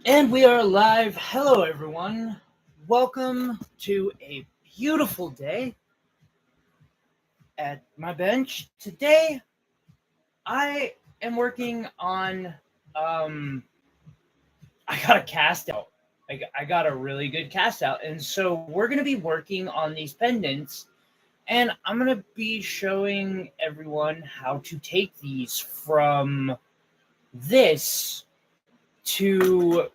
And we are live. Hello, everyone. Welcome to a beautiful day at my bench. Today, I am working on. I got a cast out. I got a really good cast out, and so we're going to be working on these pendants, and I'm going to be showing everyone how to take these from this to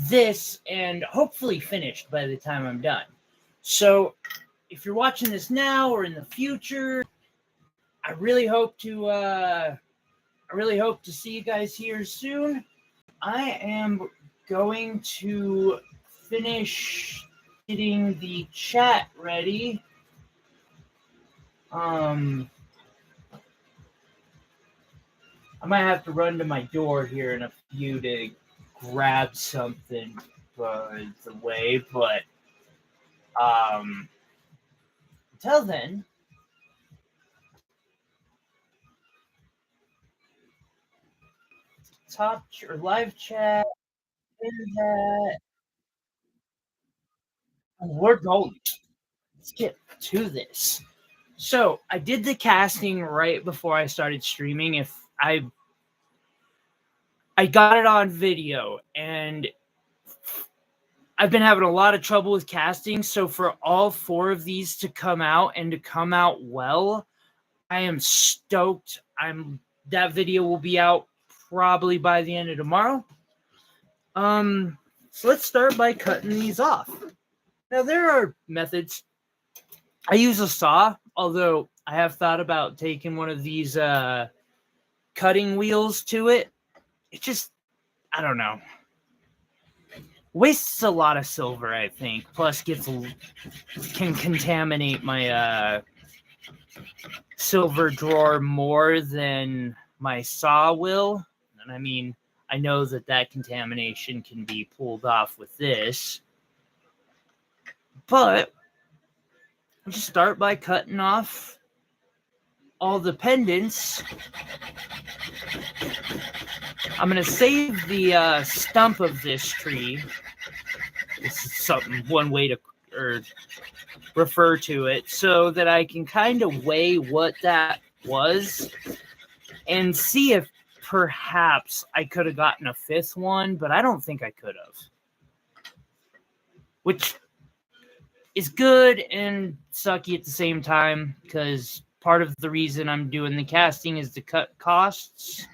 this and hopefully finished by the time I'm done. So if you're watching this now or in the future, I really hope to see you guys here soon. I am going to finish getting the chat ready. I might have to run to my door here in a few to grab something by the way, but until then, top or live chat and that. We're golden. Let's get to this. So I did the casting right before I started streaming. If I got it on video, and I've been having a lot of trouble with casting. So for all four of these to come out and to come out well, I am stoked. That video will be out probably by the end of tomorrow. So let's start by cutting these off. Now there are methods. I use a saw, although I have thought about taking one of these cutting wheels to it. It just, I don't know. Wastes a lot of silver, I think. Plus can contaminate my silver drawer more than my saw will. And I mean, I know that contamination can be pulled off with this. But I'll just start by cutting off all the pendants. I'm going to save the stump of this tree. This is one way to refer to it, so that I can kind of weigh what that was and see if perhaps I could have gotten a fifth one, but I don't think I could have. Which is good and sucky at the same time, because part of the reason I'm doing the casting is to cut costs.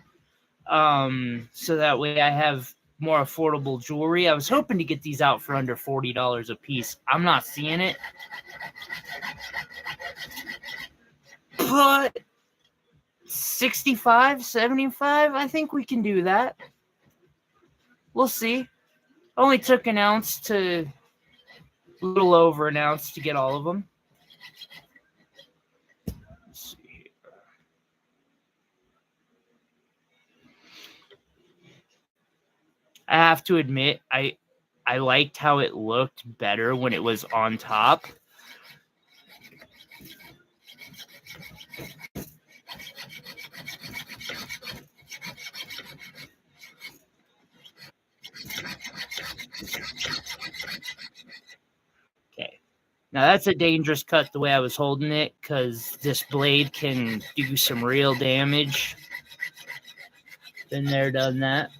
So that way I have more affordable jewelry. I was hoping to get these out for under $40 a piece. I'm not seeing it. But 65, 75, I think we can do that. We'll see. Only took an ounce to a little over an ounce to get all of them. Let's see here. I have to admit, I liked how it looked better when it was on top. Okay. Now that's a dangerous cut the way I was holding it, because this blade can do some real damage. Been there, done that.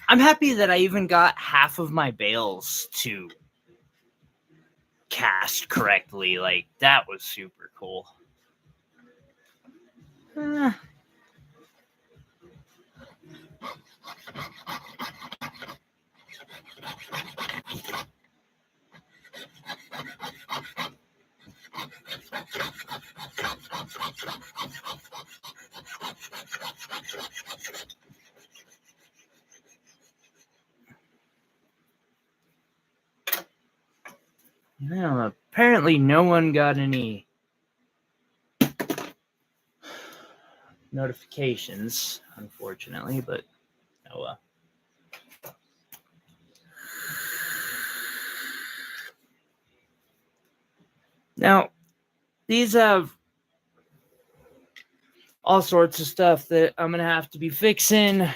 I'm happy that I even got half of my bales to cast correctly. Like, that was super cool. Well, apparently no one got any notifications, unfortunately, but oh well. Now, these have all sorts of stuff that I'm going to have to be fixing.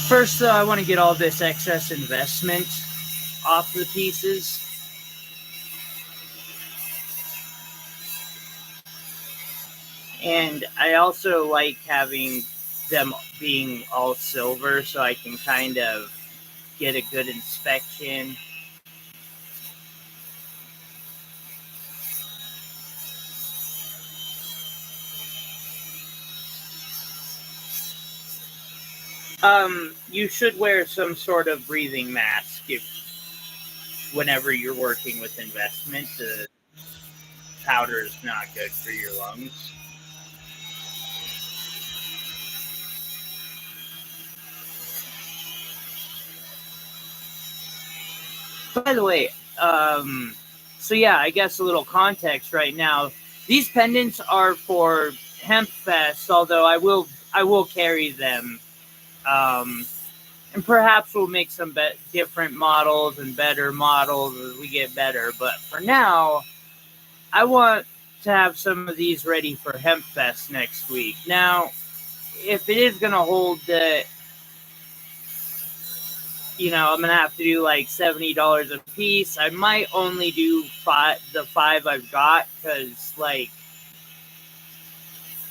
First, though, I want to get all this excess investment off the pieces. And I also like having them being all silver so I can kind of get a good inspection. You should wear some sort of breathing mask whenever you're working with investment. The powder is not good for your lungs. By the way, so yeah, I guess a little context right now. These pendants are for HempFest, although I will carry them, and perhaps we'll make some different models and better models as we get better. But for now, I want to have some of these ready for HempFest next week. Now, if it is going to hold the, I'm going to have to do like $70 a piece. I might only do the five I've got because, like,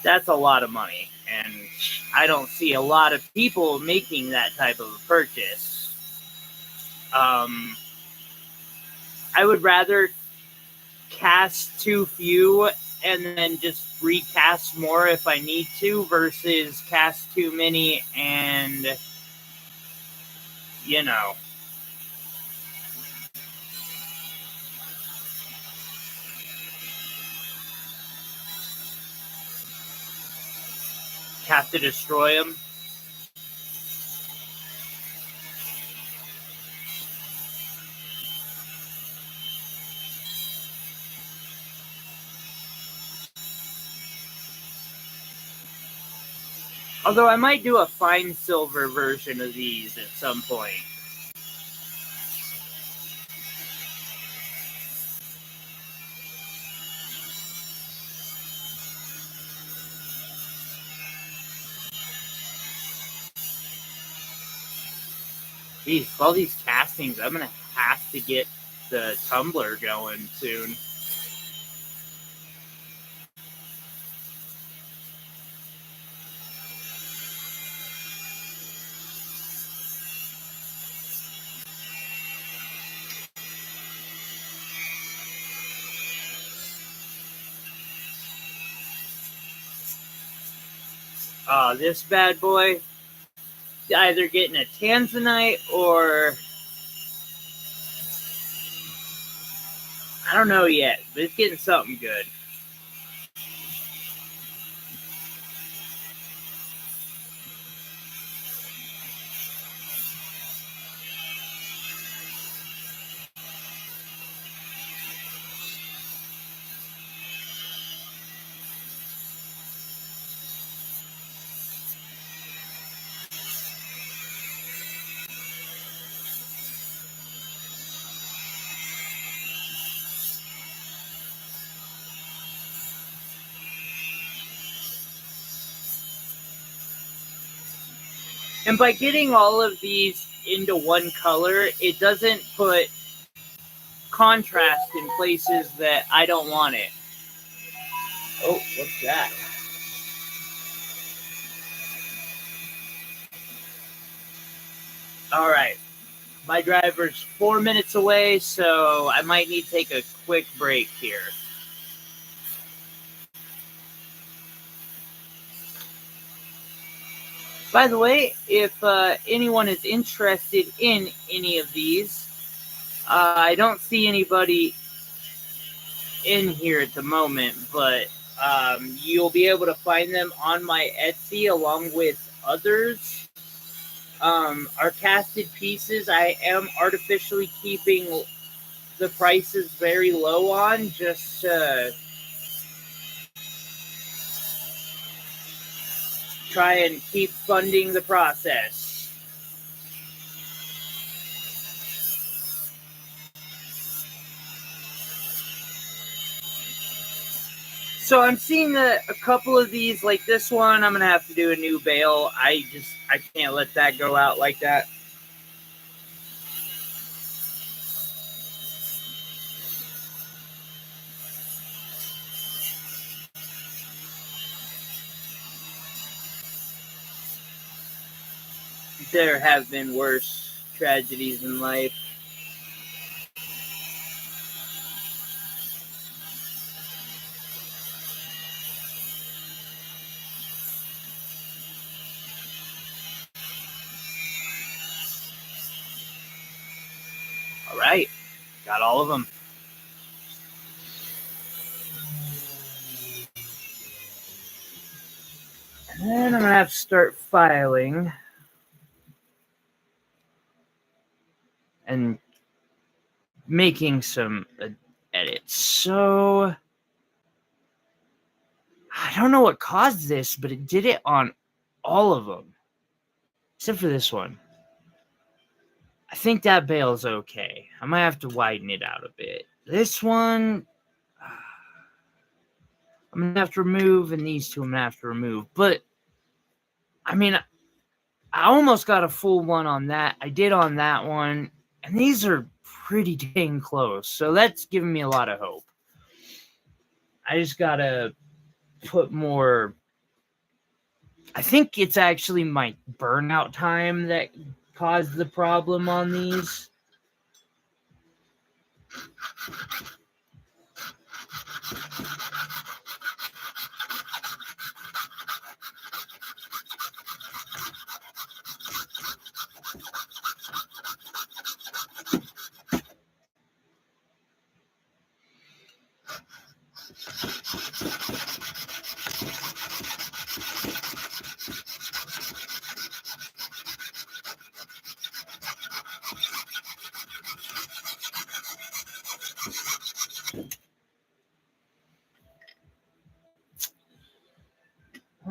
that's a lot of money. And I don't see a lot of people making that type of a purchase. I would rather cast too few and then just recast more if I need to versus cast too many and, have to destroy them. Although I might do a fine silver version of these at some point. Geez, all these castings, I'm going to have to get the tumbler going soon. This bad boy, either getting a tanzanite or I don't know yet, but it's getting something good. And by getting all of these into one color, it doesn't put contrast in places that I don't want it. Oh, what's that? All right. My driver's 4 minutes away, so I might need to take a quick break here. By the way, if anyone is interested in any of these, I don't see anybody in here at the moment, but you'll be able to find them on my Etsy along with others. Our casted pieces, I am artificially keeping the prices very low on, just to try and keep funding the process. So I'm seeing a couple of these, like this one, I'm going to have to do a new bale. I can't let that go out like that. There have been worse tragedies in life. All right, got all of them. And then I'm going to have to start filing and making some edits. So I don't know what caused this, but it did it on all of them, except for this one. I think that bale's okay. I might have to widen it out a bit. This one, I'm going to have to remove, and these two I'm going to have to remove. But, I mean, I almost got a full one on that. I did on that one, and these are pretty dang close. So that's giving me a lot of hope. I just got to put more. I think it's actually my burnout time that caused the problem on these.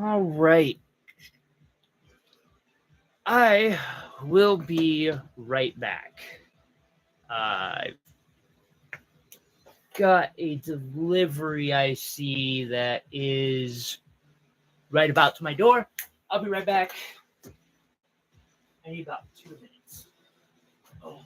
All right. I will be right back. I've got a delivery I see that is right about to my door. I'll be right back. I need about 2 minutes. Oh.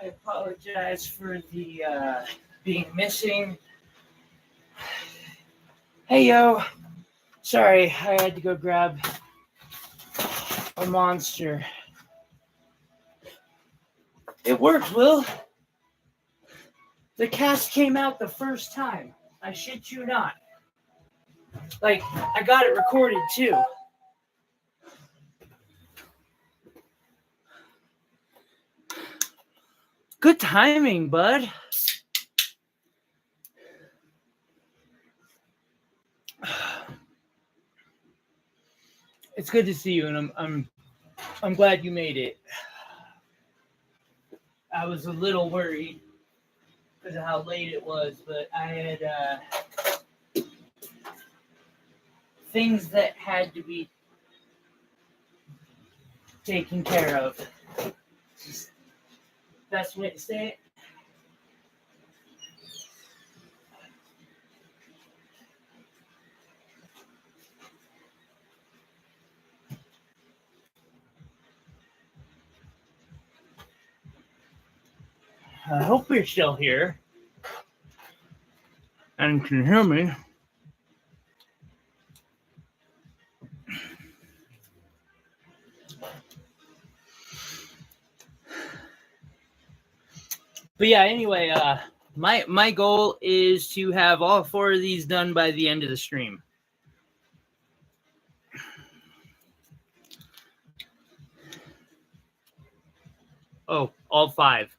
I apologize for the being missing. Hey, yo. Sorry, I had to go grab a monster. It worked, Will. The cast came out the first time. I shit you not. Like, I got it recorded too. Good timing, bud. It's good to see you, and I'm glad you made it. I was a little worried because of how late it was, but I had things that had to be taken care of. Just best way to say it. I hope you're still here and can hear me. But yeah, anyway, my goal is to have all 4 of these done by the end of the stream. Oh, all 5.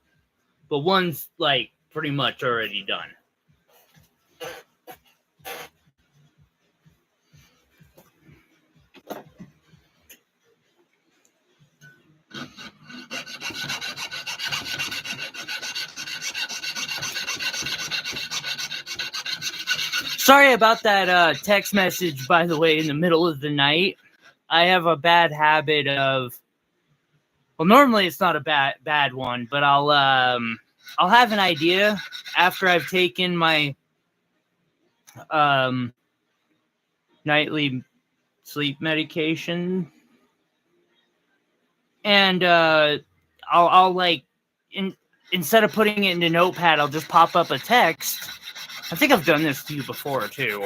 But one's like pretty much already done. Sorry about that text message, by the way, in the middle of the night. I have a bad habit of, well, normally it's not a bad one, but I'll have an idea after I've taken my nightly sleep medication, and I'll like instead of putting it into Notepad, I'll just pop up a text. I think I've done this to you before too,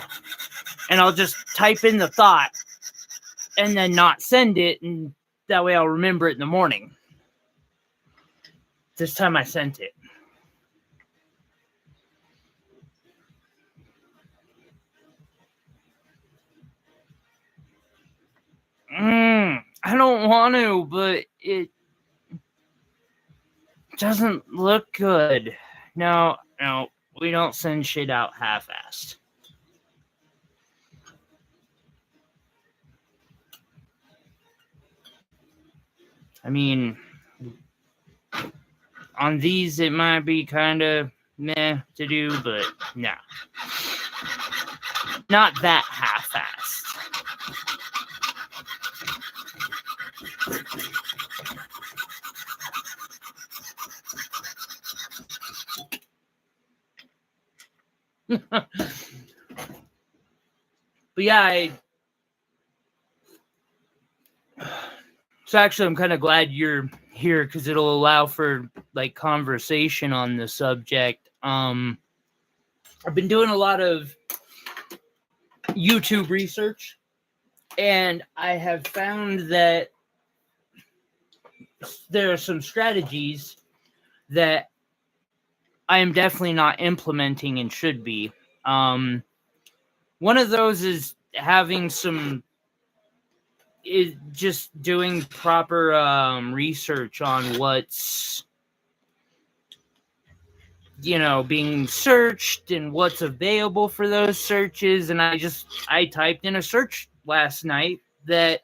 and I'll just type in the thought and then not send it, and that way I'll remember it in the morning. This time I sent it. I don't want to, but it doesn't look good. No, we don't send shit out half-assed. I mean, on these it might be kind of meh to do, but no. Not that half-assed. But yeah, so actually I'm kind of glad you're here because it'll allow for like conversation on the subject. I've been doing a lot of YouTube research, and I have found that there are some strategies that I am definitely not implementing and should be. One of those is just doing proper research on what's being searched and what's available for those searches. And I typed in a search last night that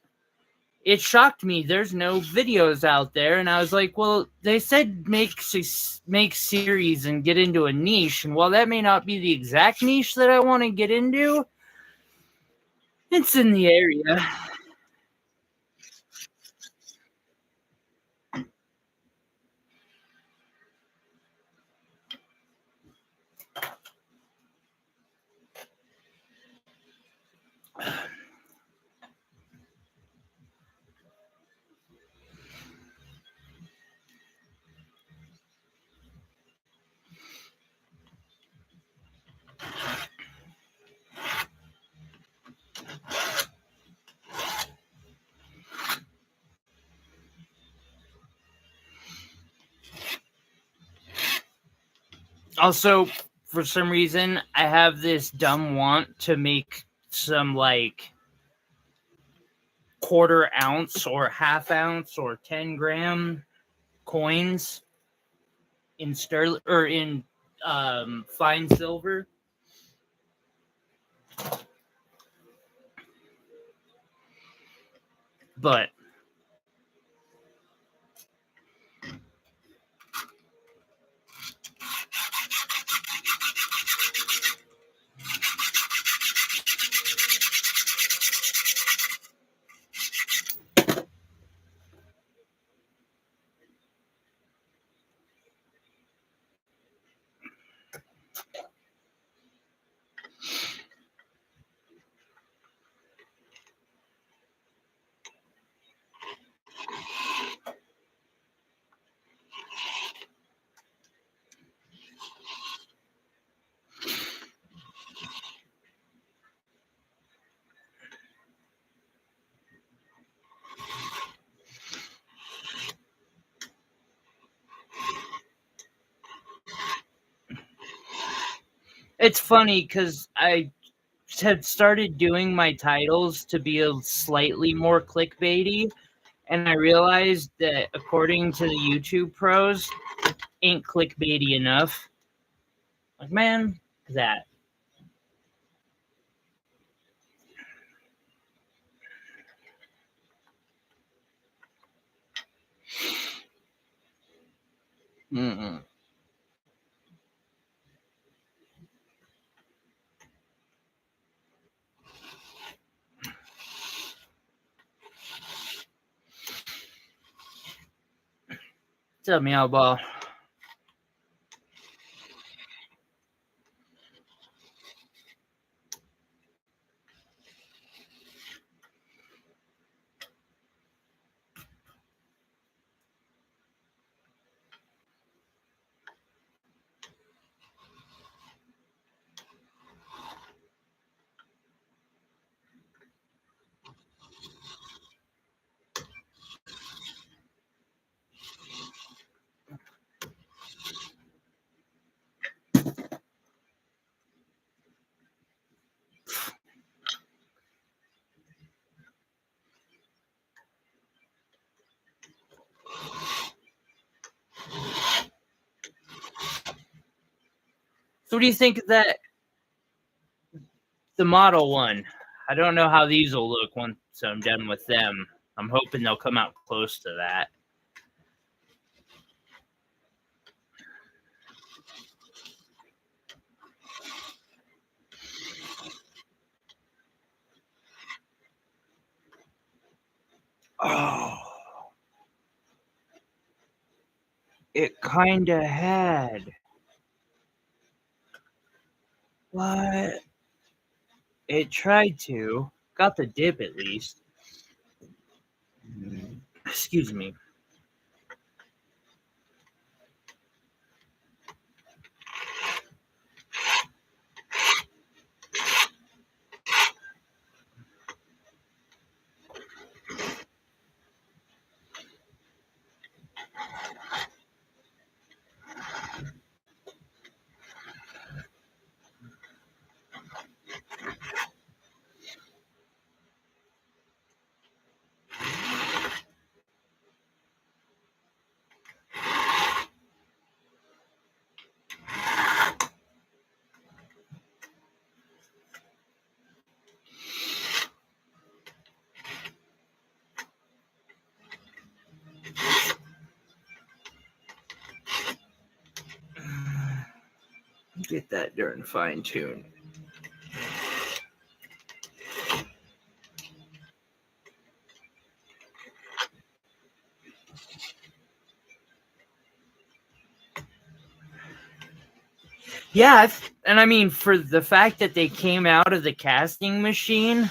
it shocked me. There's no videos out there. And I was like, well, they said make series and get into a niche. And while that may not be the exact niche that I want to get into, it's in the area. Also, for some reason, I have this dumb want to make some like quarter ounce or half ounce or 10-gram coins in sterling or in fine silver. But it's funny because I had started doing my titles to be a slightly more clickbaity, and I realized that according to the YouTube pros, ain't clickbaity enough. Like, man, that. Mm-mm. What's up, meow ball? So, what do you think of that? The model one. I don't know how these will look once I'm done with them. I'm hoping they'll come out close to that. Oh, it kind of had. What? It tried to. Got the dip at least. Excuse me. Get that during fine tune. Yeah, and I mean, for the fact that they came out of the casting machine,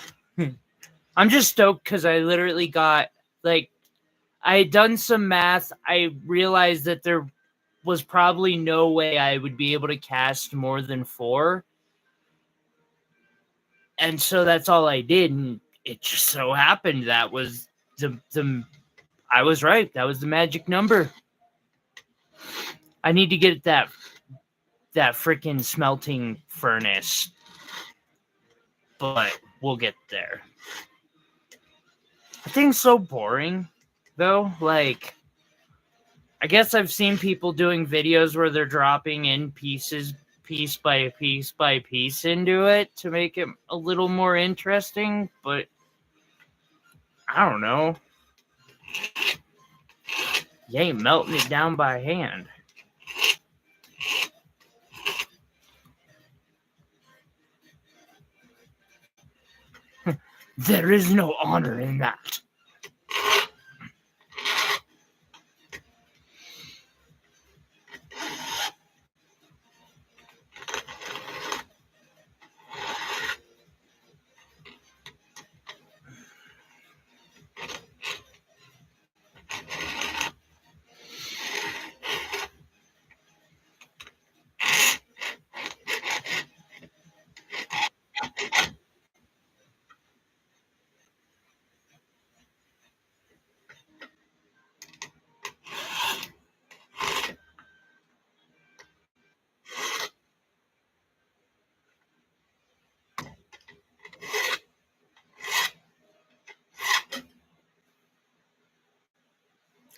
I'm just stoked because I literally got, like, I had done some math. I realized that there was probably no way I would be able to cast more than 4. And so that's all I did. And it just so happened that was the I was right. That was the magic number. I need to get that that freaking smelting furnace. But we'll get there. I think it's so boring, though. Like, I guess I've seen people doing videos where they're dropping in pieces, piece by piece into it to make it a little more interesting, but I don't know. You ain't melting it down by hand. There is no honor in that.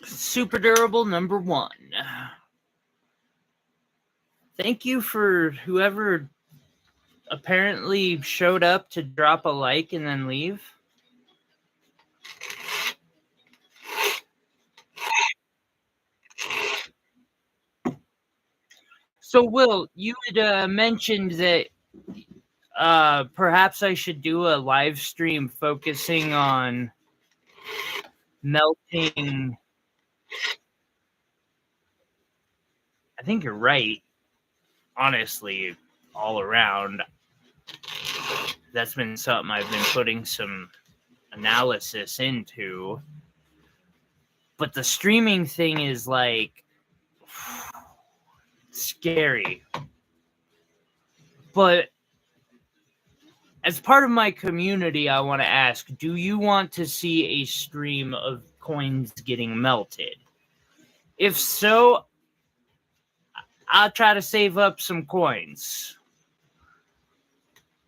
Super durable number 1. Thank you for whoever apparently showed up to drop a like and then leave. So, Will, you had mentioned that perhaps I should do a live stream focusing on melting. I think you're right. Honestly, all around, that's been something I've been putting some analysis into. But the streaming thing is like scary. But as part of my community, I want to ask, do you want to see a stream of coins getting melted? If so, I'll try to save up some coins.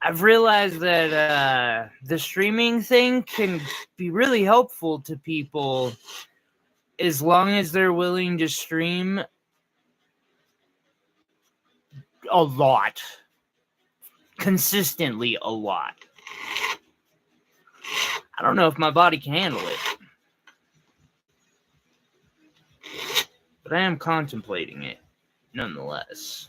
I've realized that the streaming thing can be really helpful to people as long as they're willing to stream a lot. Consistently a lot. I don't know if my body can handle it. But I am contemplating it, nonetheless.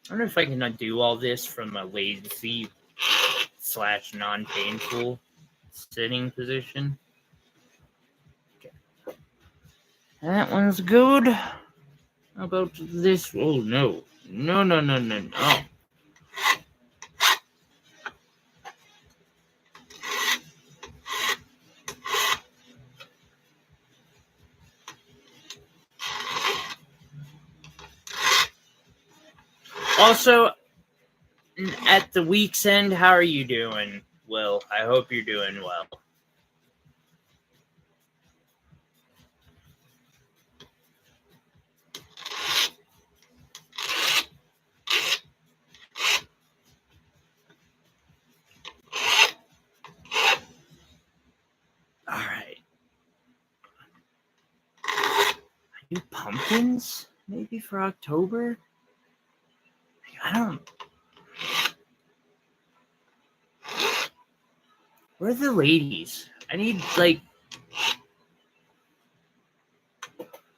I wonder if I can do all this from a lazy / non-painful sitting position. Okay. That one's good. How about this? Oh, no. No. Also, at the week's end, how are you doing, Will? I hope you're doing well. All right. I do pumpkins maybe for October? I don't. Where are the ladies? I need, like,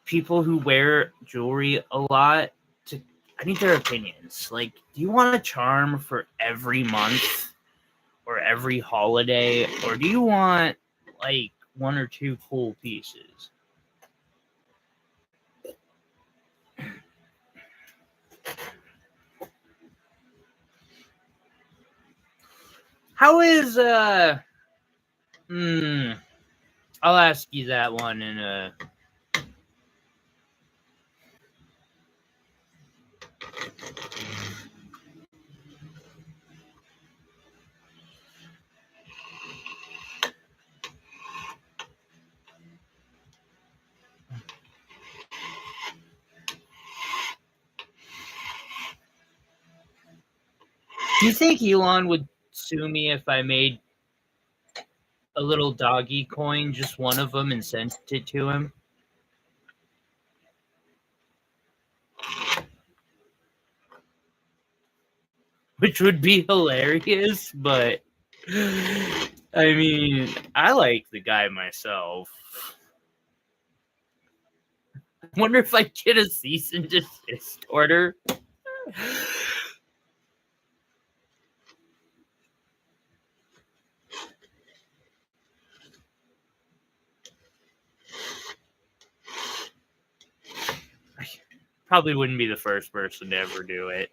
people who wear jewelry a lot to. I need their opinions. Like, do you want a charm for every month or every holiday? Or do you want, like, 1 or 2 cool pieces? How is, I'll ask you that one in a Do you think Elon would sue me if I made a little doggy coin, just one of them, and sent it to him? Which would be hilarious, but I mean, I like the guy myself. I wonder if I get a cease and desist order. Probably wouldn't be the first person to ever do it.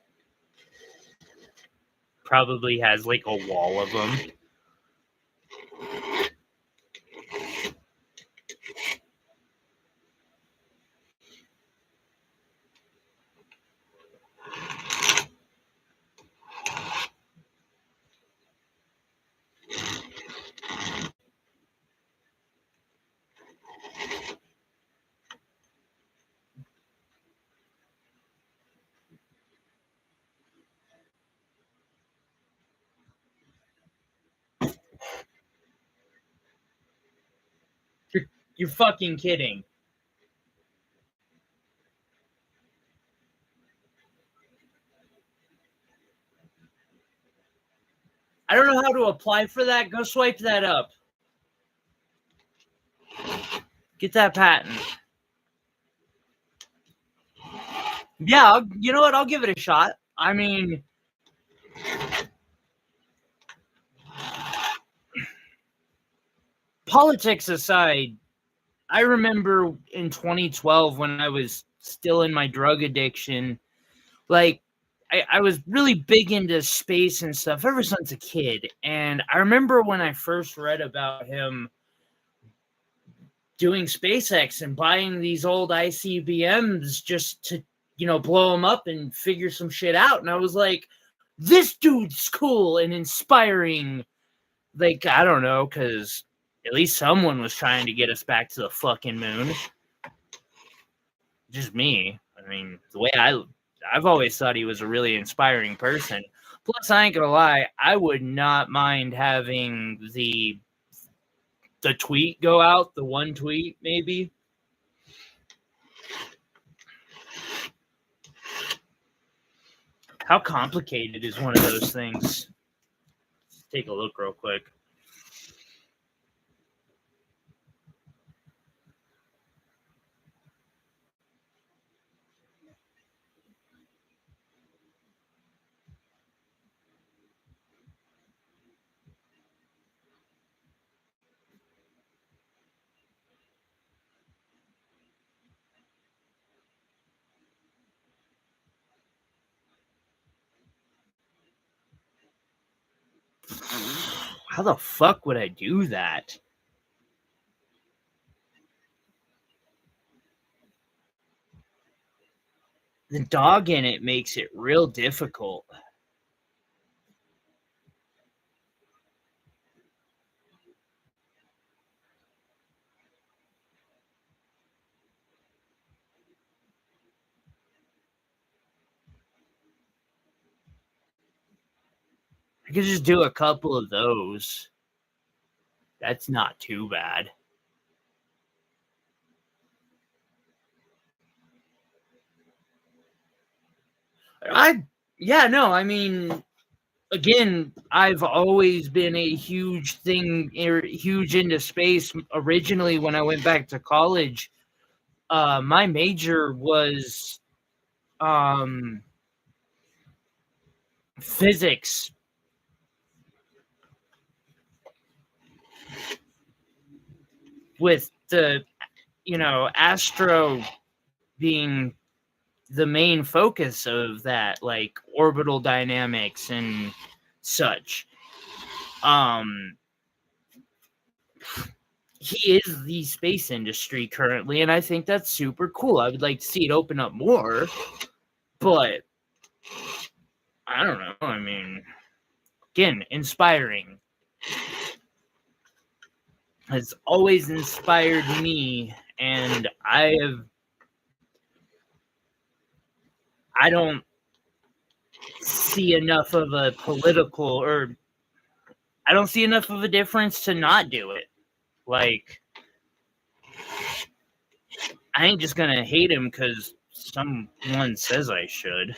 Probably has like a wall of them. You're fucking kidding. I don't know how to apply for that. Go swipe that up. Get that patent. Yeah, you know what? I'll give it a shot. I mean, politics aside, I remember in 2012 when I was still in my drug addiction, like, I was really big into space and stuff ever since a kid. And I remember when I first read about him doing SpaceX and buying these old ICBMs just to, blow them up and figure some shit out. And I was like, this dude's cool and inspiring. Like, I don't know, because at least someone was trying to get us back to the fucking moon. Just me. I mean, the way I've always thought he was a really inspiring person. Plus, I ain't gonna lie, I would not mind having the tweet go out, the one tweet maybe. How complicated is one of those things? Let's take a look real quick. How the fuck would I do that? The dog in it makes it real difficult. I could just do a couple of those. That's not too bad. I mean, again, I've always been a huge into space. Originally, when I went back to college, my major was physics. With the, astro being the main focus of that, like orbital dynamics and such. He is the space industry currently, and I think that's super cool. I would like to see it open up more, but I don't know. I mean, again, inspiring. Has always inspired me, and I don't see enough of a political, or I don't see enough of a difference to not do it. Like, I ain't just gonna hate him because someone says I should.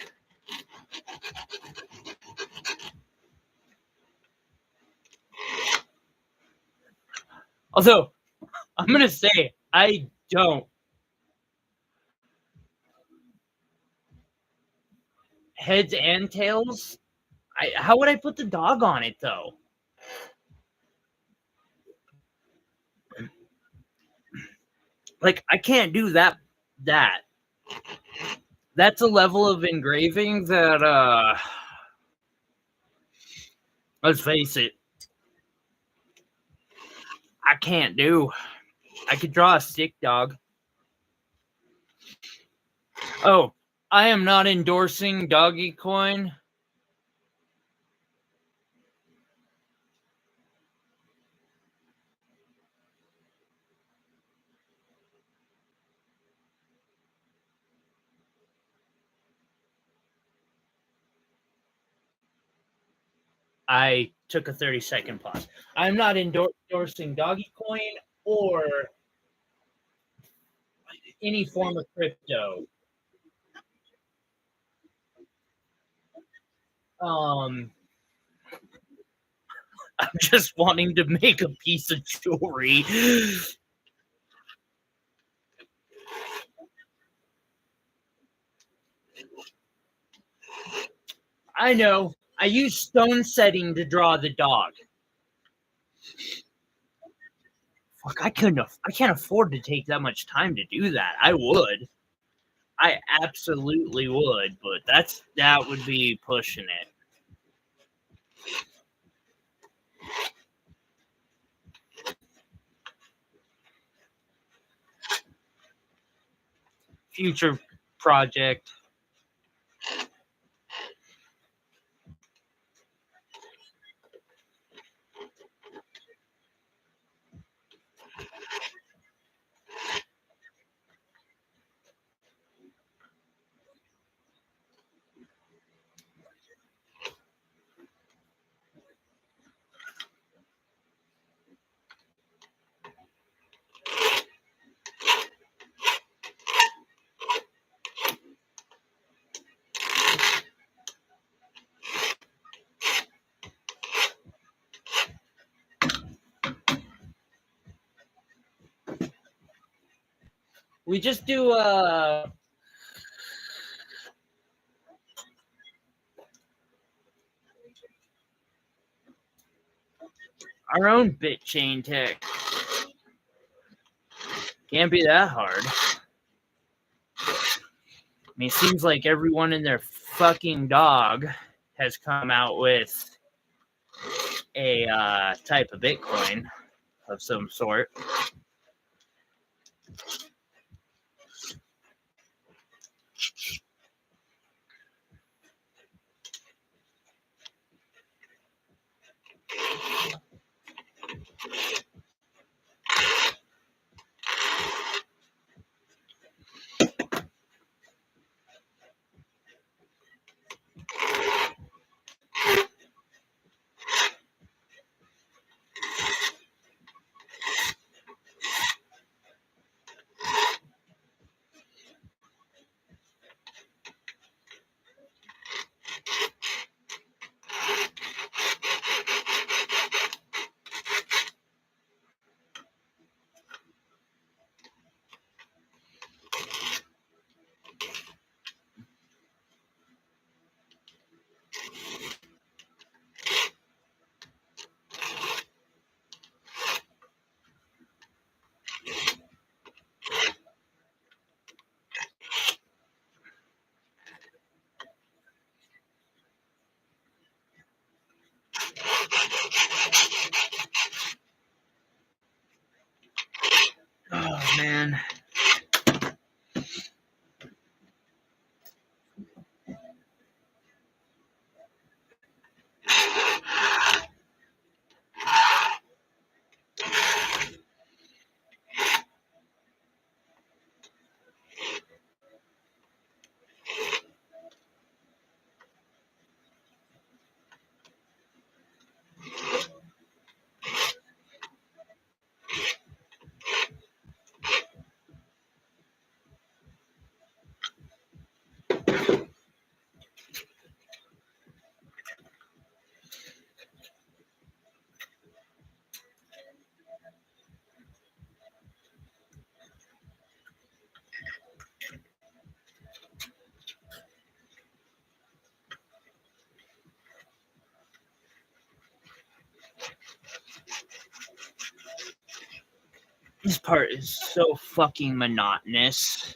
Although, I'm gonna say, I don't. Heads and tails? How would I put the dog on it, though? Like, I can't do that. That's a level of engraving that, let's face it, I can't do. I could draw a stick dog. Oh, I am not endorsing Doggy Coin. I took a 30-second pause. I'm not endorsing Doggy Coin or any form of crypto. I'm just wanting to make a piece of jewelry. I know. I use stone setting to draw the dog. Fuck, I can't afford to take that much time to do that. I would. I absolutely would, but that would be pushing it. Future project. We just do our own bit chain tech. Can't be that hard. I mean, it seems like everyone and their fucking dog has come out with a type of Bitcoin of some sort. This part is so fucking monotonous.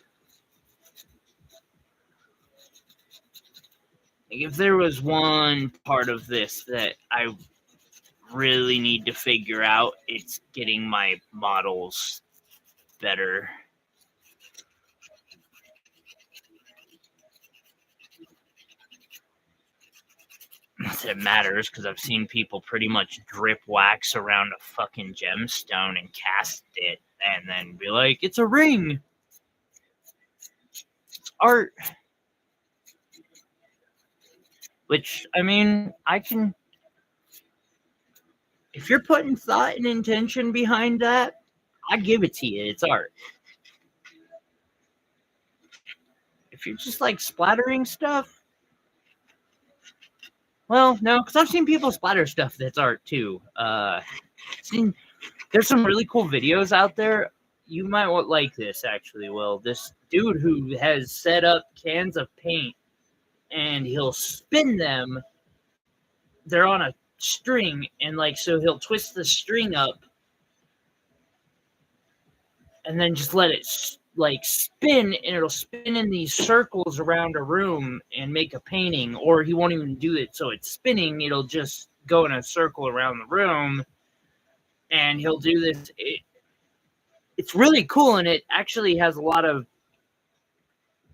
Like, if there was one part of this that I really need to figure out, it's getting my models better. Not that it matters, because I've seen people pretty much drip wax around a fucking gemstone and cast it and then be like, it's a ring. It's art. Which, I mean, I can... If you're putting thought and intention behind that, I give it to you. It's art. If you're just like splattering stuff, well, no, because I've seen people splatter stuff that's art too. There's some really cool videos out there. You might like this, actually, Will. This dude who has set up cans of paint and he'll spin them. They're on a string, and like, so he'll twist the string up and then just let it like spin, and it'll spin in these circles around a room and make a painting. Or he won't even do it so it's spinning, it'll just go in a circle around the room, and he'll do this. It's really cool, and it actually has a lot of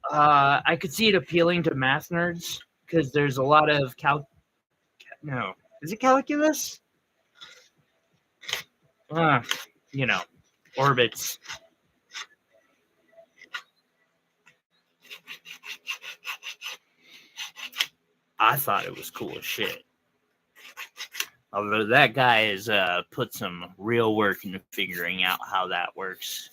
I could see it appealing to math nerds, because there's a lot of no, is it calculus? Orbits. I thought it was cool as shit. Although that guy has put some real work into figuring out how that works.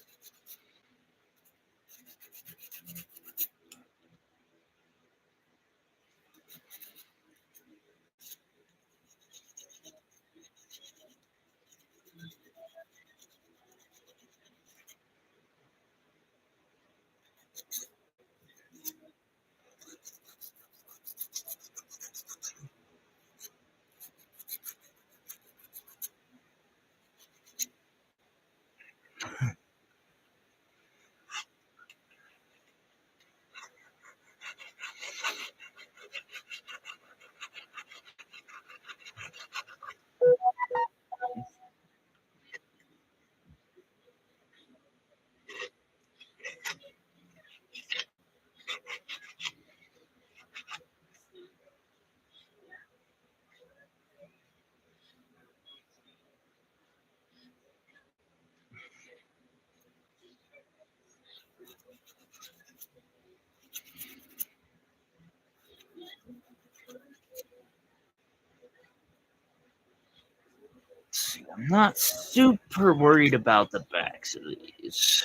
I'm not super worried about the backs of these.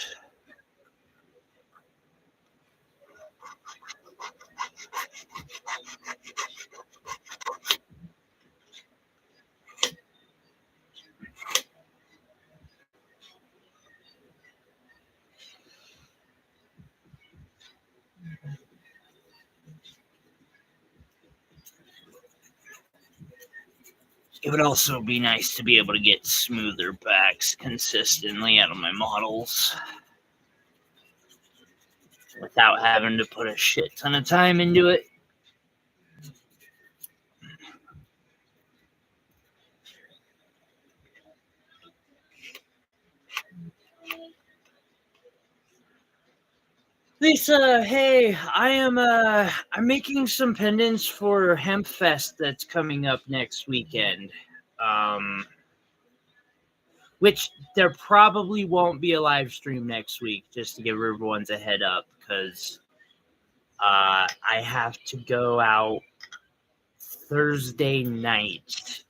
It would also be nice to be able to get smoother backs consistently out of my models without having to put a shit ton of time into it. Lisa, hey, I'm making some pendants for HempFest that's coming up next weekend. Which there probably won't be a live stream next week, just to give everyone's a head up, because I have to go out Thursday night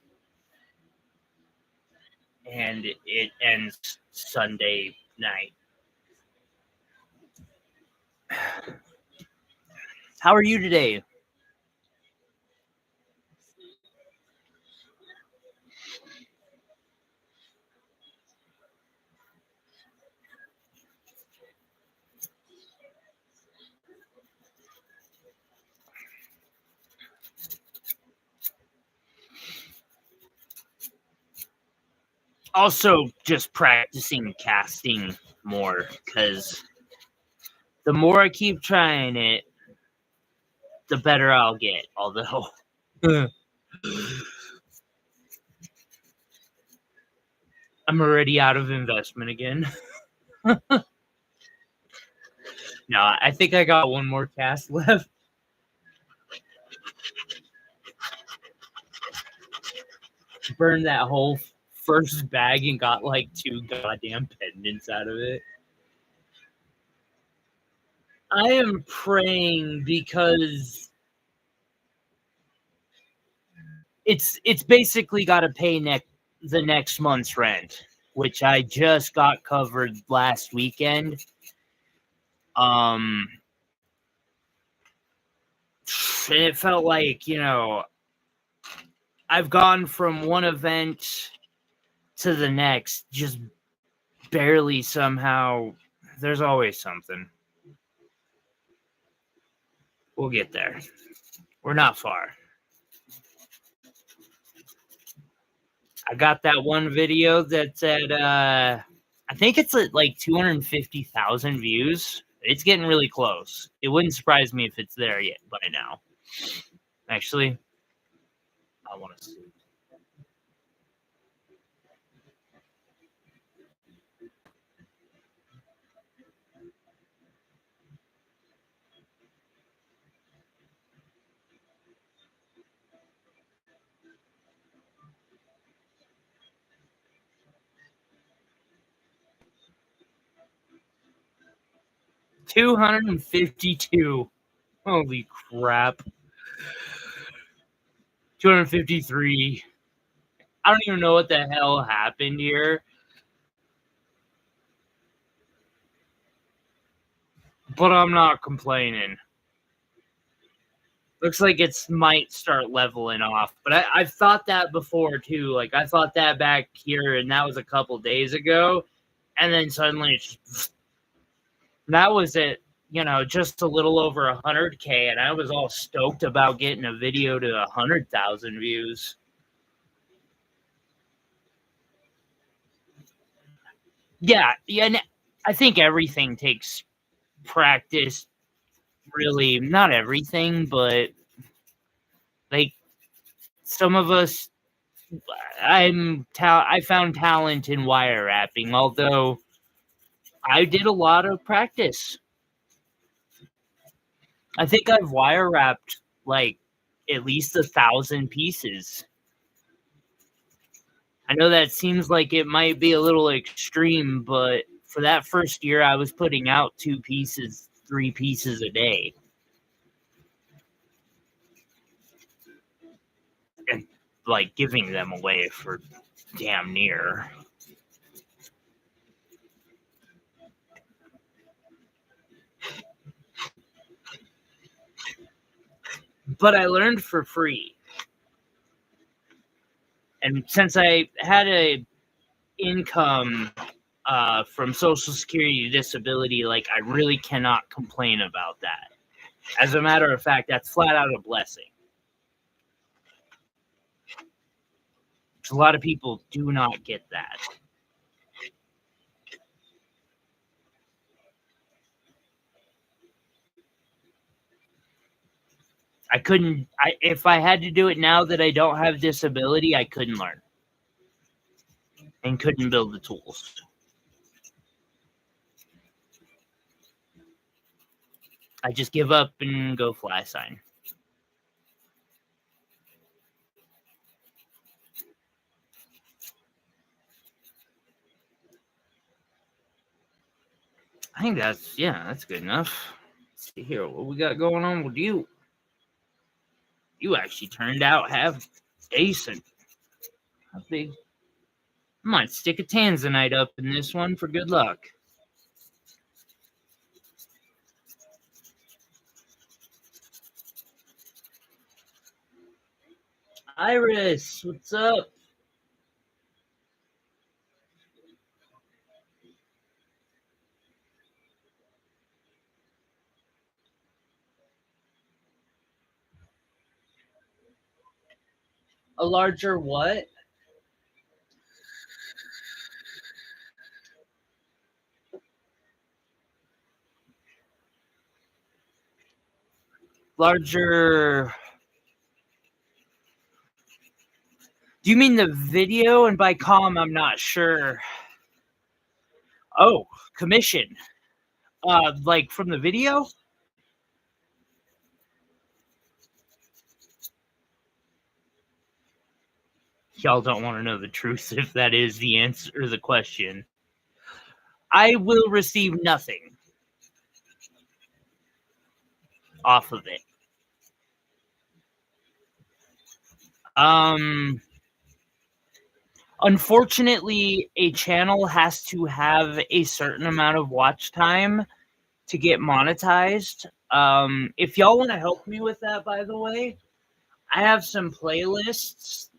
and it ends Sunday night. How are you today? Also, just practicing casting more, because the more I keep trying it, the better I'll get. Although, I'm already out of investment again. No, I think I got one more cast left. Burned that whole first bag and got like 2 goddamn pendants out of it. I am praying because it's basically got to pay the next month's rent, which I just got covered last weekend. It felt like, I've gone from one event to the next, just barely somehow. There's always something. We'll get there. We're not far. I got that one video that's at, I think it's at like 250,000 views. It's getting really close. It wouldn't surprise me if it's there yet by now. Actually, I want to see. $252. Holy crap. 253. I don't even know what the hell happened here. But I'm not complaining. Looks like it might start leveling off. But I've thought that before too. Like I thought that back here, and that was a couple days ago. And then suddenly that was it, just a little over 100K, and I was all stoked about getting a video to 100,000 views. Yeah, and I think everything takes practice. Really, not everything, but like some of us, I found talent in wire wrapping, although I did a lot of practice. I think I've wire wrapped like at least 1,000 pieces. I know that seems like it might be a little extreme, but for that first year, I was putting out 2 pieces, 3 pieces a day. And like giving them away for damn near. But I learned for free. And since I had a income from Social Security disability, like I really cannot complain about that. As a matter of fact, that's flat out a blessing. A lot of people do not get that. If I had to do it now that I don't have disability, I couldn't learn and couldn't build the tools. I just give up and go fly sign. I think that's good enough. Let's see here what we got going on with you. You actually turned out half decent. How big? I might stick a tanzanite up in this one for good luck. Iris, what's up? A larger what? Larger. Do you mean the video? And by I'm not sure. Oh, commission. Like from the video? Y'all don't want to know the truth if that is the answer to the question. I will receive nothing off of it. Unfortunately, a channel has to have a certain amount of watch time to get monetized. If y'all want to help me with that, by the way, I have some playlists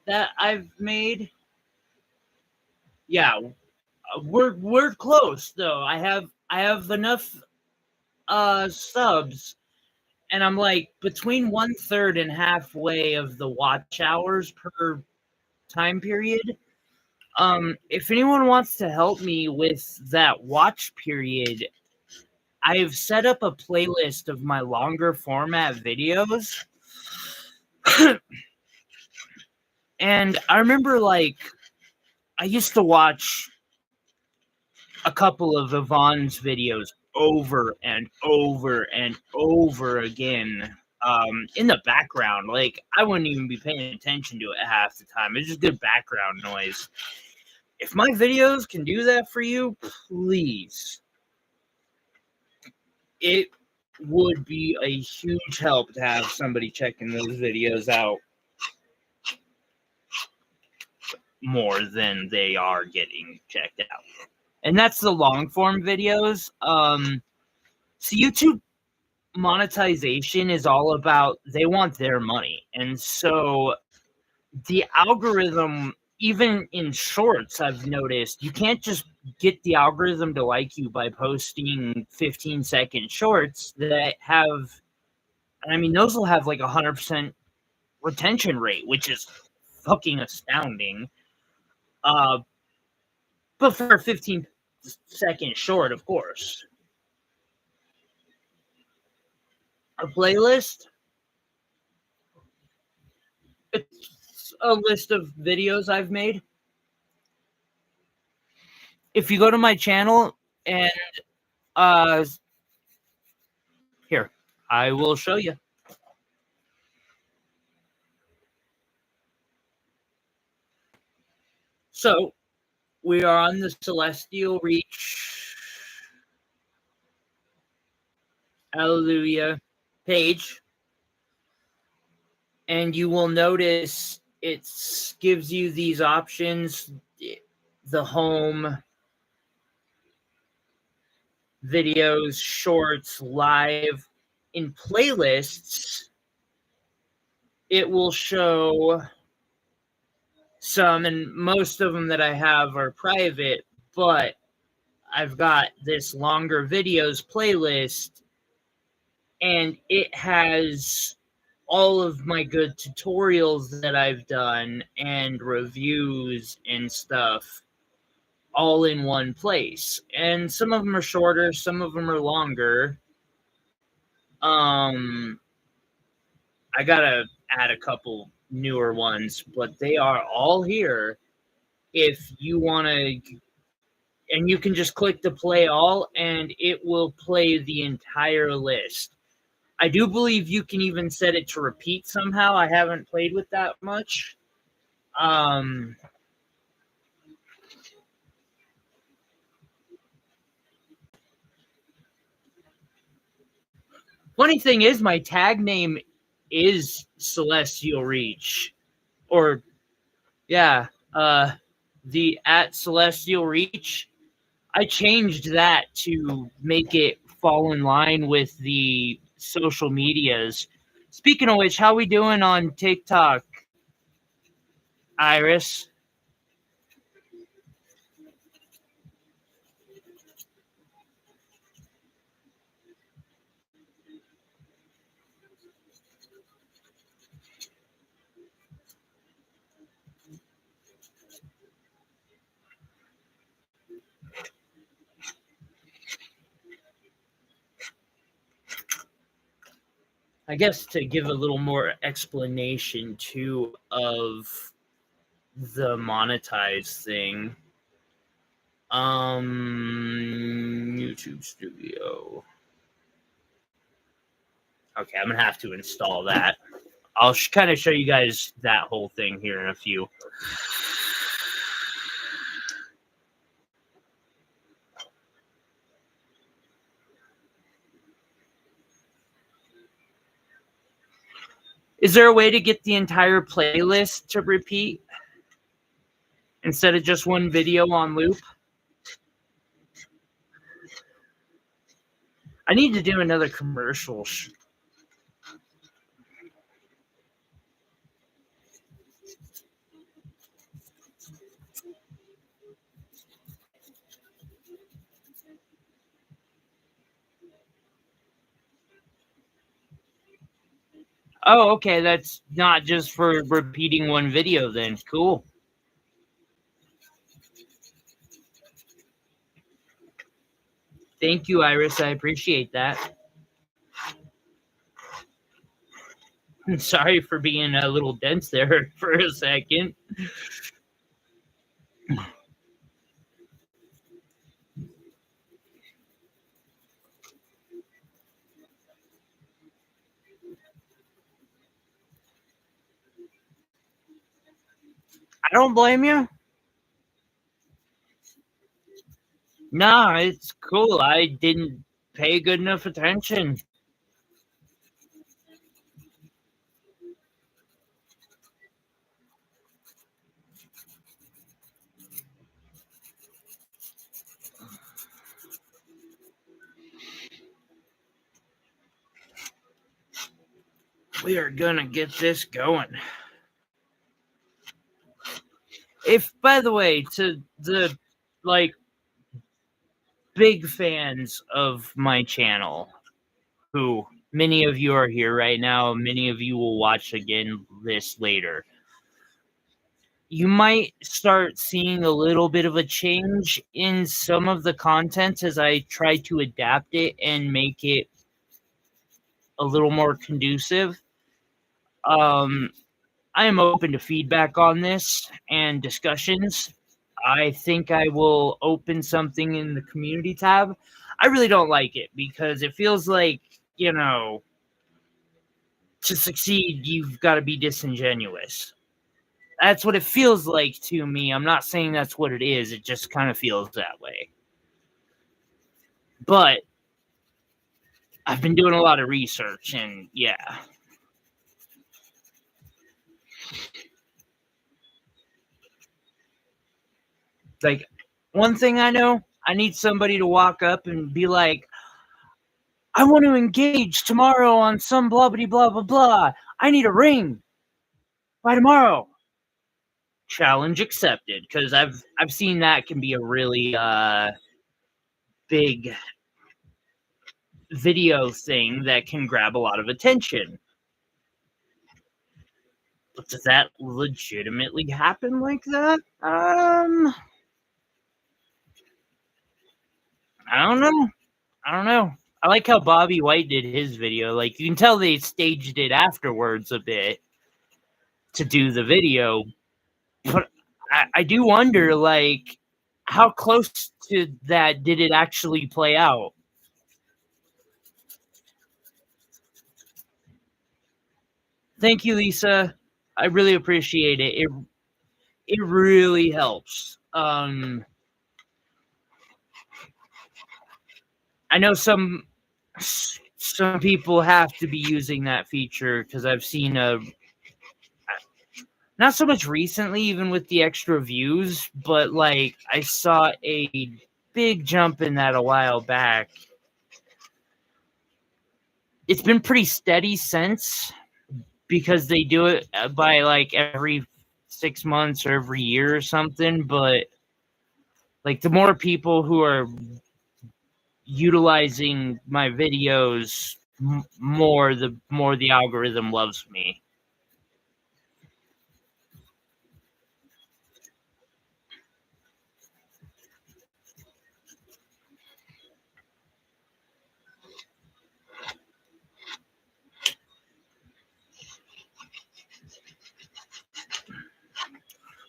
that I've made. Yeah, we're close though. I have enough subs, and I'm like between 1/3 and halfway of the watch hours per time period. If anyone wants to help me with that watch period, I've set up a playlist of my longer format videos. And I remember, like, I used to watch a couple of Yvonne's videos over and over and over again in the background. Like, I wouldn't even be paying attention to it half the time. It's just good background noise. If my videos can do that for you, please. It would be a huge help to have somebody checking those videos out more than they are getting checked out. And that's the long form videos. So YouTube monetization is all about, they want their money. And so the algorithm, even in shorts, I've noticed you can't just get the algorithm to like you by posting 15-second shorts that have, I mean, those will have like 100% retention rate, which is fucking astounding. But for a 15-second short, of course. A playlist, it's a list of videos I've made. If you go to my channel and here, I will show you. So we are on the Celestial Reach Hallelujah page, and you will notice it gives you these options: the home, videos, shorts, live. In playlists, it will show some, and most of them that I have are private, but I've got this longer videos playlist, and it has all of my good tutorials that I've done and reviews and stuff all in one place. And some of them are shorter, some of them are longer. I gotta add a couple newer ones, but they are all here if you want to. And you can just click the play all, and it will play the entire list. I do believe you can even set it to repeat somehow. I haven't played with that much. Funny thing is, my tag name is Celestial Reach. Or, yeah, the @Celestial Reach. I changed that to make it fall in line with the social medias. Speaking of which, how we doing on TikTok, Iris? I guess to give a little more explanation too of the monetize thing. YouTube Studio. Okay, I'm gonna have to install that. I'll kind of show you guys that whole thing here in a few. Is there a way to get the entire playlist to repeat instead of just one video on loop? I need to do another commercial. Oh, okay. That's not just for repeating one video then. Cool. Thank you, Iris. I appreciate that. Sorry for being a little dense there for a second. I don't blame you. No, it's cool. I didn't pay good enough attention. We are gonna get this going. If, by the way, to the big fans of my channel, who many of you are here right now, many of you will watch again this later. You might start seeing a little bit of a change in some of the content as I try to adapt it and make it a little more conducive. I am open to feedback on this and discussions. I think I will open something in the community tab. I really don't like it because it feels like, to succeed, you've got to be disingenuous. That's what it feels like to me. I'm not saying that's what it is. It just kind of feels that way. But I've been doing a lot of research and yeah. Like, one thing I know, I need somebody to walk up and be like, I want to engage tomorrow on some blah blah blah blah blah. I need a ring by tomorrow. Challenge accepted, because I've seen that can be a really big video thing that can grab a lot of attention. But does that legitimately happen like that? I don't know. I like how Bobby White did his video. Like, you can tell they staged it afterwards a bit to do the video. But I do wonder, like, how close to that did it actually play out? Thank you, Lisa. I really appreciate it. It really helps. I know some people have to be using that feature because I've seen not so much recently, even with the extra views, but like I saw a big jump in that a while back. It's been pretty steady since, because they do it by like every 6 months or every year or something. But like, the more people who are utilizing my videos more, the more the algorithm loves me.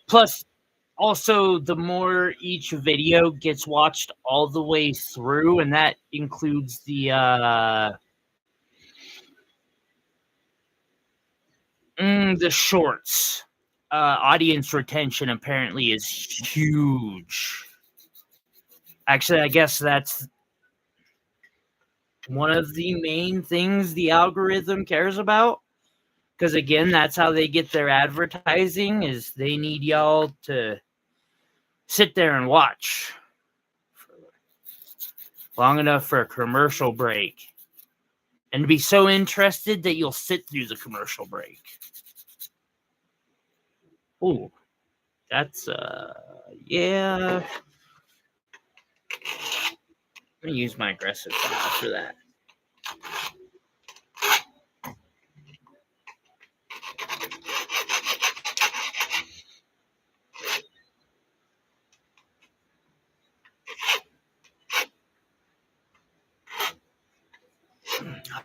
Plus, also, the more each video gets watched all the way through, and that includes the shorts. Audience retention apparently is huge. Actually, I guess that's one of the main things the algorithm cares about. Because again, that's how they get their advertising, is they need y'all to sit there and watch long enough for a commercial break. And to be so interested that you'll sit through the commercial break. Ooh, that's, yeah. I'm going to use my aggressive file for that.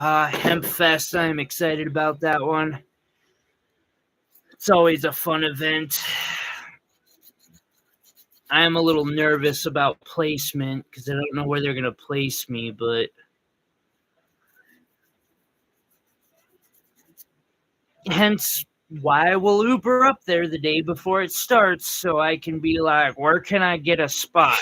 HempFest, I'm excited about that one. It's always a fun event. I am a little nervous about placement because I don't know where they're going to place me, but hence why we'll Uber up there the day before it starts so I can be like, where can I get a spot?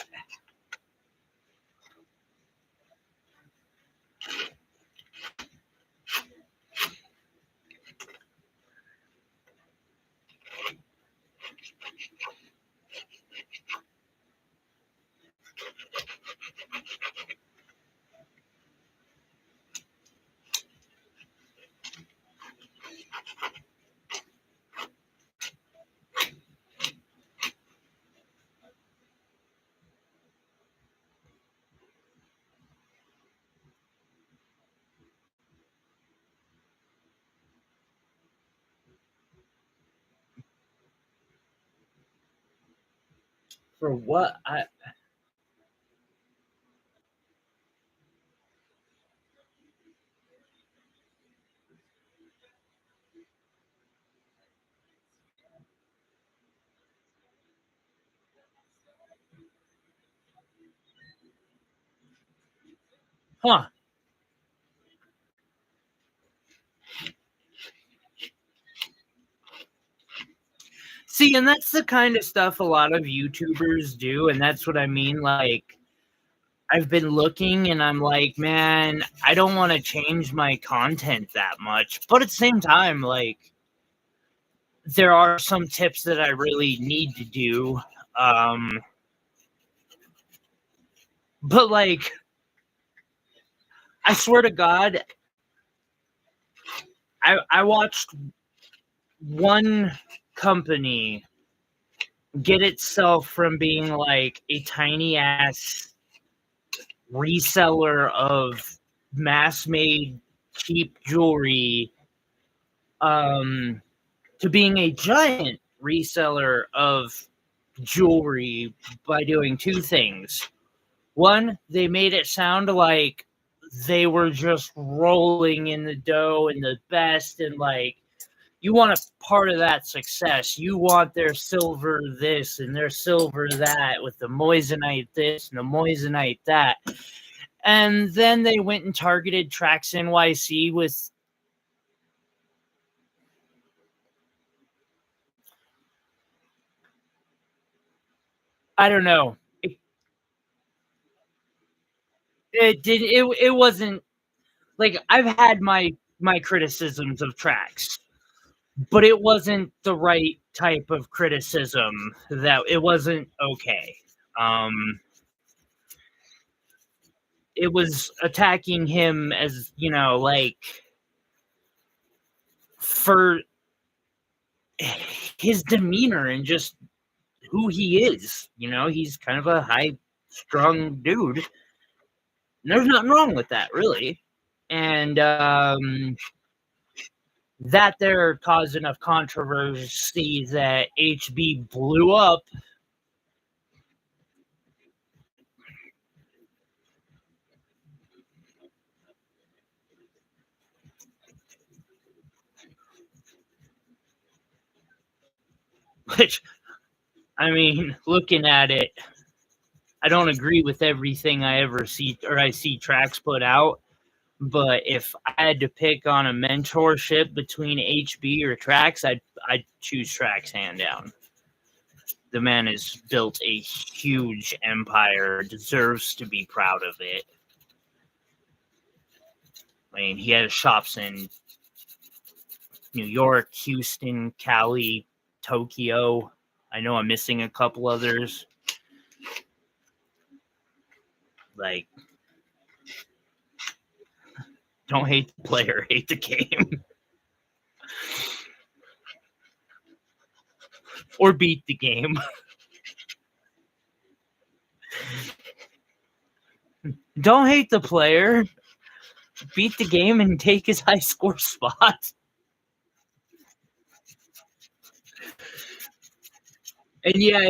For what? Huh. See, and that's the kind of stuff a lot of YouTubers do, and that's what I mean. Like, I've been looking and I'm like, man, I don't want to change my content that much. But at the same time, like, there are some tips that I really need to do. But, like, I swear to God, I watched one company get itself from being like a tiny ass reseller of mass made cheap jewelry to being a giant reseller of jewelry by doing two things. One, they made it sound like they were just rolling in the dough and the best, and like, you want a part of that success. You want their silver this and their silver that with the moissanite this and the moissanite that. And then they went and targeted Trax NYC with, I don't know. It wasn't like, I've had my criticisms of Trax, but it wasn't the right type of criticism. That it wasn't okay. It was attacking him as, like, for his demeanor and just who he is. He's kind of a high strung dude. There's nothing wrong with that, really. And that there caused enough controversy that HB blew up. Which I mean, looking at it, I don't agree with everything I ever see or I see Trax put out. But if I had to pick on a mentorship between HB or Trax, I'd choose Trax hand down. The man has built a huge empire, deserves to be proud of it. I mean, he has shops in New York, Houston, Cali, Tokyo. I know I'm missing a couple others. Like, don't hate the player, hate the game. Or beat the game. Don't hate the player. Beat the game and take his high score spot. And yeah,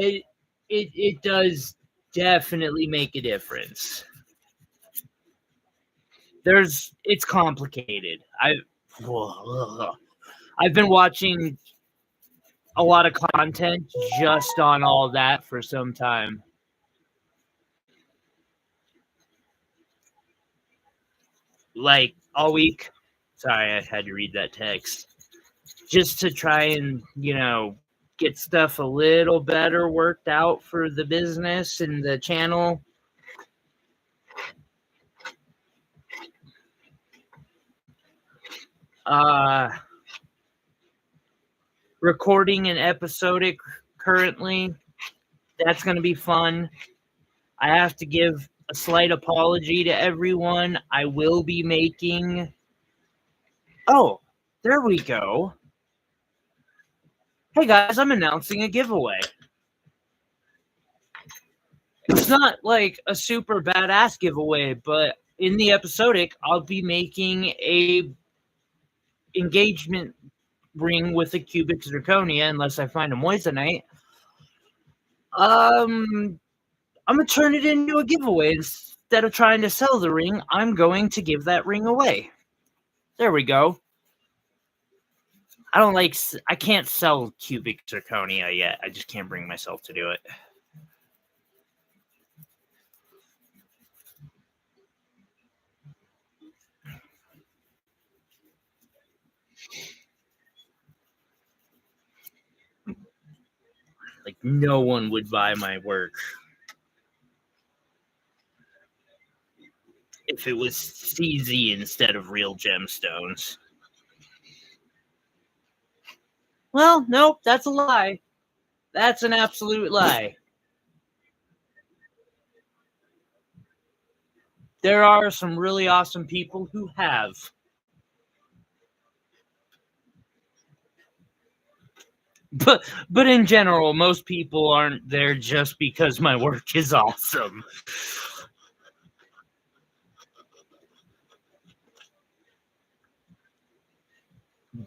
it does definitely make a difference. It's complicated. I've been watching a lot of content just on all that for some time. Like all week. Sorry, I had to read that text. Just to try and, get stuff a little better worked out for the business and the channel. Recording an episodic currently. That's going to be fun. I have to give a slight apology to everyone. I will be making... Oh, there we go. Hey guys, I'm announcing a giveaway. It's not like a super badass giveaway, but in the episodic, I'll be making a engagement ring with a cubic zirconia, unless I find a moissanite. I'm gonna turn it into a giveaway. Instead of trying to sell the ring, I'm going to give that ring away. There we go. I can't sell cubic zirconia yet. I just can't bring myself to do it. Like, no one would buy my work if it was CZ instead of real gemstones. Well, nope, that's a lie. That's an absolute lie. There are some really awesome people who have. But in general, most people aren't there just because my work is awesome.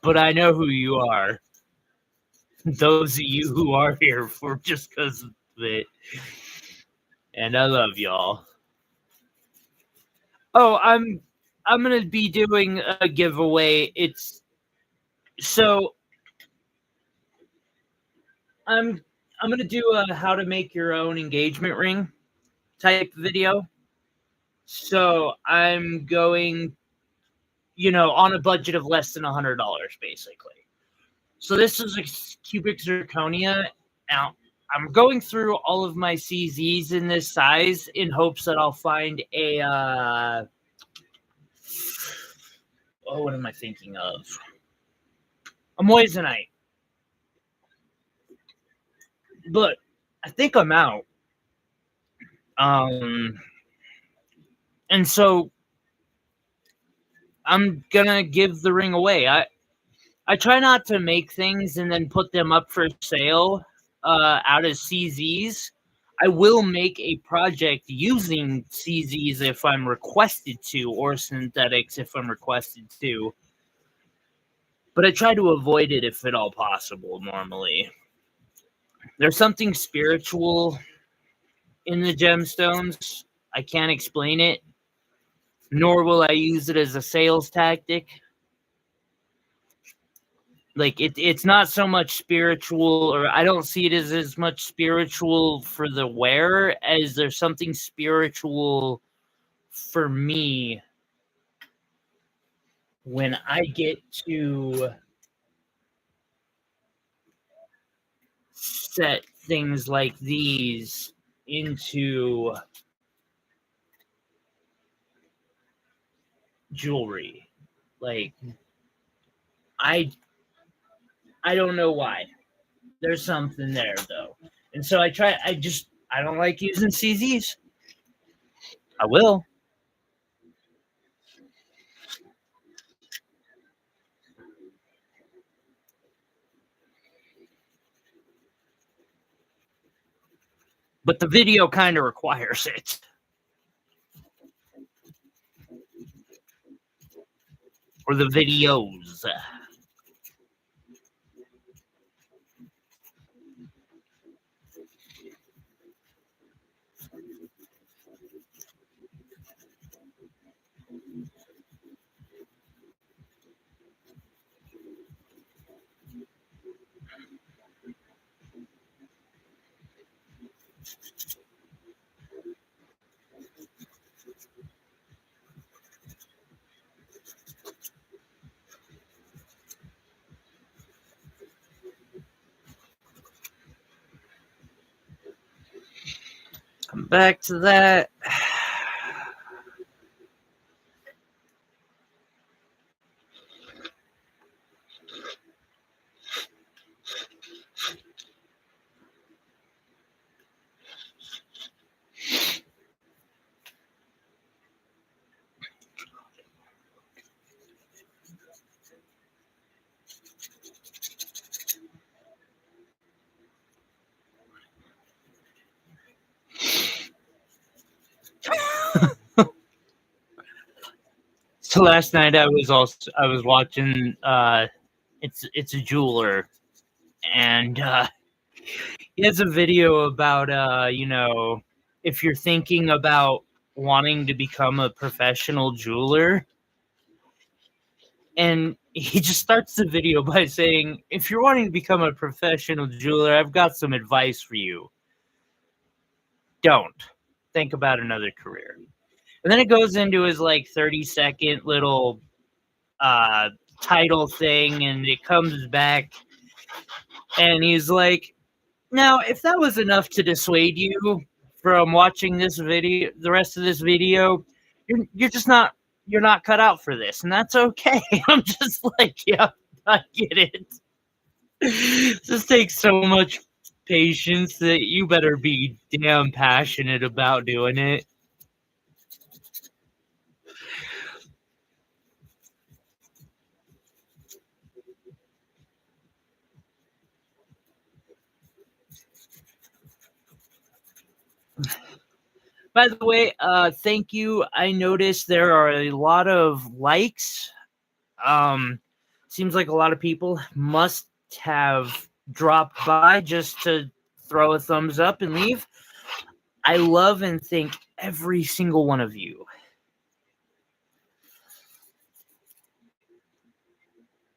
But I know who you are. Those of you who are here for just because of it. And I love y'all. Oh, I'm gonna be doing a giveaway. I'm gonna do a how to make your own engagement ring type video. So I'm going, on a budget of less than $100, basically. So this is a cubic zirconia. Now, I'm going through all of my CZs in this size in hopes that I'll find a... what am I thinking of? A moissanite. But I think I'm out. And so I'm gonna give the ring away. I try not to make things and then put them up for sale out of CZs. I will make a project using CZs if I'm requested to, or synthetics if I'm requested to. But I try to avoid it if at all possible, normally. There's something spiritual in the gemstones. I can't explain it, nor will I use it as a sales tactic. Like it's not so much spiritual, or I don't see it as much spiritual for the wearer as there's something spiritual for me when I get to set things like these into jewelry. Like I don't know why. There's something there though. And so I don't like using CZs. I will. But the video kind of requires it. Or the videos. Come back to that. So last night I was watching it's a jeweler, and he has a video about if you're thinking about wanting to become a professional jeweler, and he just starts the video by saying, if you're wanting to become a professional jeweler, I've got some advice for you. Don't think about another career. And then it goes into his like 30-second little title thing, and it comes back, and he's like, now if that was enough to dissuade you from watching this video, the rest of this video, you're just not, you're not cut out for this, and that's okay. I'm just like, yeah, I get it. This takes so much patience that you better be damn passionate about doing it. By the way, thank you. I noticed there are a lot of likes. Seems like a lot of people must have dropped by just to throw a thumbs up and leave. I love and thank every single one of you.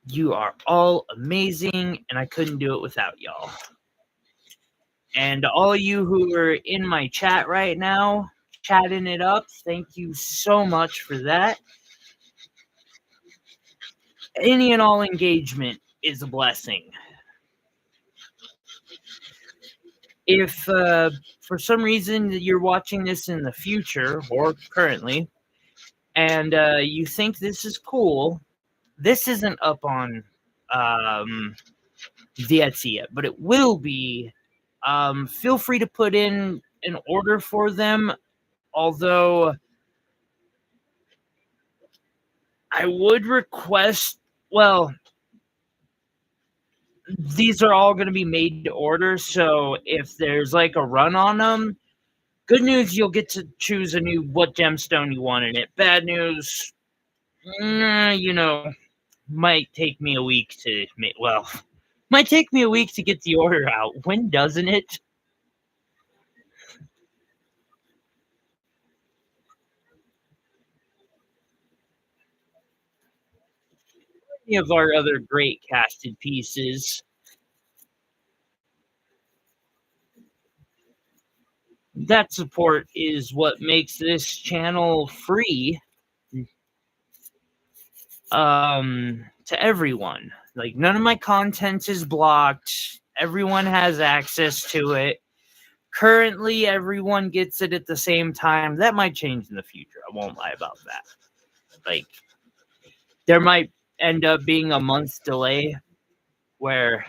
You are all amazing, and I couldn't do it without y'all. And all you who are in my chat right now, chatting it up, thank you so much for that. Any and all engagement is a blessing. If for some reason you're watching this in the future or currently, and you think this is cool, this isn't up on the Etsy yet, but it will be. Feel free to put in an order for them, although I would request, well, these are all going to be made to order, so if there's like a run on them, good news, you'll get to choose what gemstone you want in it. Bad news, might take me a week to make, might take me a week to get the order out. When doesn't it? any of our other great casted pieces. That support is what makes this channel free to everyone. Like, none of my content is blocked. Everyone has access to it. Currently, everyone gets it at the same time. That might change in the future. I won't lie about that. Like, there might end up being a month's delay where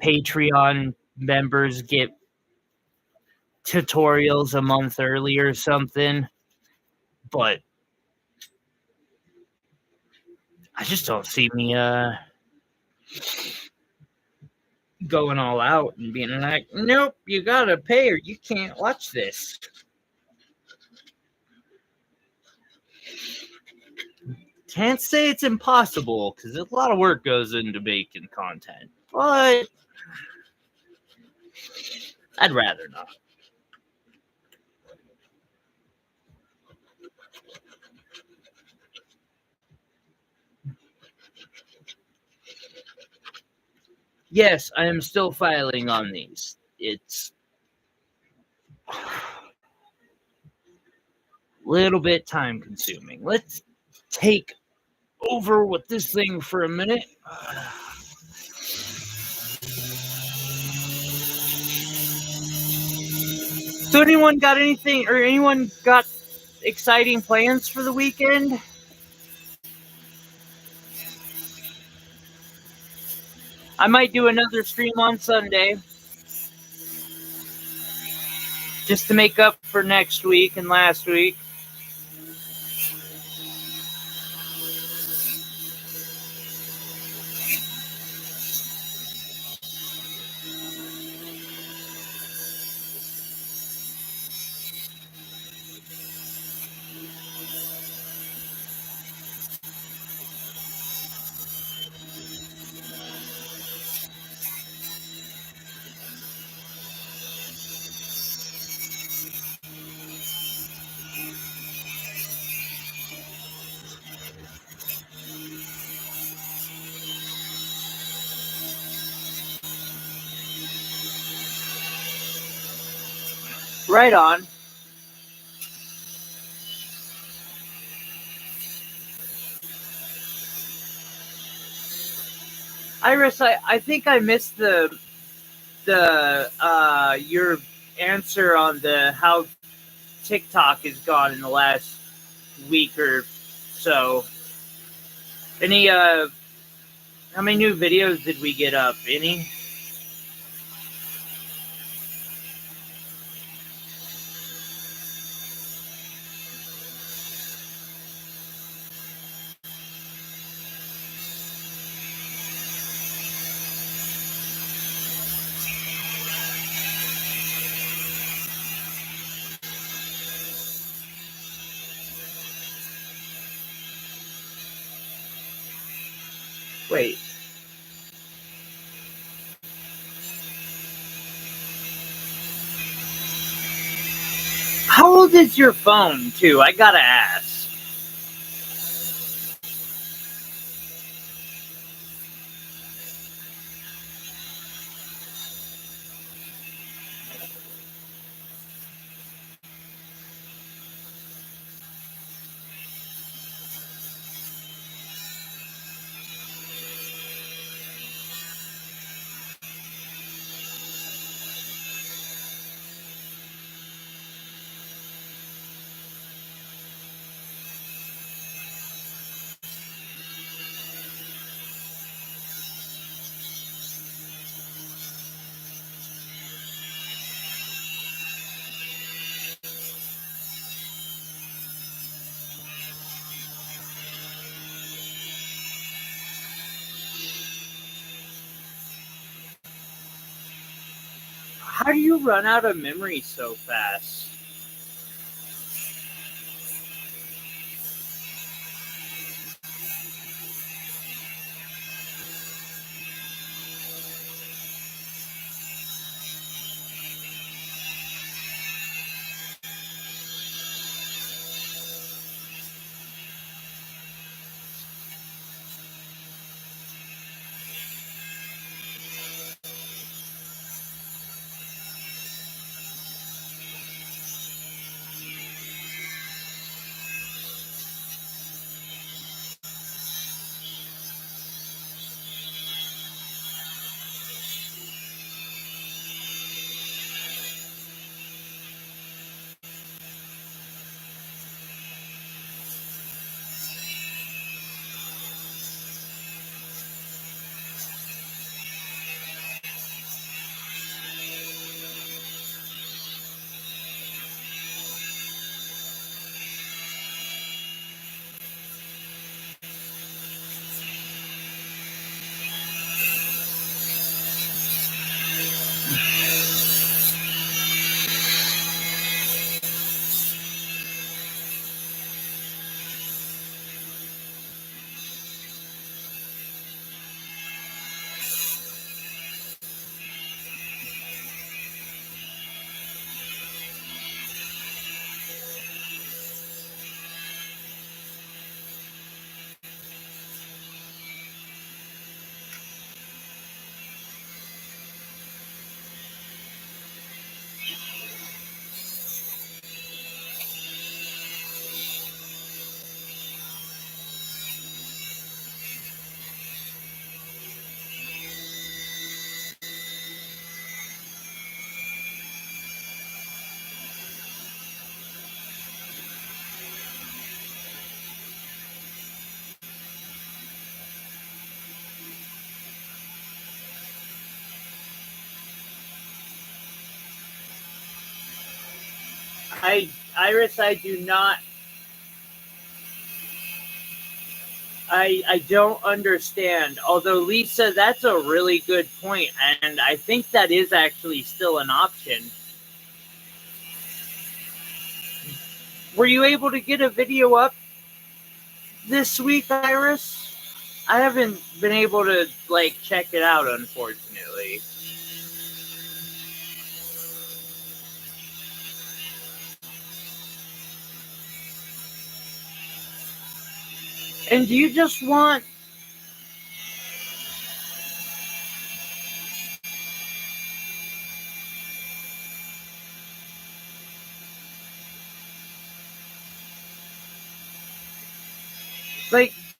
Patreon members get tutorials a month early or something. But I just don't see me going all out and being like, nope, you gotta pay or you can't watch this. Can't say it's impossible because a lot of work goes into making content, but I'd rather not. Yes, I am still filing on these. It's a little bit time consuming. Let's take over with this thing for a minute. So anyone got anything or anyone got exciting plans for the weekend? I might do another stream on Sunday just to make up for next week and last week. Right on. Iris, I think I missed the your answer on the how TikTok has gone in the last week or so. Any how many new videos did we get up? Any? Wait. How old is your phone, too? I gotta ask. How do you run out of memory so fast? Iris, I do not. I don't understand. Although Lisa, that's a really good point, and I think that is actually still an option. Were you able to get a video up this week, Iris? I haven't been able to check it out, unfortunately. And do you just want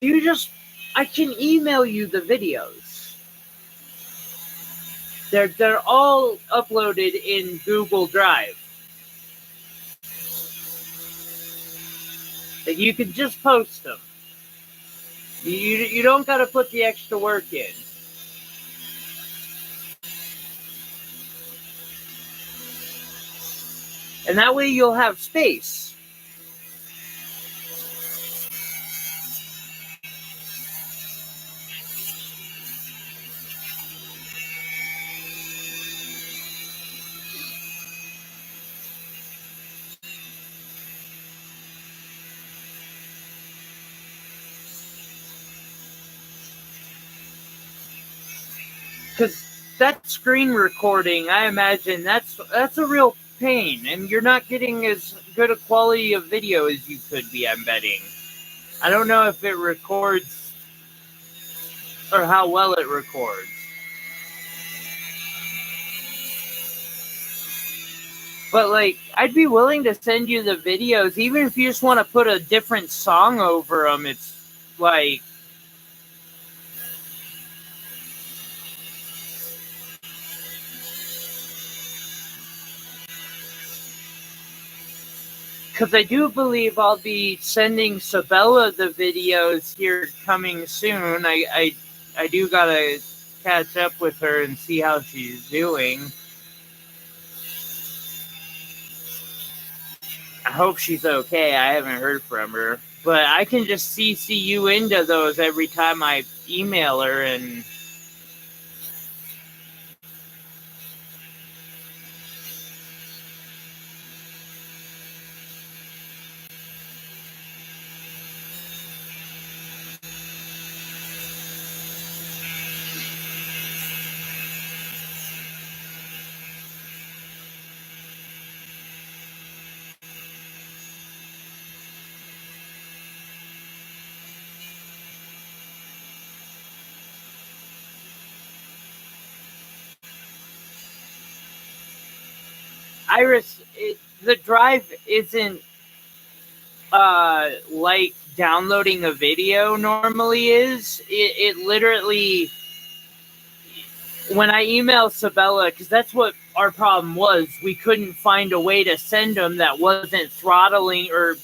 you just I can email you the videos. They're all uploaded in Google Drive. You can just post them. You don't got to put the extra work in. And that way you'll have space. Because that screen recording, I imagine that's a real pain, and you're not getting as good a quality of video as you could be, I'm betting. I don't know if it records or how well it records. But I'd be willing to send you the videos, even if you just want to put a different song over them. It's because I do believe I'll be sending Sabella the videos here coming soon. I do gotta catch up with her and see how she's doing. I hope she's okay. I haven't heard from her. But I can just CC you into those every time I email her, and Iris, the drive isn't like downloading a video normally is. It literally, when I email Sabella, because that's what our problem was, we couldn't find a way to send them that wasn't throttling or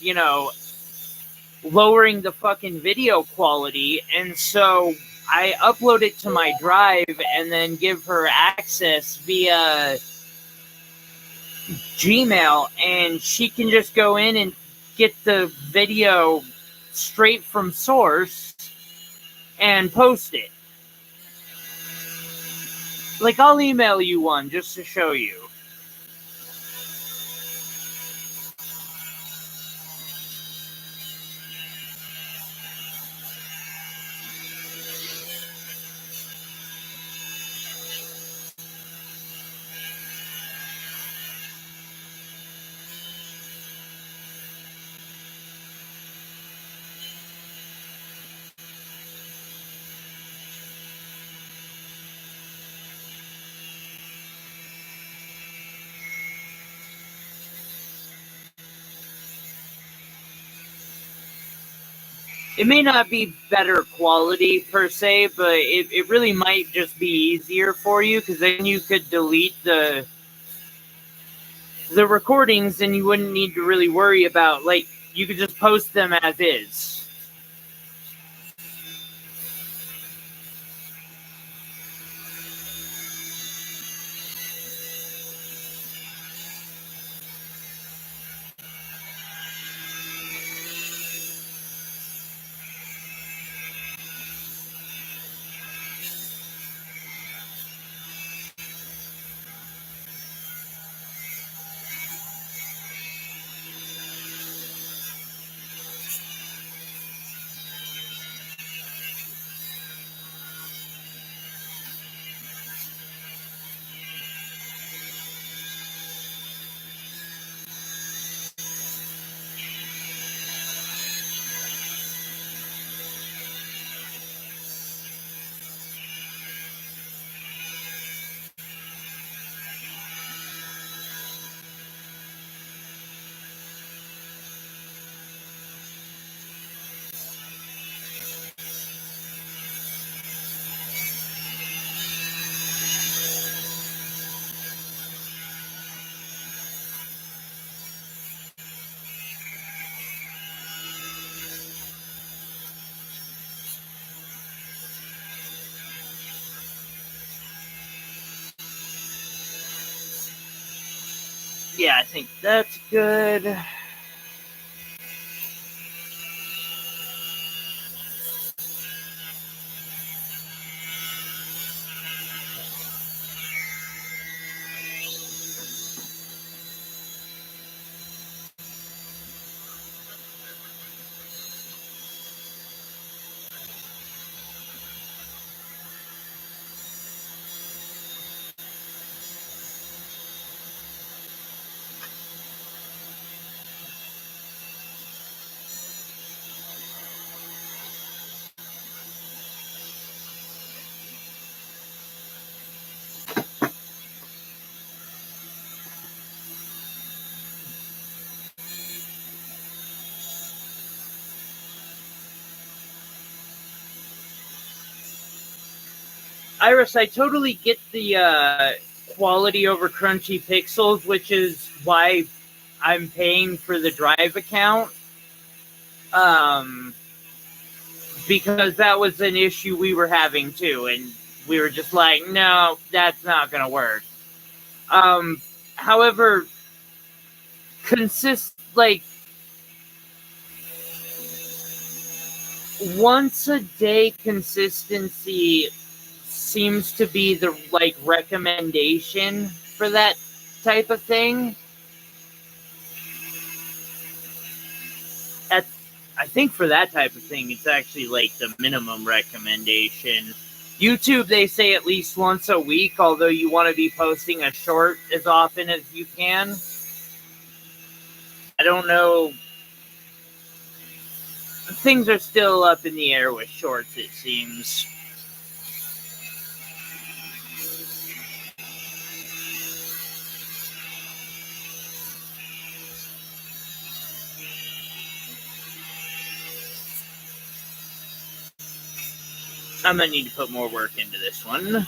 lowering the fucking video quality, and so I upload it to my drive and then give her access via Gmail, and she can just go in and get the video straight from source and post it. I'll email you one just to show you. It may not be better quality per se, but it really might just be easier for you, because then you could delete the recordings and you wouldn't need to really worry about, you could just post them as is. Yeah, I think that's good. Iris, I totally get the quality over crunchy pixels, which is why I'm paying for the Drive account. Because that was an issue we were having too, and we were just like, no, that's not gonna work. However, like once a day consistency seems to be the like recommendation for that type of thing. I think for that type of thing, it's actually like the minimum recommendation. YouTube, they say at least once a week, although you want to be posting a short as often as you can. I don't know. Things are still up in the air with shorts, it seems. I'm going to need to put more work into this one.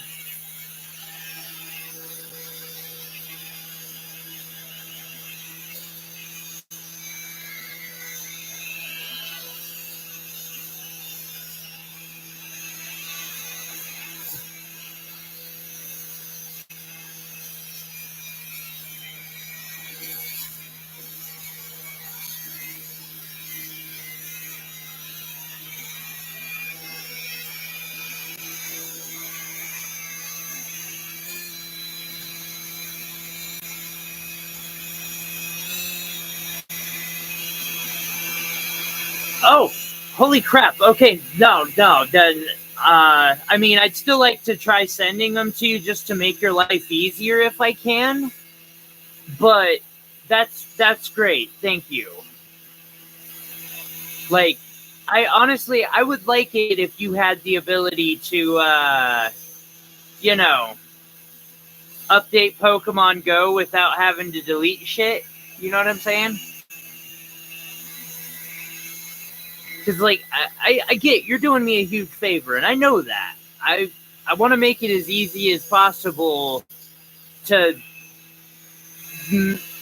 Oh, holy crap. Okay, no. Then, I mean, I'd still like to try sending them to you just to make your life easier if I can. But that's great. Thank you. Like, I would like it if you had the ability to, you know, update Pokemon Go without having to delete shit. You know what I'm saying? Because, like, I get you're doing me a huge favor, and I know that. I want to make it as easy as possible to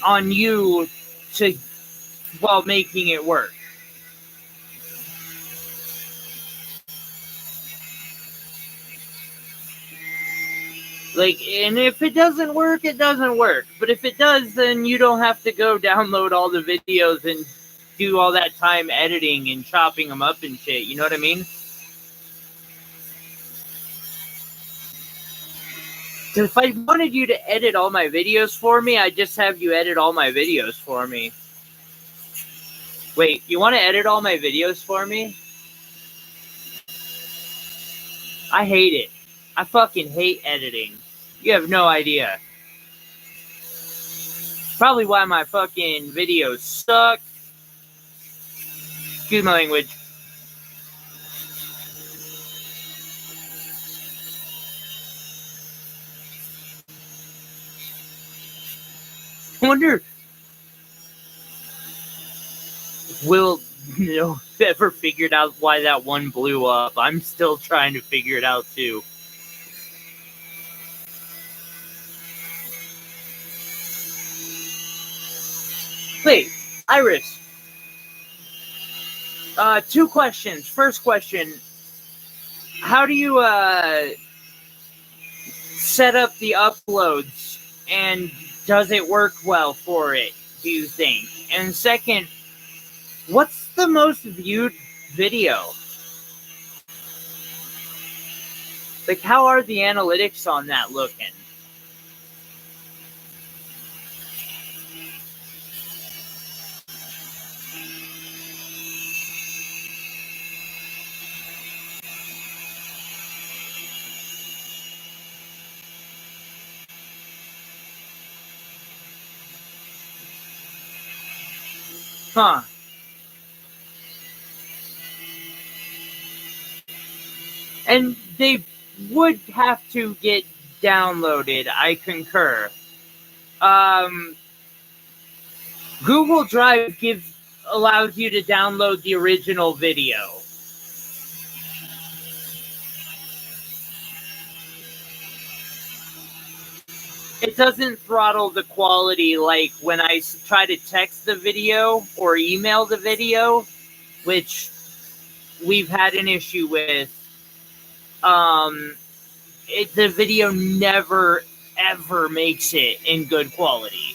on you to while making it work. Like, and if it doesn't work, it doesn't work. But if it does, then you don't have to go download all the videos and do all that time editing and chopping them up and shit. You know what I mean? Because if I wanted you to edit all my videos for me, I'd just have you edit all my videos for me. Wait, you want to edit all my videos for me? I hate it. I fucking hate editing. You have no idea. Probably why my fucking videos suck. Excuse my language. I wonder, will ever figured out why that one blew up? I'm still trying to figure it out too. Wait, Iris. Two questions. First question: how do you set up the uploads? And does it work well for it, do you think? And second, what's the most viewed video? Like, how are the analytics on that looking? Huh. And they would have to get downloaded, I concur. Google Drive allows you to download the original video. It doesn't throttle the quality like when I try to text the video or email the video, which we've had an issue with. The video never ever makes it in good quality.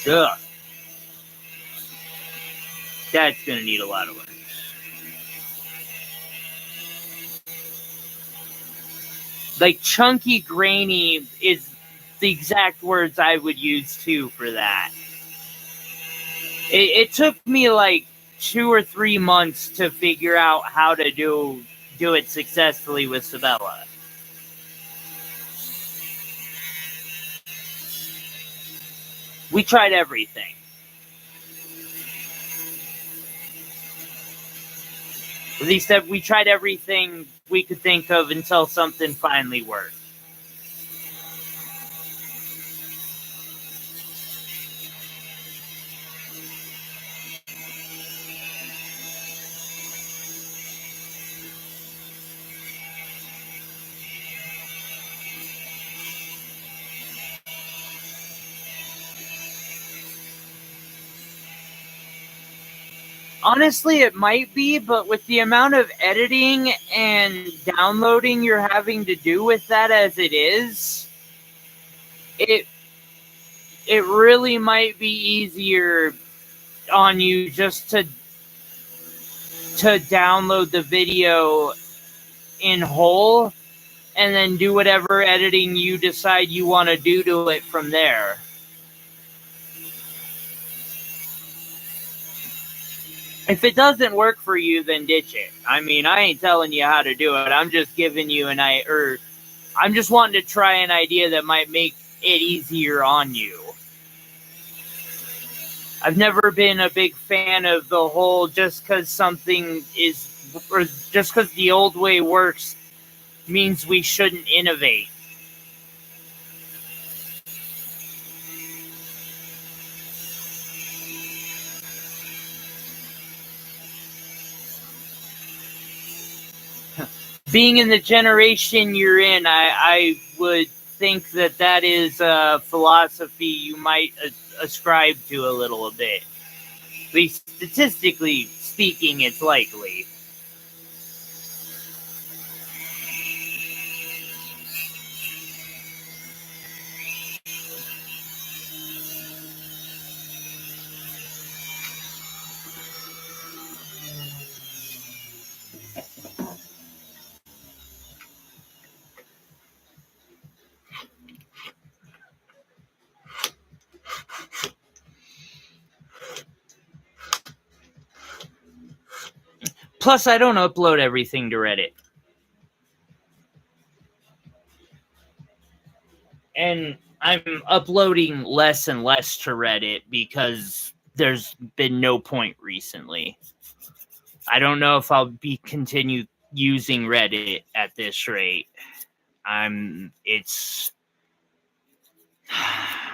Ugh. That's gonna need a lot of work. Like, chunky, grainy is the exact words I would use too for that. It took me like 2 or 3 months to figure out how to do it successfully with Sabella. We tried everything. At least we tried everything we could think of until something finally worked. Honestly, it might be, but with the amount of editing and downloading you're having to do with that as it is, it really might be easier on you just to download the video in whole and then do whatever editing you decide you want to do to it from there. If it doesn't work for you, then ditch it. I mean, I ain't telling you how to do it. I'm just giving you I'm just wanting to try an idea that might make it easier on you. I've never been a big fan of the whole just because something is, or just because the old way works means we shouldn't innovate. Being in the generation you're in, I would think that is a philosophy you might ascribe to a little bit. At least statistically speaking, it's likely. Plus, I don't upload everything to Reddit. And I'm uploading less and less to Reddit because there's been no point recently. I don't know if I'll continue using Reddit at this rate. It's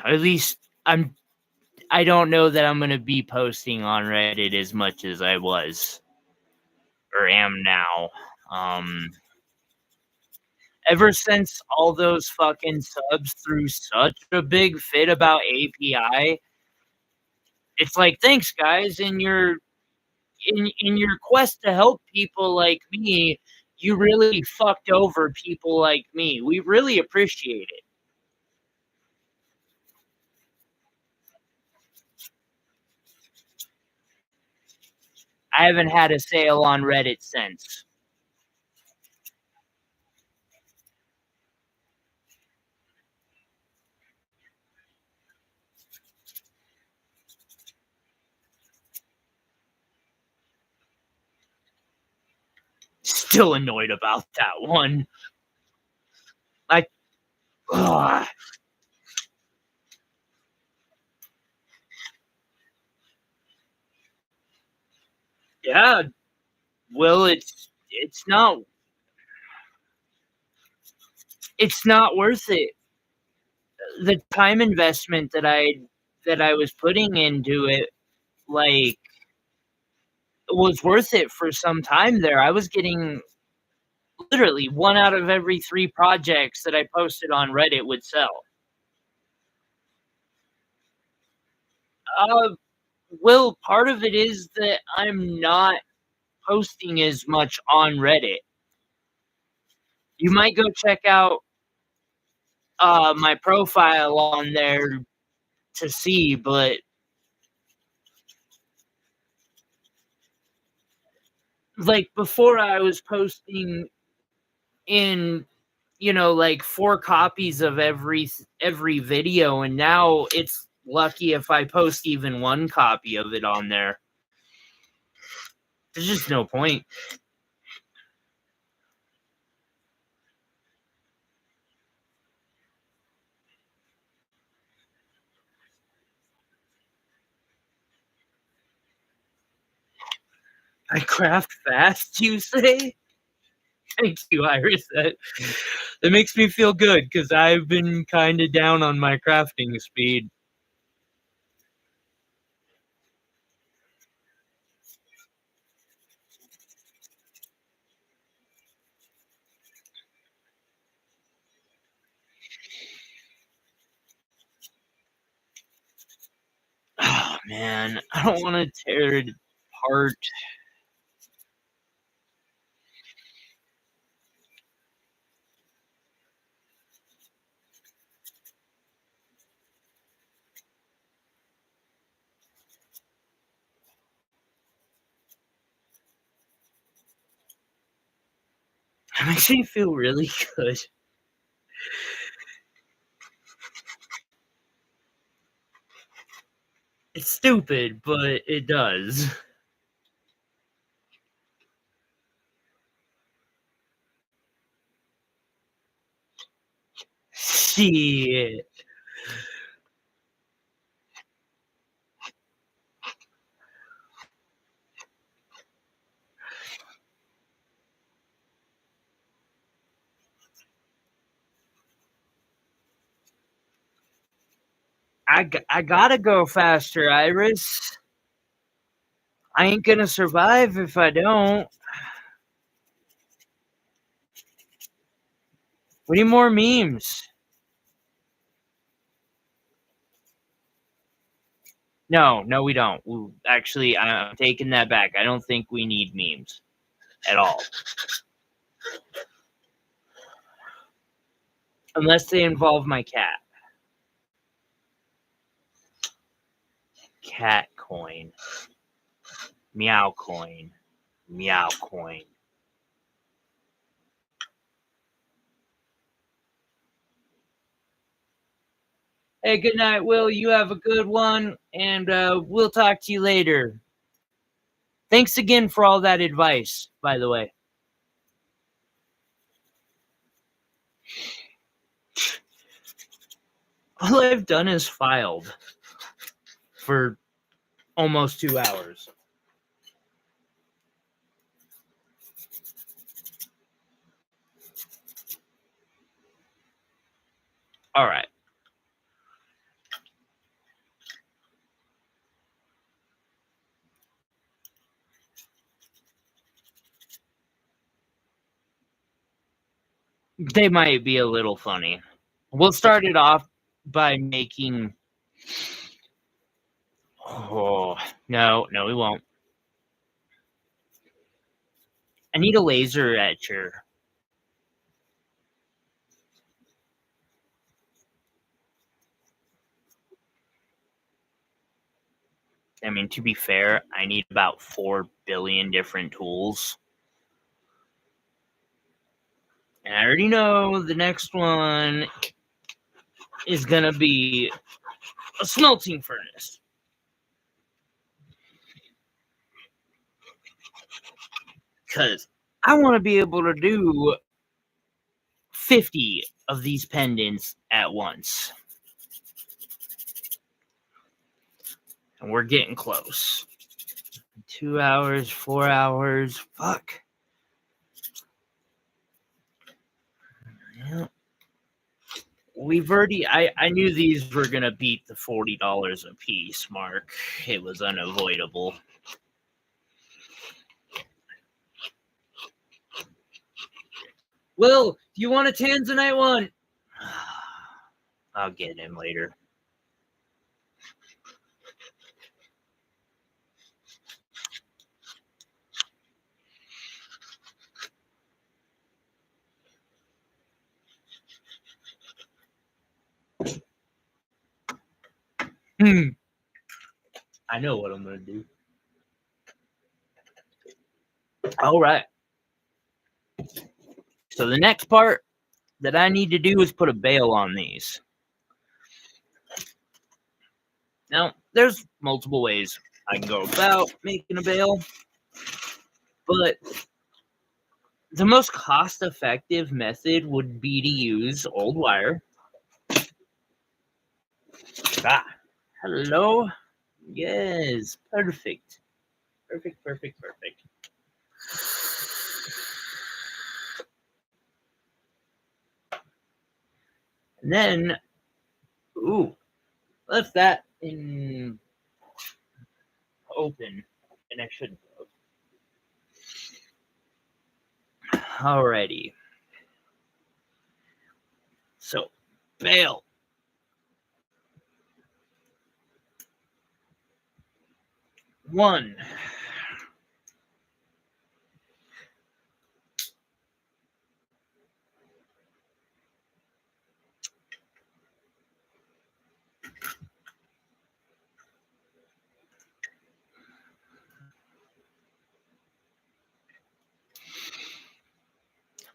at least I don't know that I'm going to be posting on Reddit as much as I was or am now. Ever since all those fucking subs threw such a big fit about API, it's like, thanks guys, in your quest to help people like me, You really fucked over people like me. We really appreciate it. I haven't had a sale on Reddit since. Still annoyed about that one. Like, ugh. Yeah, well, it's not worth it. The time investment that I was putting into it, like, was worth it for some time there. I was getting literally 1 out of every 3 projects that I posted on Reddit would sell. Uh, well, part of it is that I'm not posting as much on Reddit. You might go check out, my profile on there to see, but, like, before I was posting in, like, 4 copies of every video, and now it's lucky if I post even 1 copy of it on there. There's just no point. I craft fast, you say? Thank you, Iris. That makes me feel good because I've been kinda down on my crafting speed. Oh, man, I don't wanna tear it apart. It makes me feel really good. It's stupid, but it does. Shit. I gotta go faster, Iris. I ain't gonna survive if I don't. We need more memes. No, no, we don't. Actually, I'm taking that back. I don't think we need memes at all. Unless they involve my cat. Cat coin. Meow coin. Meow coin. Hey, good night, Will. You have a good one, and we'll talk to you later. Thanks again for all that advice, by the way. All I've done is filed for almost 2 hours. All right. They might be a little funny. We'll start it off by making. Oh, no, we won't. I need a laser etcher. I mean, to be fair, I need about 4 billion different tools. And I already know the next one is going to be a smelting furnace. Because I want to be able to do 50 of these pendants at once. And we're getting close. 2 hours, 4 hours. Fuck. Yeah. We've already, I knew these were going to beat the $40 a piece mark. It was unavoidable. Will, do you want a Tanzanite one? I'll get him later. I know what I'm going to do. All right. So the next part that I need to do is put a bail on these. Now, there's multiple ways I can go about making a bail, but the most cost-effective method would be to use old wire. Ah, hello. Yes, perfect. Perfect. And then, left that in open, and I shouldn't have. Alrighty. So, bail. One.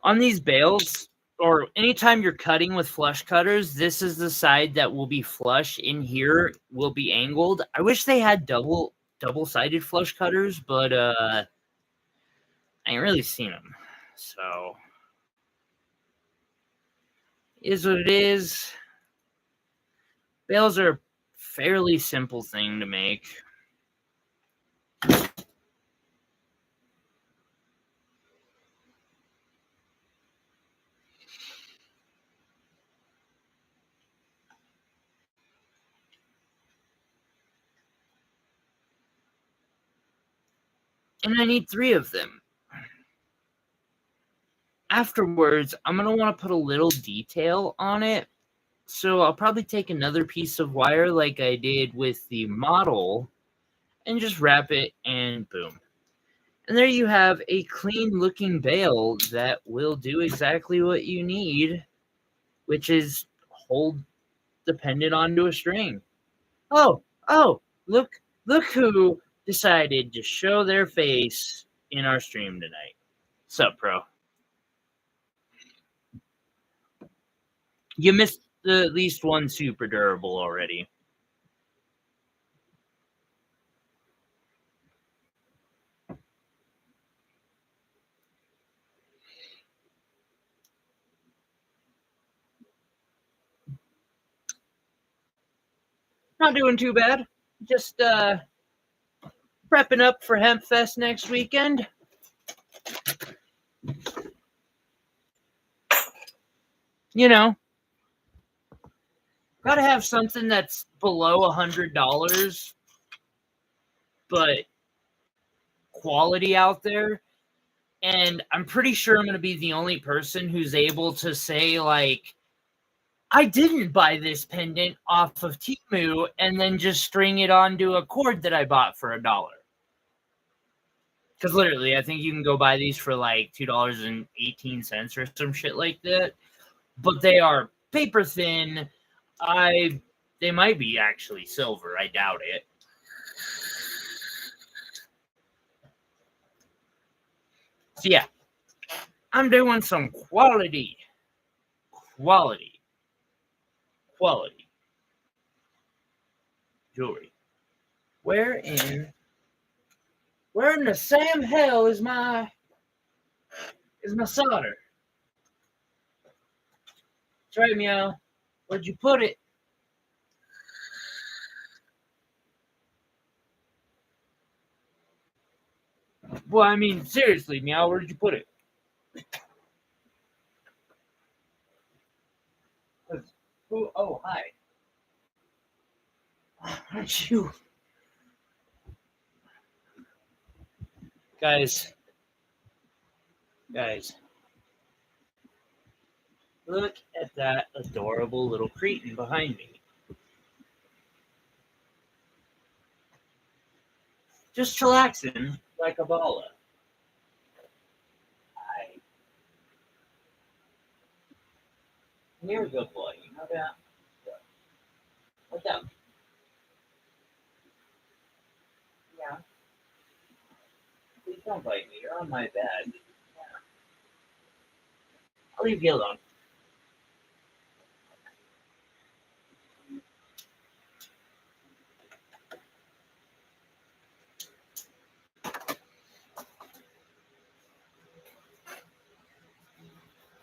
On these bales, or anytime you're cutting with flush cutters, this is the side that will be flush. In here will be angled. I wish they had double-sided flush cutters, but I ain't really seen them. So, is what it is. Bales are a fairly simple thing to make. And I need 3 of them. Afterwards, I'm going to want to put a little detail on it. So I'll probably take another piece of wire like I did with the model and just wrap it and boom. And there you have a clean looking bale that will do exactly what you need, which is hold the pendant onto a string. Oh, look who decided to show their face in our stream tonight. Sup, pro? You missed at least one super durable already. Not doing too bad. Just prepping up for HempFest next weekend. You know, gotta have something that's below $100, but quality out there. And I'm pretty sure I'm going to be the only person who's able to say, like, I didn't buy this pendant off of Temu and then just string it onto a cord that I bought for $1. Because literally, I think you can go buy these for like $2.18 or some shit like that. But they are paper thin. They might be actually silver. I doubt it. So yeah, I'm doing some quality jewelry. Where in the Sam hell is my solder? That's right, Meow. Where'd you put it? Well, I mean, seriously, Meow, where did you put it? Oh, hi. Aren't you? Guys, look at that adorable little cretin behind me. Just chillaxing like a balla. You're a good boy. You know that? What's up? Yeah. Please don't bite me. You're on my bed. Yeah. I'll leave you alone.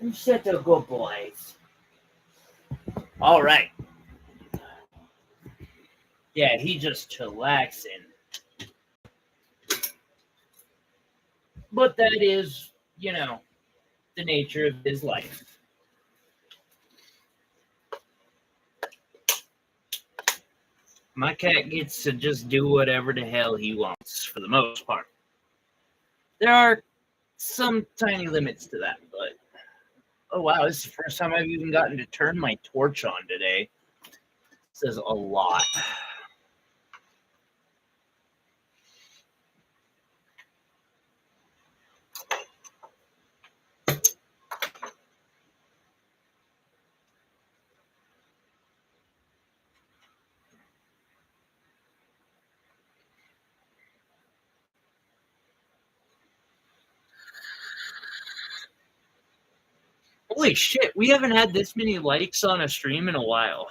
You said they're good boys. All right. Yeah, he just chillaxing. But that is, the nature of his life. My cat gets to just do whatever the hell he wants for the most part. There are some tiny limits to that, but oh wow, this is the first time I've even gotten to turn my torch on today. This is a lot. Holy shit, we haven't had this many likes on a stream in a while.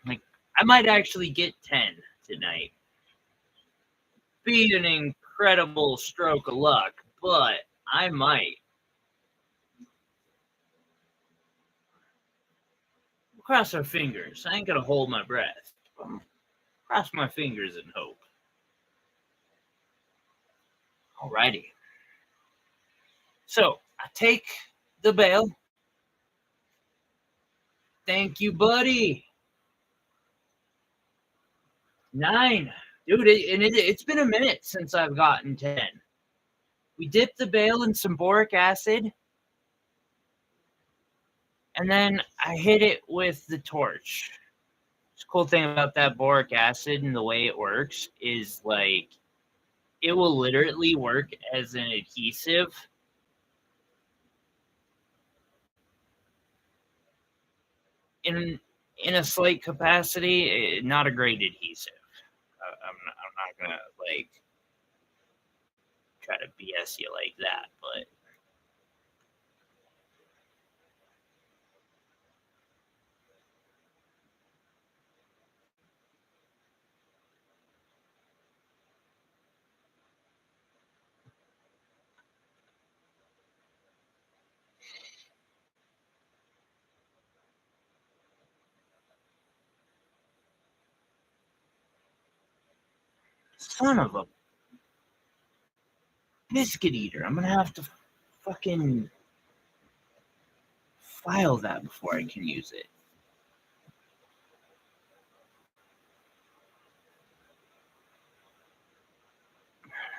Like, I might actually get 10 tonight. Be an incredible stroke of luck, but I might. Cross our fingers. I ain't gonna hold my breath. Cross my fingers and hope. Alrighty. So I take the bail. Thank you, buddy. 9. Dude, it's been a minute since I've gotten 10. We dip the bail in some boric acid, and then I hit it with the torch. The cool thing about that boric acid and the way it works is, like, it will literally work as an adhesive. In a slight capacity, not a great adhesive. I'm not gonna like try to BS you like that, but son of a biscuit eater, I'm gonna have to fucking file that before I can use it.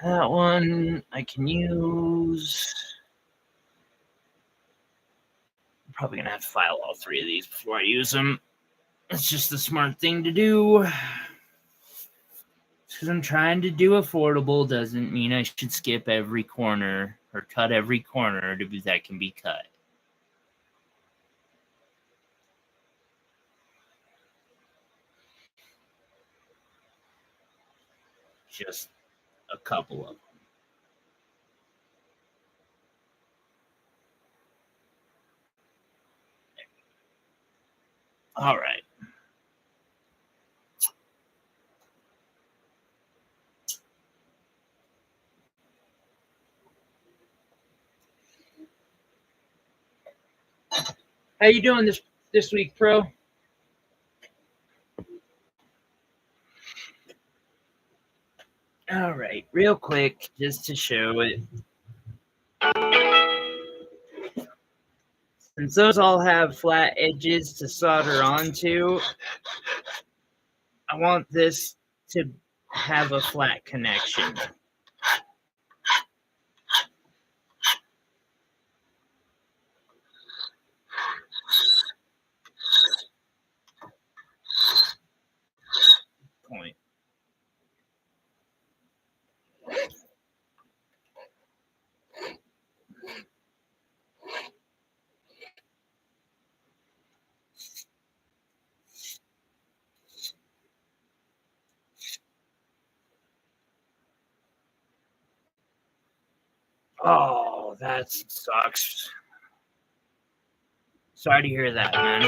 That one I can use. I'm probably gonna have to file all 3 of these before I use them. That's just the smart thing to do. because I'm trying to do affordable doesn't mean I should skip every corner or cut every corner that can be cut. Just a couple of them. All right. How you doing this week, Pro? All right, real quick, just to show it. Since those all have flat edges to solder onto, I want this to have a flat connection. Point. Oh, that sucks. Sorry to hear that, man.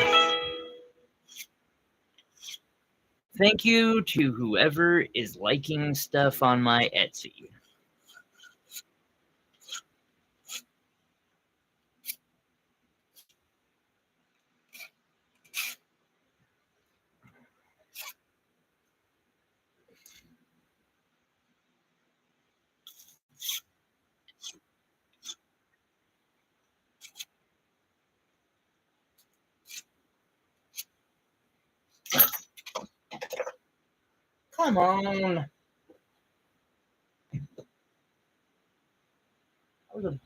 Thank you to whoever is liking stuff on my Etsy. Come on. That was a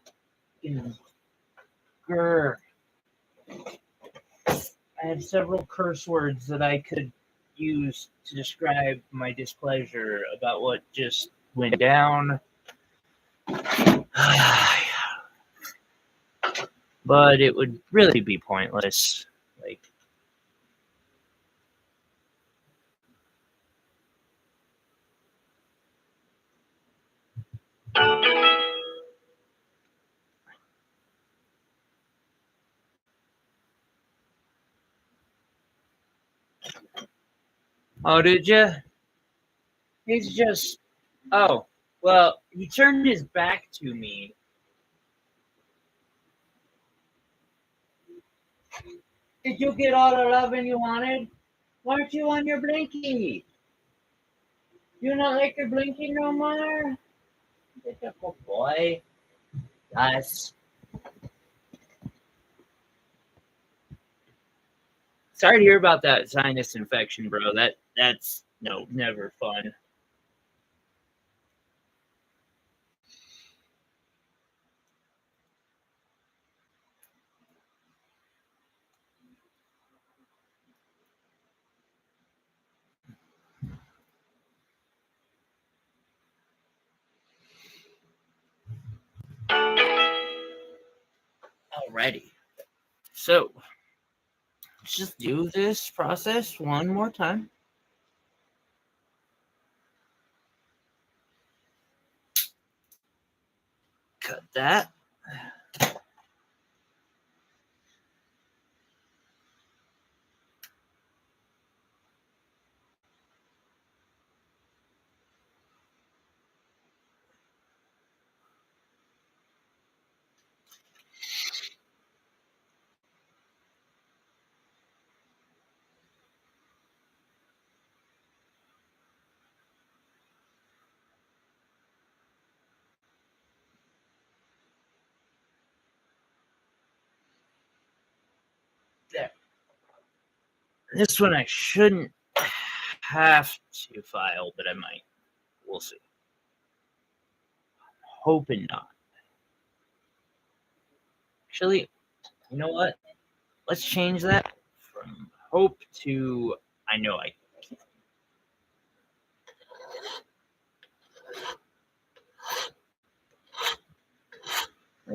grr. I had several curse words that I could use to describe my displeasure about what just went down. But it would really be pointless. Like, oh, did you? He's just. Oh, well, he turned his back to me. Did you get all the loving you wanted? Why aren't you on your blinky? You not like your blinky no more? Good boy. Guys. Sorry to hear about that sinus infection, bro. That's no, never fun. Alrighty. So let's just do this process one more time. Cut that. There. This one I shouldn't have to file, but I might. We'll see. Hoping not. Actually, you know what? Let's change that from hope to I know I can.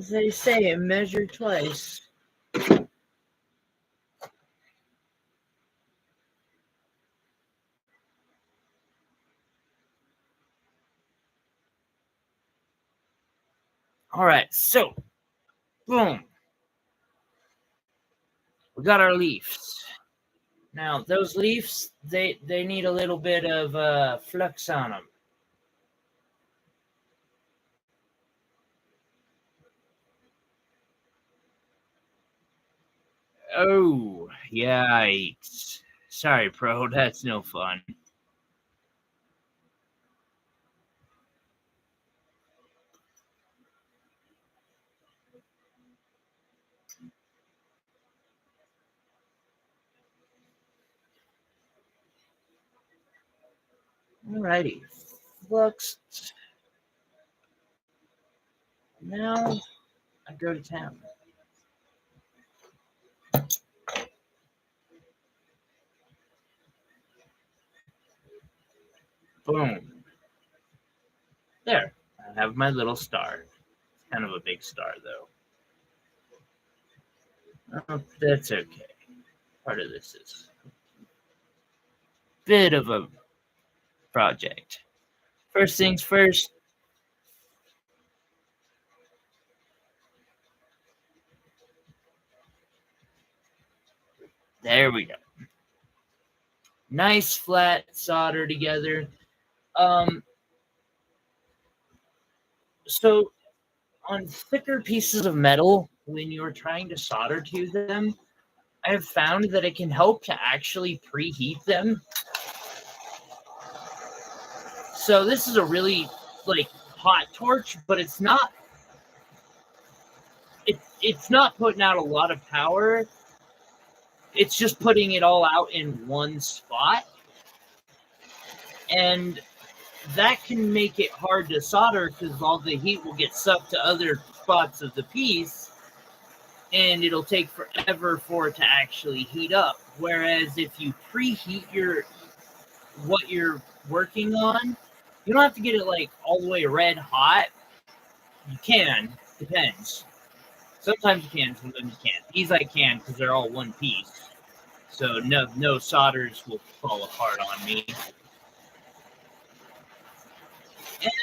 As they say, measure twice. All right, so boom, we got our leaves. Now those leaves, they need a little bit of flux on them. Oh, yikes! Sorry, pro, that's no fun. Alrighty, flux. Now I go to town. Boom. There. I have my little star. It's kind of a big star, though. That's okay. Part of this is a bit of a project. First things first. There we go. Nice flat solder together. Um, so on thicker pieces of metal, when you're trying to solder to them, I have found that it can help to actually preheat them. So this is a really hot torch, but it's not putting out a lot of power. It's just putting it all out in one spot. And that can make it hard to solder because all the heat will get sucked to other spots of the piece and it'll take forever for it to actually heat up. Whereas if you preheat what you're working on, you don't have to get it all the way red hot. You can, depends. Sometimes you can, sometimes you can't. These I can because they're all one piece. So no solders will fall apart on me.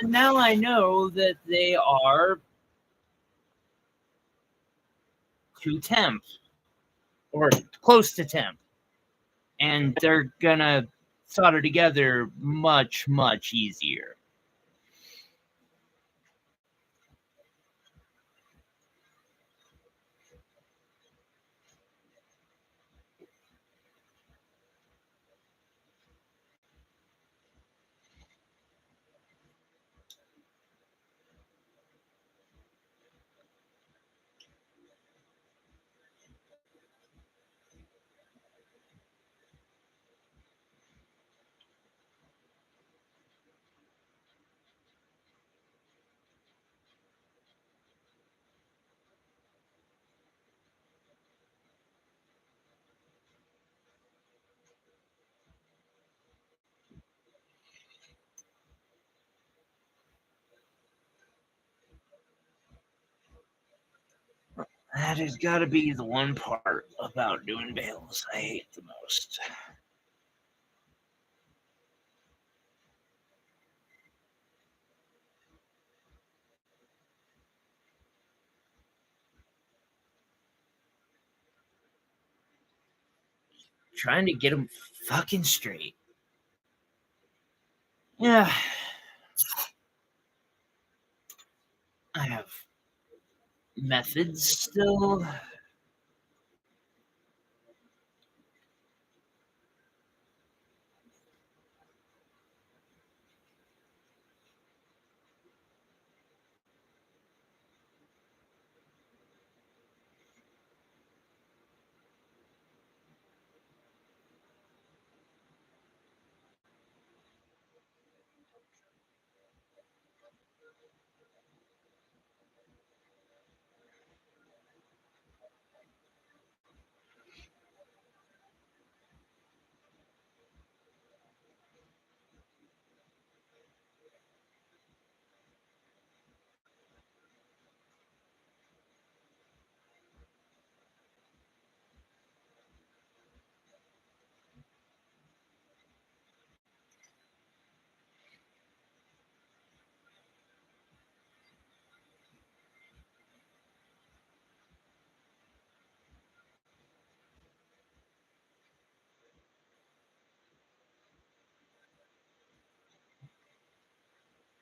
And now I know that they are to temp or close to temp. And they're gonna solder together much, much easier. That has got to be the one part about doing bales I hate the most. Trying to get them fucking straight. Yeah. I have methods still.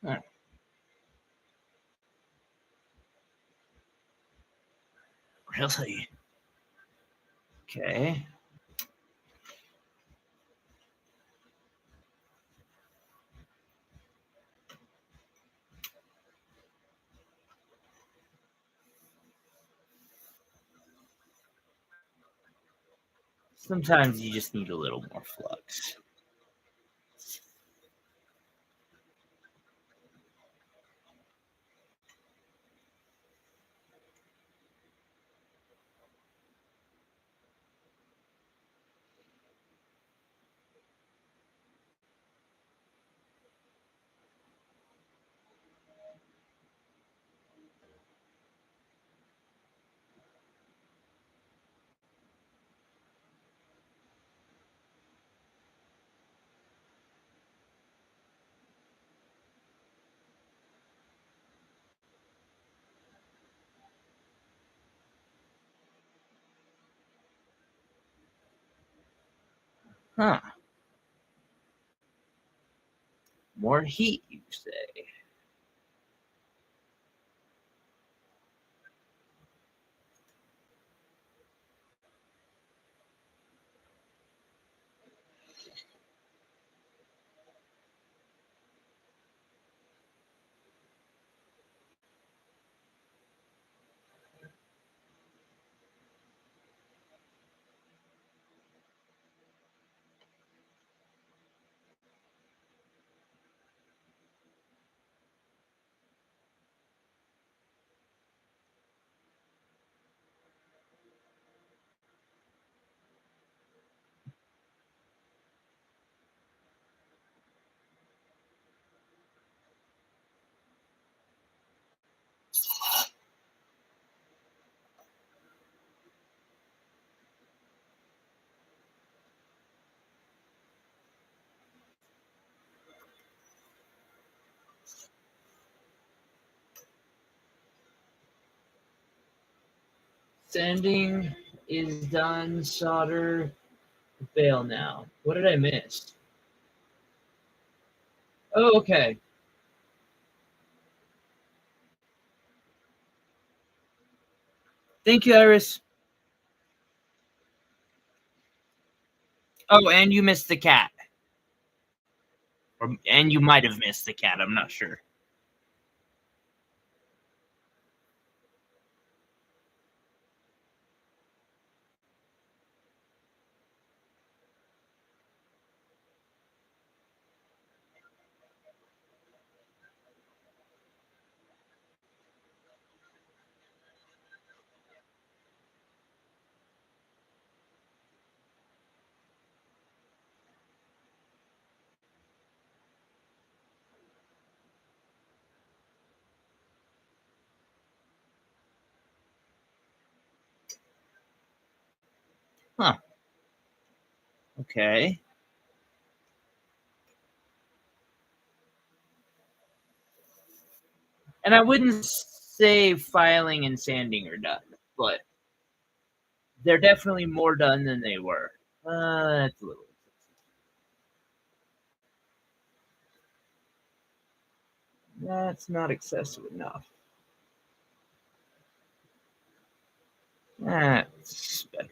Huh. Really? Okay. Sometimes you just need a little more flux. Huh. More heat, you say? Sanding is done. Solder. Bail now. What did I miss? Oh, okay. Thank you, Iris. Oh, and you missed the cat. And you might have missed the cat. I'm not sure. Huh. Okay. And I wouldn't say filing and sanding are done, but they're definitely more done than they were. That's a little. That's not excessive enough. That's better.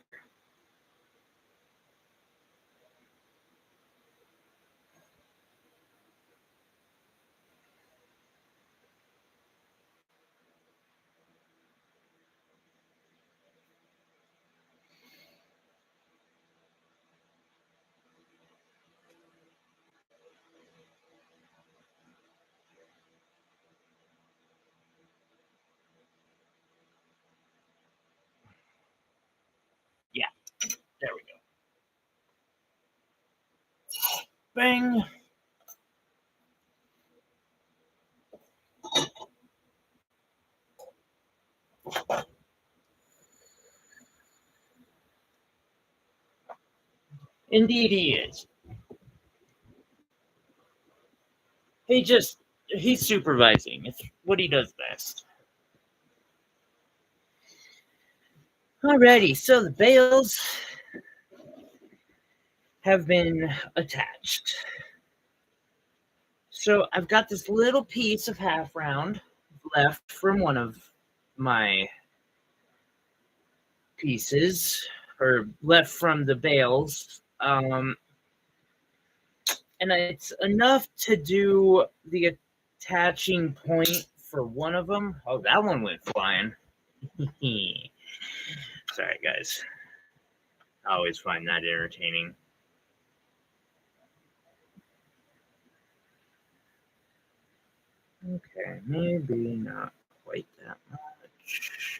Yeah, there we go. Bang. Indeed, he is. He's supervising. It's what he does best. Alrighty, so the bales have been attached. So I've got this little piece of half round left from one of my pieces, or left from the bales. And it's enough to do the attaching point for one of them. Oh, that one went flying. Sorry, guys. I always find that entertaining. Okay, maybe not quite that much.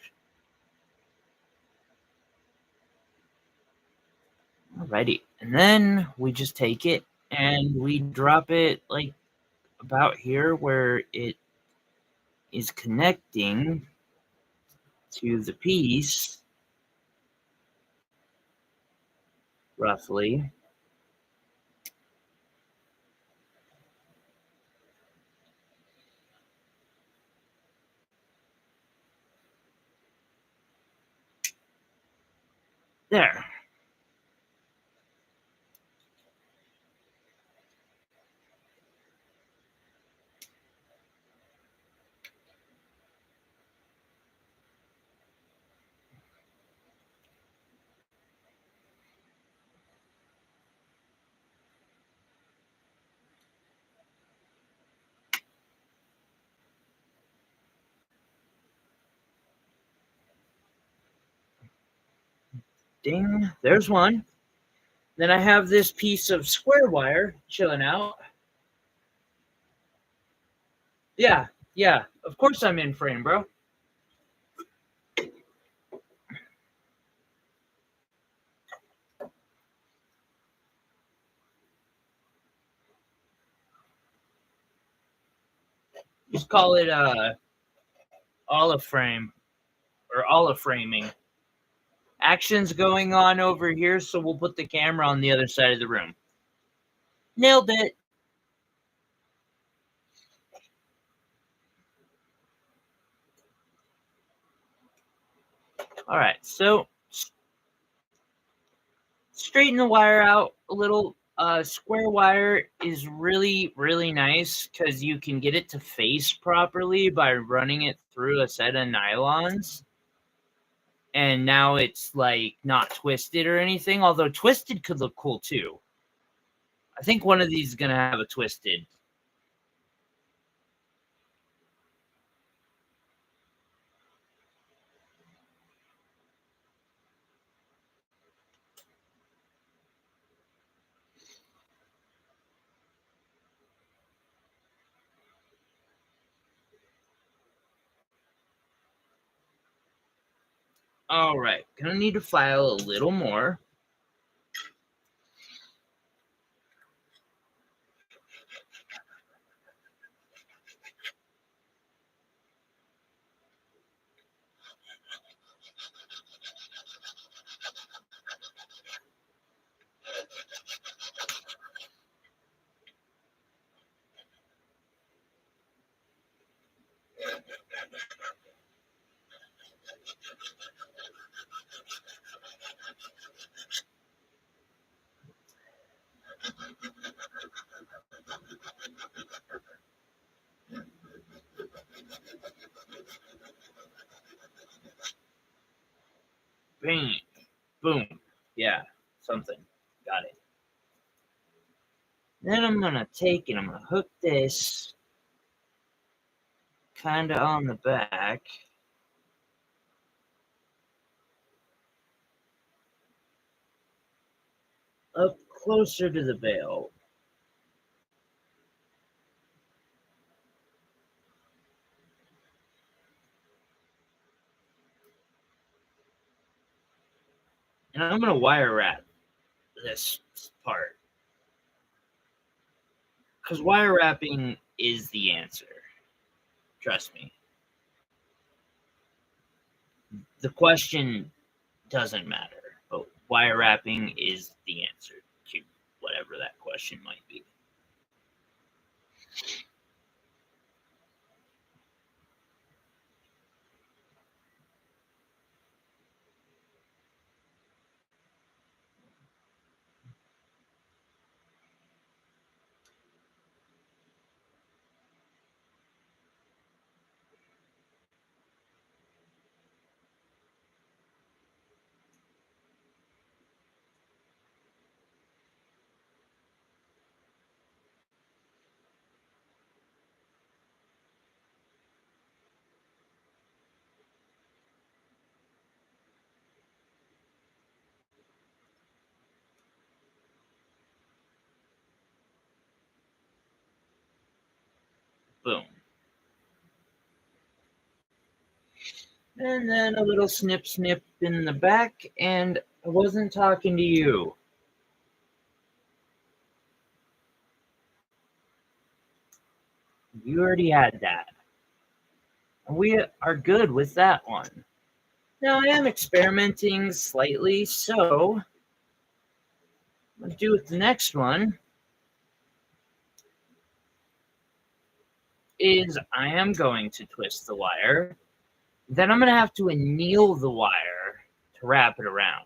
Alrighty, and then we just take it and we drop it like about here where it is connecting to the piece, roughly. There. Ding. There's one. Then I have this piece of square wire chilling out. Yeah, yeah. Of course I'm in frame, bro. Just call it olive frame or olive framing. Action's going on over here, so we'll put the camera on the other side of the room. Nailed it. All right, so straighten the wire out a little. Square wire is really nice because you can get it to face properly by running it through a set of nylons. And now it's like not twisted or anything, although twisted could look cool too. I think one of these is gonna have a twisted. All right, gonna need to file a little more. Bang, boom, yeah, something. Got it. Then I'm gonna take and I'm gonna hook this kind of on the back. Up closer to the bale. And I'm gonna wire wrap this part. Because wire wrapping is the answer. Trust me. The question doesn't matter, but wire wrapping is the answer to whatever that question might be. And then a little snip snip in the back, and I wasn't talking to you. You already had that. We are good with that one. Now I am experimenting slightly, so let's do with the next one is I am going to twist the wire. Then I'm going to have to anneal the wire to wrap it around.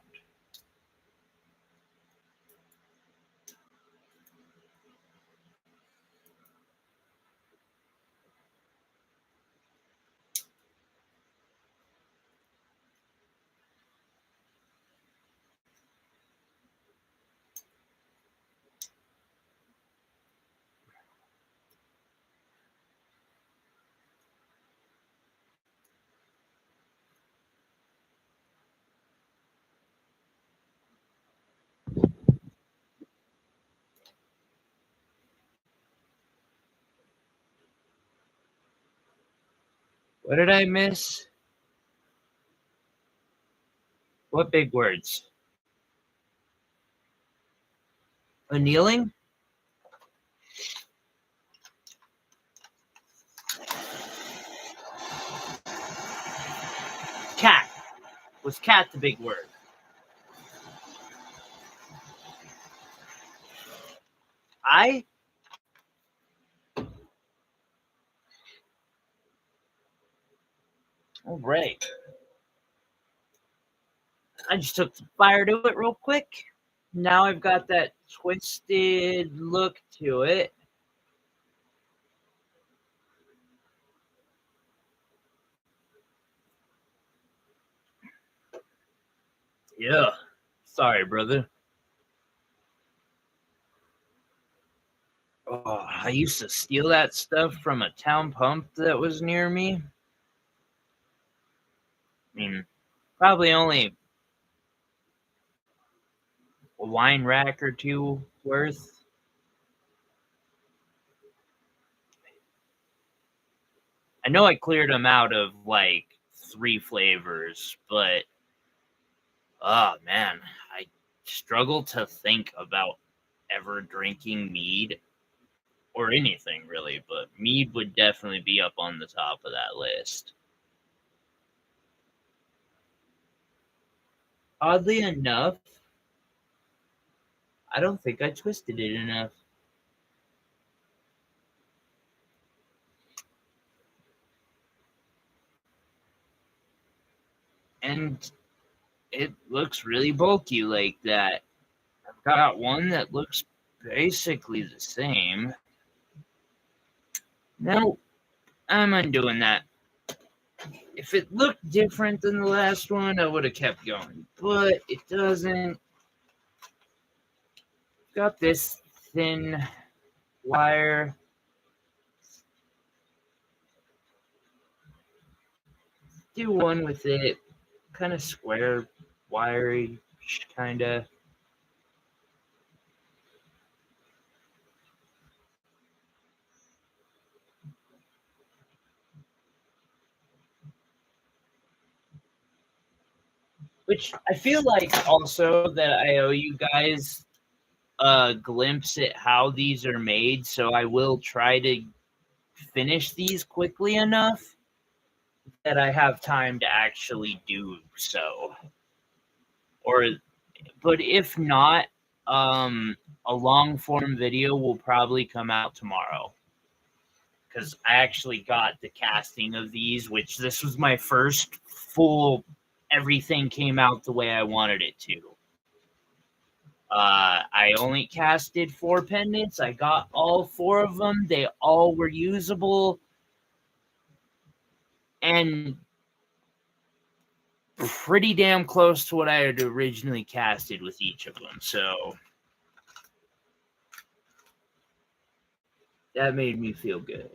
What did I miss? What big words? Annealing? Cat. Was cat the big word? I? All right. I just took some fire to it real quick. Now I've got that twisted look to it. Yeah. Sorry, brother. Oh, I used to steal that stuff from a town pump that was near me. I mean, probably only a wine rack or two worth. I know I cleared them out of like 3 flavors, but oh man, I struggle to think about ever drinking mead or anything really, but mead would definitely be up on the top of that list. Oddly enough, I don't think I twisted it enough. And it looks really bulky like that. I've got one that looks basically the same. No, I'm undoing that. If it looked different than the last one, I would have kept going, but it doesn't. Got this thin wire. Do one with it, kind of square, wiry, kind of. Which I feel like also that I owe you guys a glimpse at how these are made, so I will try to finish these quickly enough that I have time to actually do so. But if not, a long form video will probably come out tomorrow because I actually got the casting of these, which this was my first full. Everything came out the way I wanted it to. I only casted 4 pendants. I got all 4 of them. They all were usable and pretty damn close to what I had originally casted with each of them. So that made me feel good.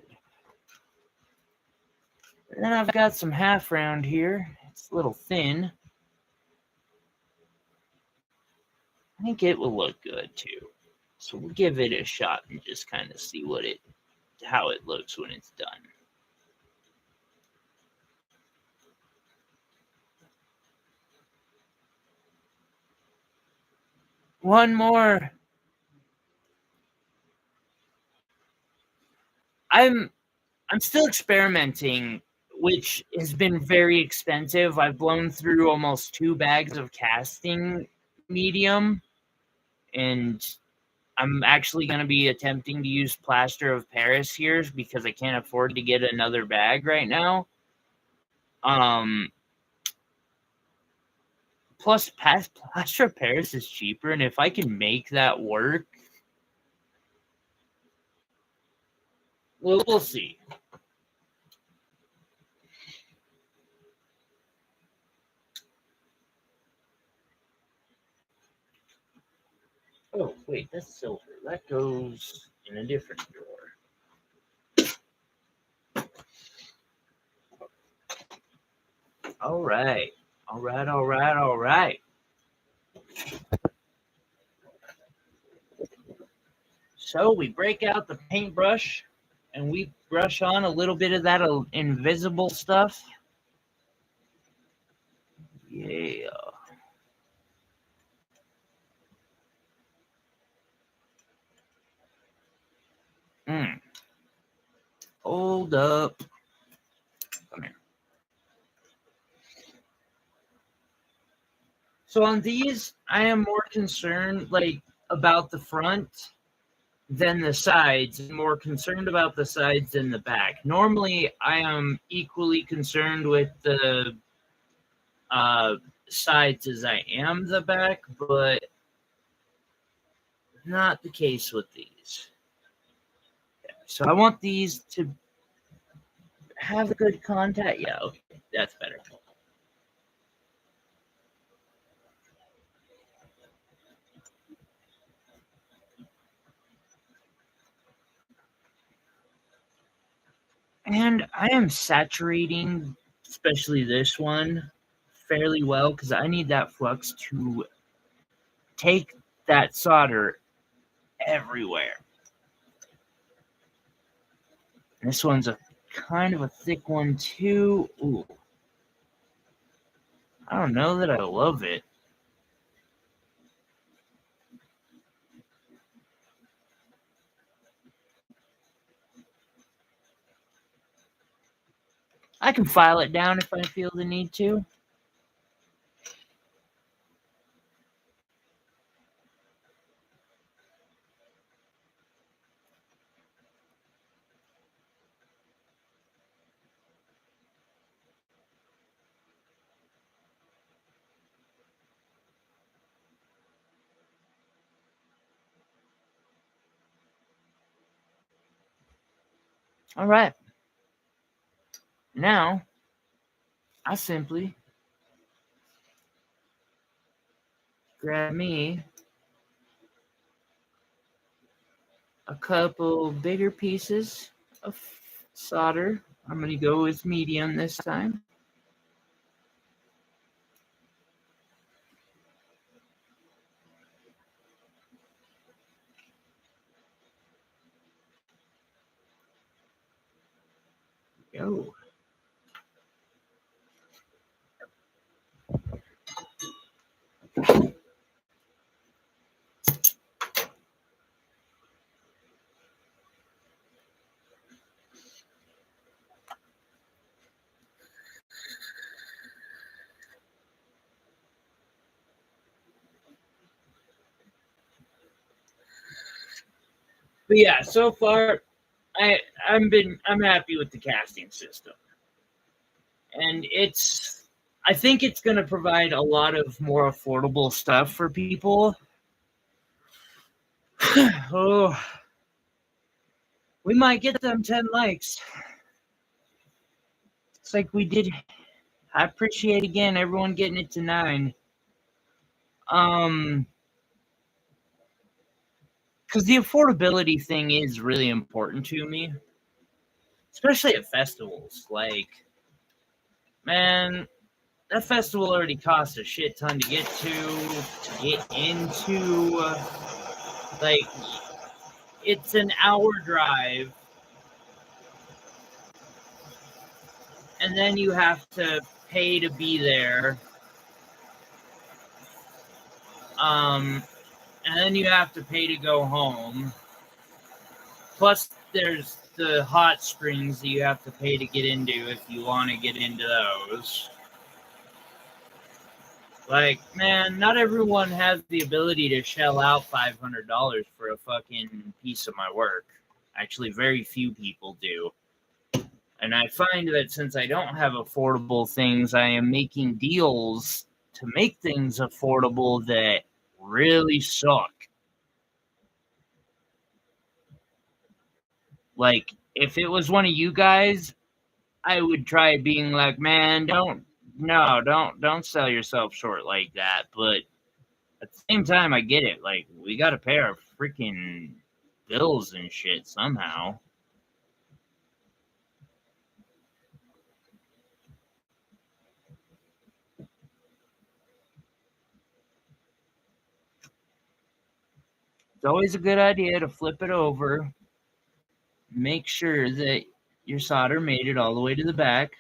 And then I've got some half round here. It's a little thin. I think it will look good too. So we'll give it a shot and just kind of see how it looks when it's done. One more. I'm still experimenting, which has been very expensive. I've blown through almost 2 bags of casting medium, and I'm actually going to be attempting to use plaster of Paris here because I can't afford to get another bag right now. Plus, plaster of Paris is cheaper, and if I can make that work, well, we'll see. Oh, wait, that's silver. That goes in a different drawer. All right. All right, all right, all right. So we break out the paintbrush and we brush on a little bit of that invisible stuff. Yeah. Hold up. Come here. So on these, I am more concerned about the front than the sides, and more concerned about the sides than the back. Normally, I am equally concerned with the sides as I am the back, but not the case with these. So I want these to have a good contact. Yeah, okay, that's better. And I am saturating, especially this one, fairly well because I need that flux to take that solder everywhere. This one's a kind of a thick one too. Ooh. I don't know that I love it. I can file it down if I feel the need to. All right. Now, I simply grab me a couple bigger pieces of solder. I'm going to go with medium this time. Go. But yeah, so far I'm happy with the casting system. And I think it's going to provide a lot of more affordable stuff for people. Oh, we might get them 10 likes. It's like we did. I appreciate again everyone getting it to 9. Because the affordability thing is really important to me, especially at festivals. Like, man, that festival already costs a shit ton to get into. Like, it's an hour drive, and then you have to pay to be there. and then you have to pay to go home. Plus, there's the hot springs that you have to pay to get into if you want to get into those. Like, man, not everyone has the ability to shell out $500 for a fucking piece of my work. Actually, very few people do. And I find that since I don't have affordable things, I am making deals to make things affordable that really suck. Like, if it was one of you guys, I would try being like, man, don't sell yourself short like that. But at the same time, I get it. Like, we got to pay our freaking bills and shit somehow. It's always a good idea to flip it over, make sure that your solder made it all the way to the back.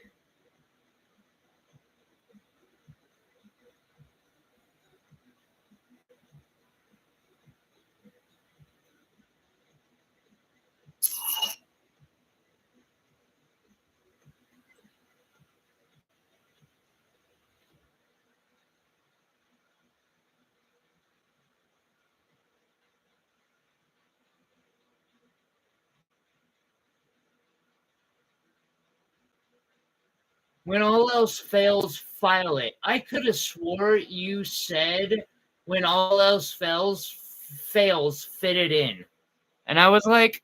When all else fails, file it. I could have swore you said when all else fails, fit it in. And I was like,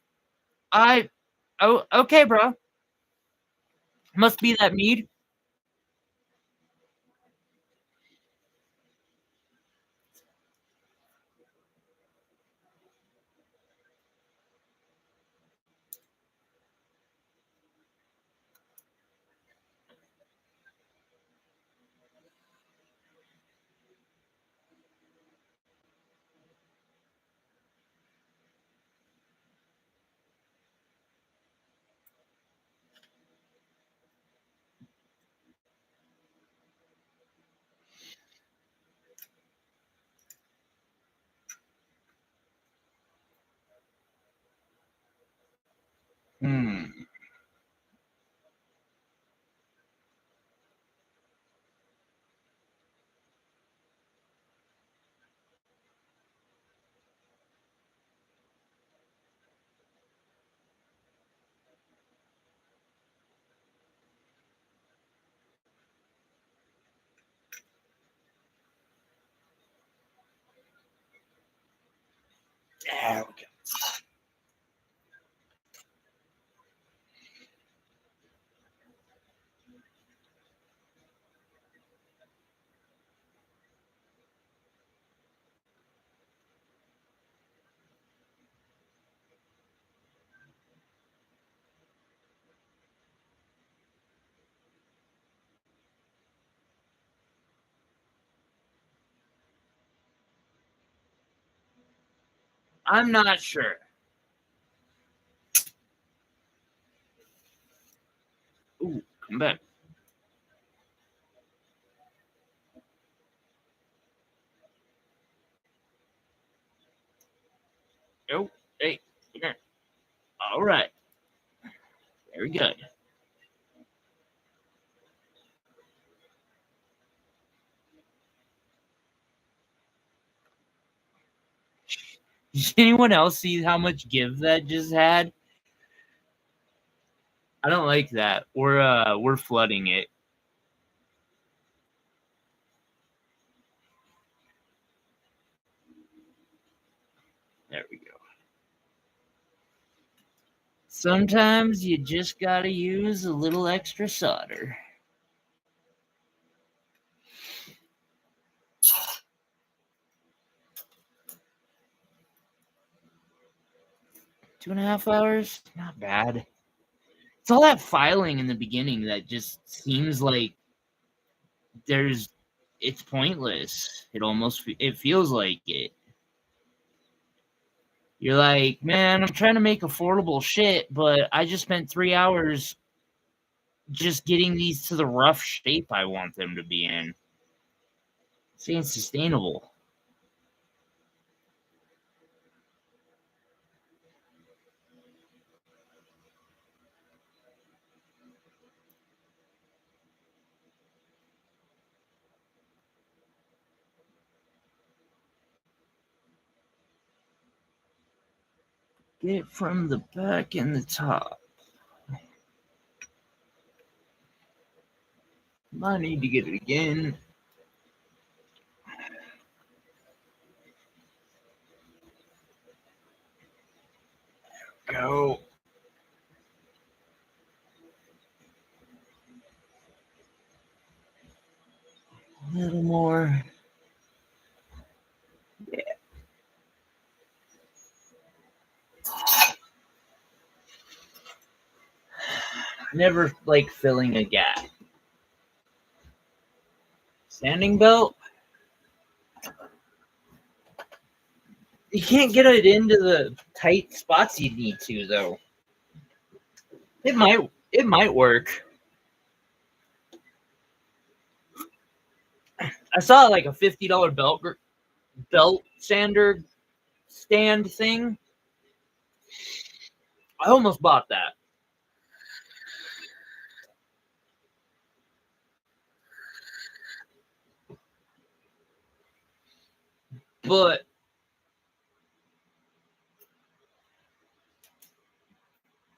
oh, okay, bro. Must be that mead. There we go. I'm not sure. Ooh, come back. Oh, hey, here. All right. Very good. Did anyone else see how much give that just had? I don't like that. We're flooding it. There we go. Sometimes you just gotta use a little extra solder. Two and a half hours? Not bad. It's all that filing in the beginning that just seems like there's it's pointless. It feels like it. You're like, man, I'm trying to make affordable shit, but I just spent 3 hours just getting these to the rough shape I want them to be in. It's ain't sustainable. Get it from the back and the top. Might need to get it again. Go. A little more. Yeah. Never like filling a gap. Sanding belt. You can't get it into the tight spots you need to, though. It might work. I saw like a $50 belt sander stand thing. I almost bought that. But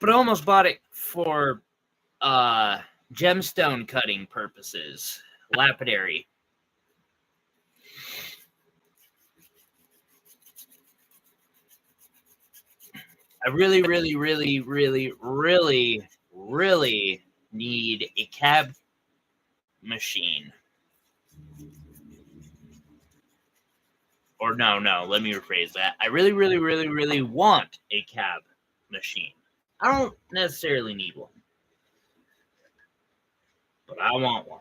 I almost bought it for gemstone cutting purposes. Lapidary. I really need a cab machine. Or no, let me rephrase that. I really want a cab machine. I don't necessarily need one, but I want one.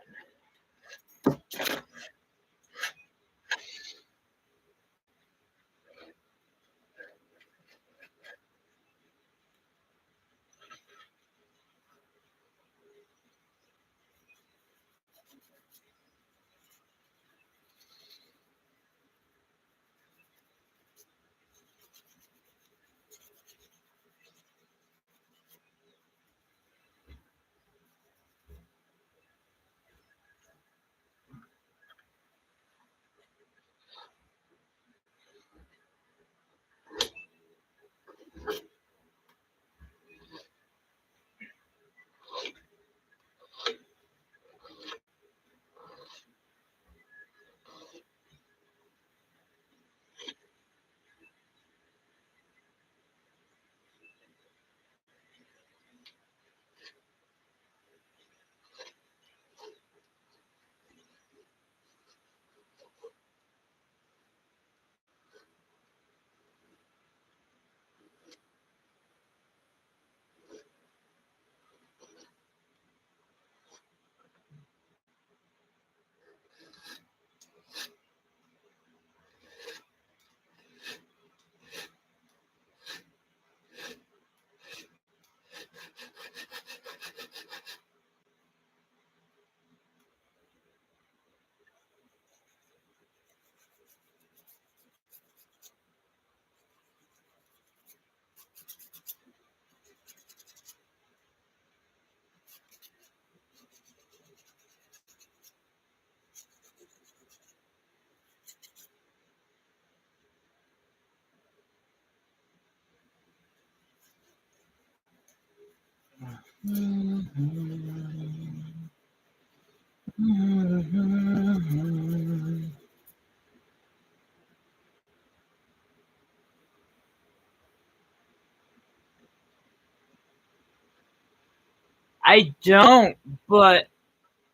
I don't, but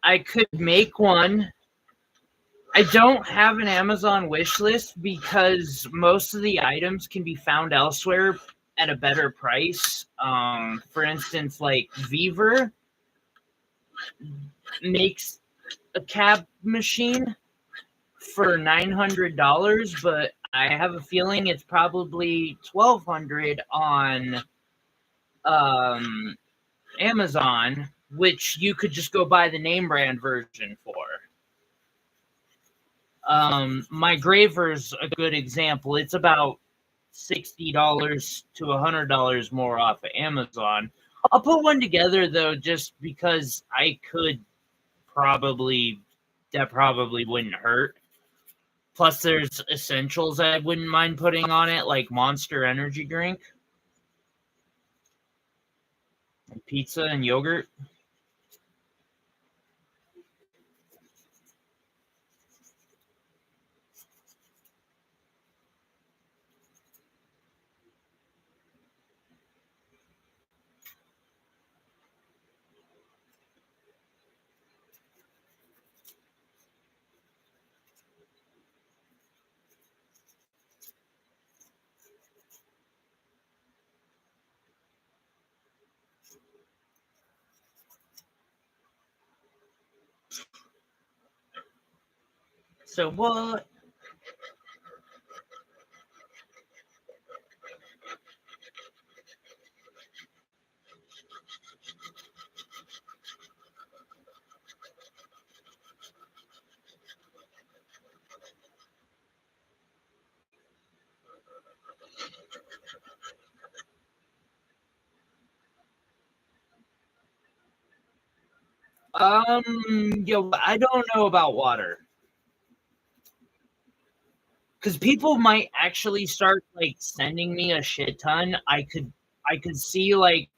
I could make one. I don't have an Amazon wish list because most of the items can be found elsewhere at a better price. For instance, like Beaver makes a cab machine for $900, but I have a feeling it's probably $1,200 on Amazon, which you could just go buy the name brand version for. My Graver's a good example. It's about $60 to $100 more off of Amazon. I'll put one together though, just because I could that probably wouldn't hurt. Plus, there's essentials I wouldn't mind putting on it, like Monster Energy drink. Pizza and yogurt. So what? Yo, I don't know about water. Because people might actually start like sending me a shit ton. I could see like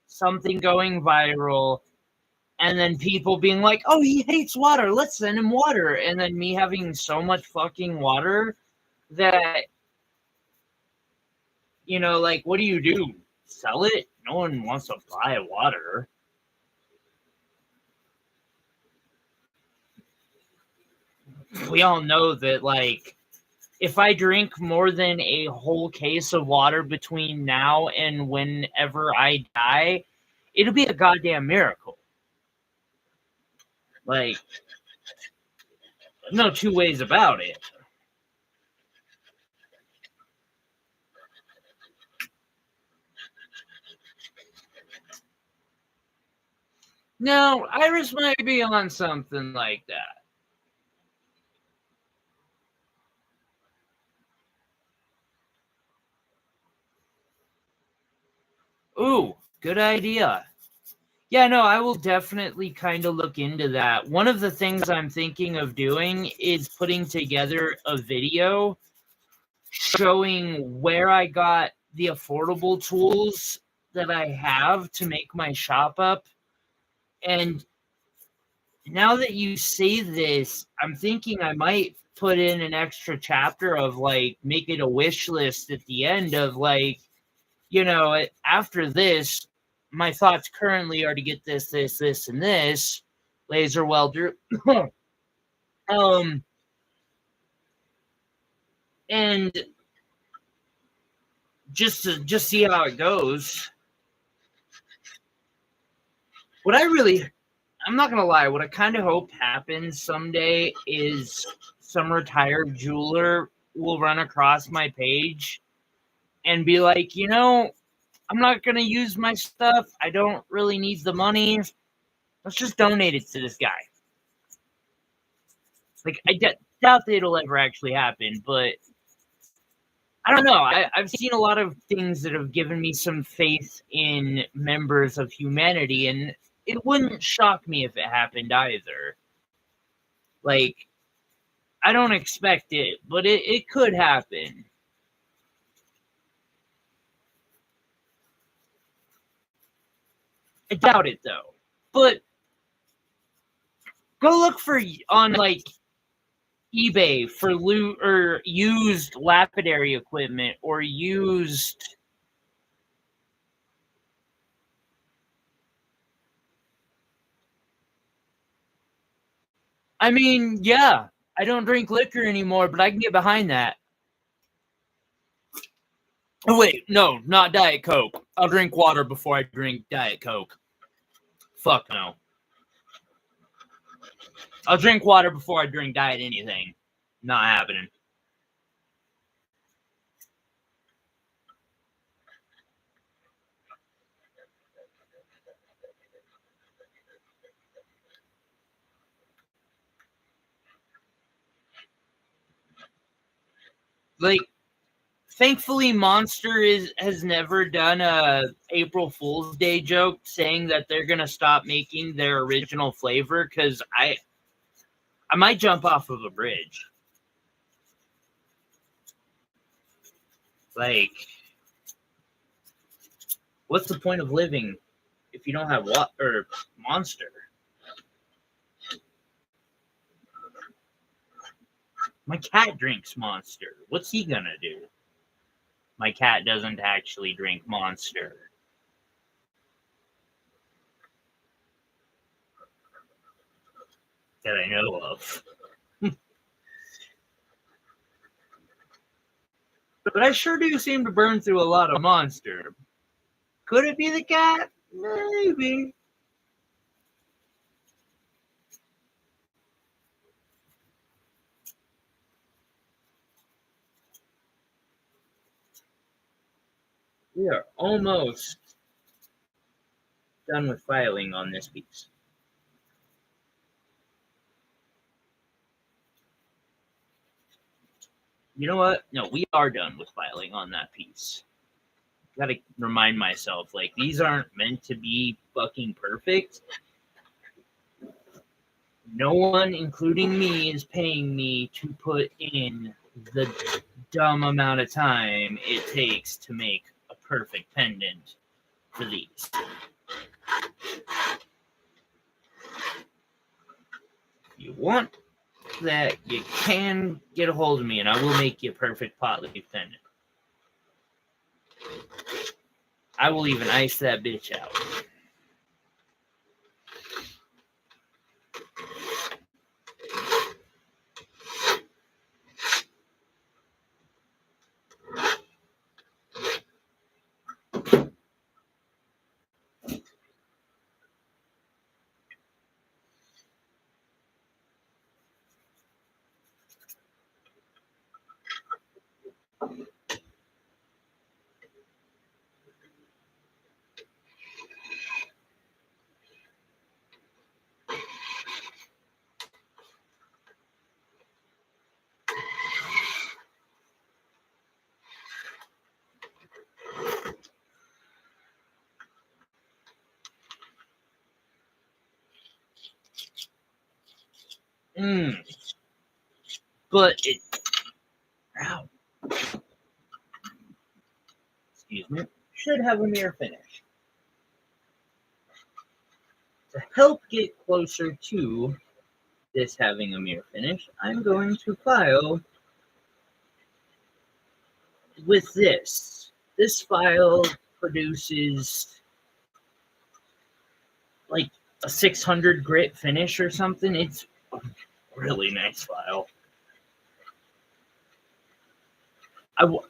something going viral, and then people being like, "Oh, he hates water. Let's send him water." And then me having so much fucking water that like, what do you do? Sell it? No one wants to buy water. We all know that like if I drink more than a whole case of water between now and whenever I die, it'll be a goddamn miracle. Like, no two ways about it. No, Iris might be on something like that. Ooh, good idea. Yeah, no, I will definitely kind of look into that. One of the things I'm thinking of doing is putting together a video showing where I got the affordable tools that I have to make my shop up. And now that you say this, I'm thinking I might put in an extra chapter of like make it a wish list at the end of like, after this, my thoughts currently are to get this, this, this, and this laser welder. um, and just see how it goes. What I'm not gonna lie, what I kind of hope happens someday is some retired jeweler will run across my page and be like, I'm not gonna use my stuff. I don't really need the money. Let's just donate it to this guy. Like, I doubt that it'll ever actually happen, but I don't know. I've seen a lot of things that have given me some faith in members of humanity, and it wouldn't shock me if it happened either. Like, I don't expect it, but it could happen. I doubt it though. But go look for on like eBay for loot or used lapidary equipment or used. I mean, yeah, I don't drink liquor anymore, but I can get behind that. Oh wait, no, not Diet Coke. I'll drink water before I drink Diet Coke. Fuck no. I'll drink water before I drink diet anything. Not happening. Like, thankfully, Monster has never done a April Fool's Day joke saying that they're gonna stop making their original flavor because I might jump off of a bridge. Like, what's the point of living? if you don't have what or Monster. My cat drinks Monster. What's he gonna do? My cat doesn't actually drink Monster that I know of. But I sure do seem to burn through a lot of Monster. Could it be the cat? Maybe. We are almost done with filing on this piece. You know what? No, we are done with filing on that piece. Gotta remind myself, like, these aren't meant to be fucking perfect. No one, including me, is paying me to put in the dumb amount of time it takes to make a perfect pendant for these. If you want that, you can get a hold of me and I will make you a perfect pot leaf pendant. I will even ice that bitch out. But it, ow, excuse me, should have a mirror finish. To help get closer to this having a mirror finish, I'm going to file with this. This file produces like a 600 grit finish or something. It's a really nice file.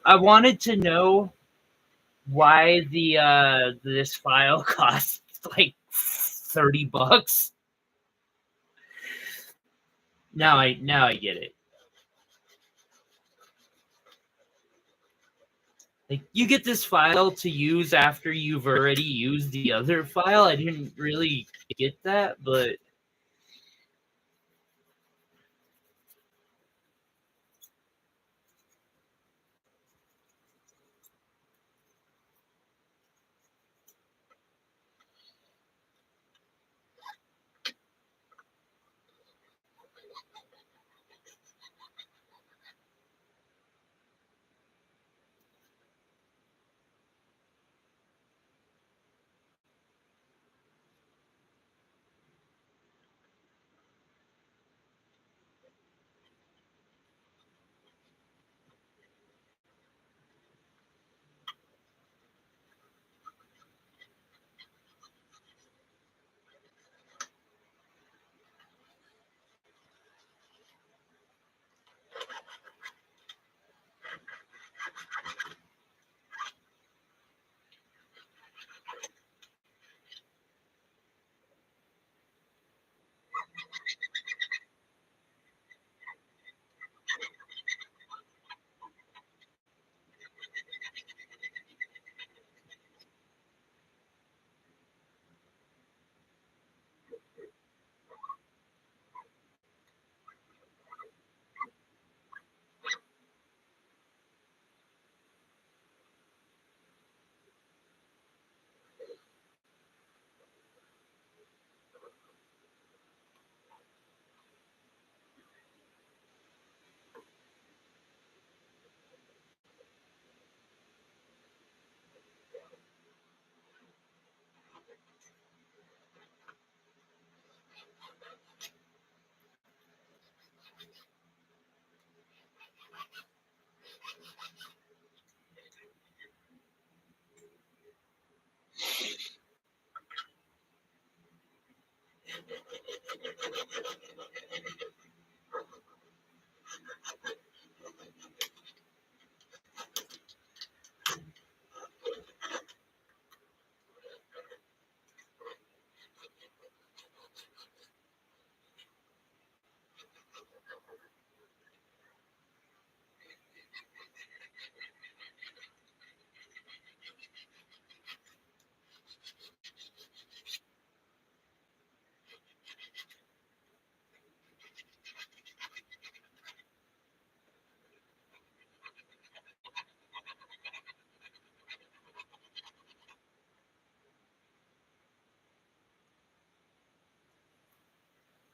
I wanted to know why this file costs like $30. Now I get it. Like, you get this file to use after you've already used the other file. I didn't really get that, but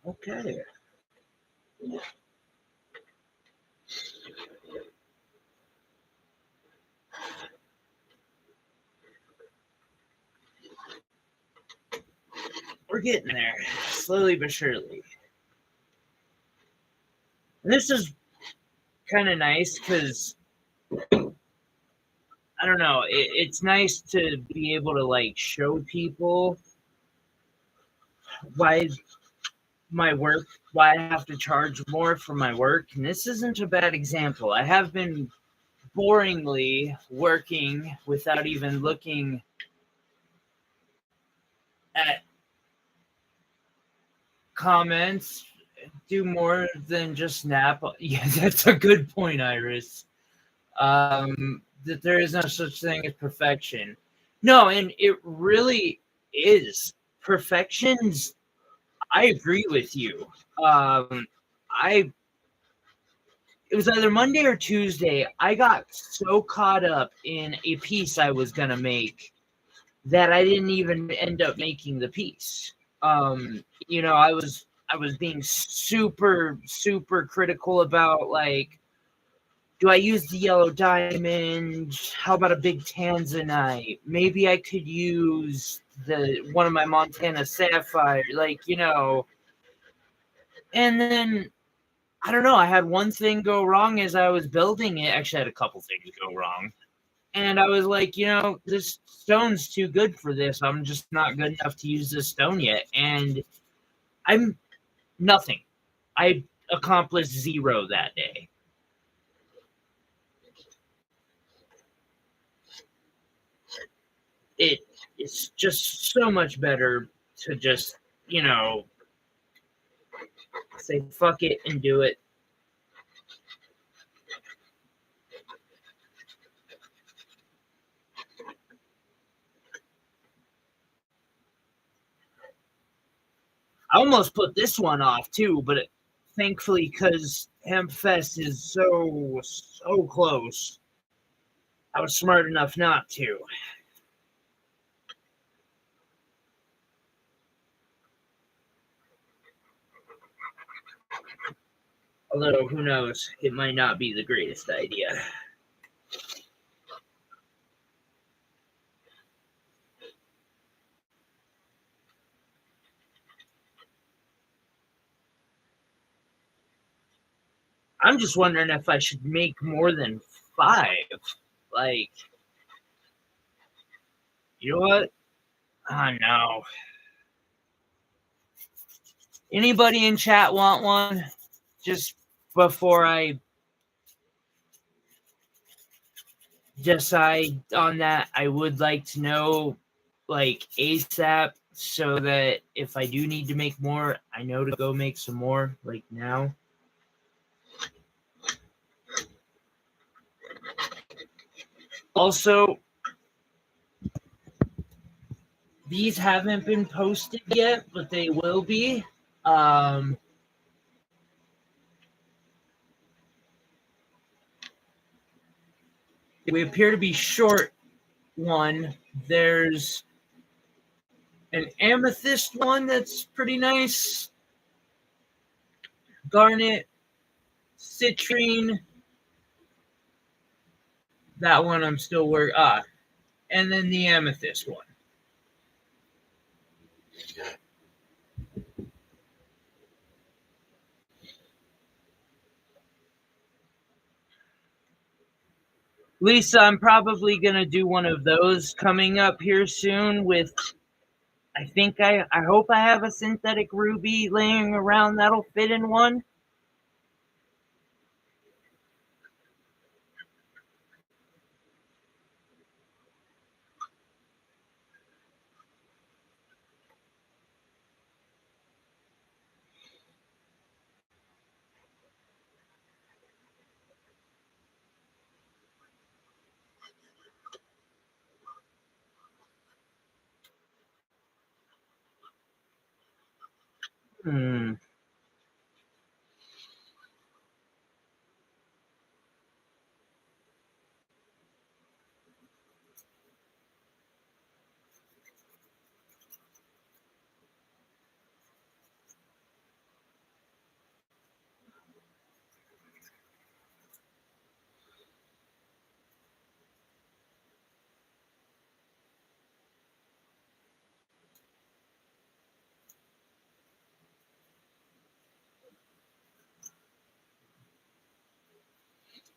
Okay. We're getting there, slowly but surely. And this is kind of nice because I don't know. It's nice to be able to like show people why my work, why I have to charge more for my work. And this isn't a bad example. I have been boringly working without even looking at comments, do more than just nap. Yeah, that's a good point, Iris. That there is no such thing as perfection. No, and it really is. Perfections, I agree with you. I it was either Monday or Tuesday. I got so caught up in a piece I was gonna make that I didn't even end up making the piece. I was being super critical about like, do I use the yellow diamond? How about a big tanzanite? Maybe I could use the one of my Montana sapphire, and then I don't know. I had one thing go wrong as I was building it. Actually, I had a couple things go wrong. And I was like, this stone's too good for this. I'm just not good enough to use this stone yet. And I'm nothing. I accomplished zero that day. It's just so much better to just, say fuck it and do it. I almost put this one off too, but thankfully, because HempFest is so close, I was smart enough not to. Although, who knows? It might not be the greatest idea. I'm just wondering if I should make more than 5. Like, you know what? Oh, no. Anybody in chat want one? Just before I decide on that, I would like to know, like, ASAP, so that if I do need to make more, I know to go make some more, like, now. Also, these haven't been posted yet, but they will be. We appear to be short one. There's an amethyst one that's pretty nice. Garnet, citrine. That one I'm still working. And then the amethyst one. Lisa, I'm probably gonna do one of those coming up here soon. I hope I have a synthetic ruby laying around that'll fit in one. Hmm.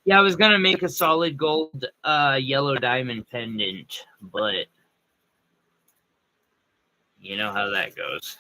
Yeah, I was gonna make a solid gold yellow diamond pendant, but you know how that goes.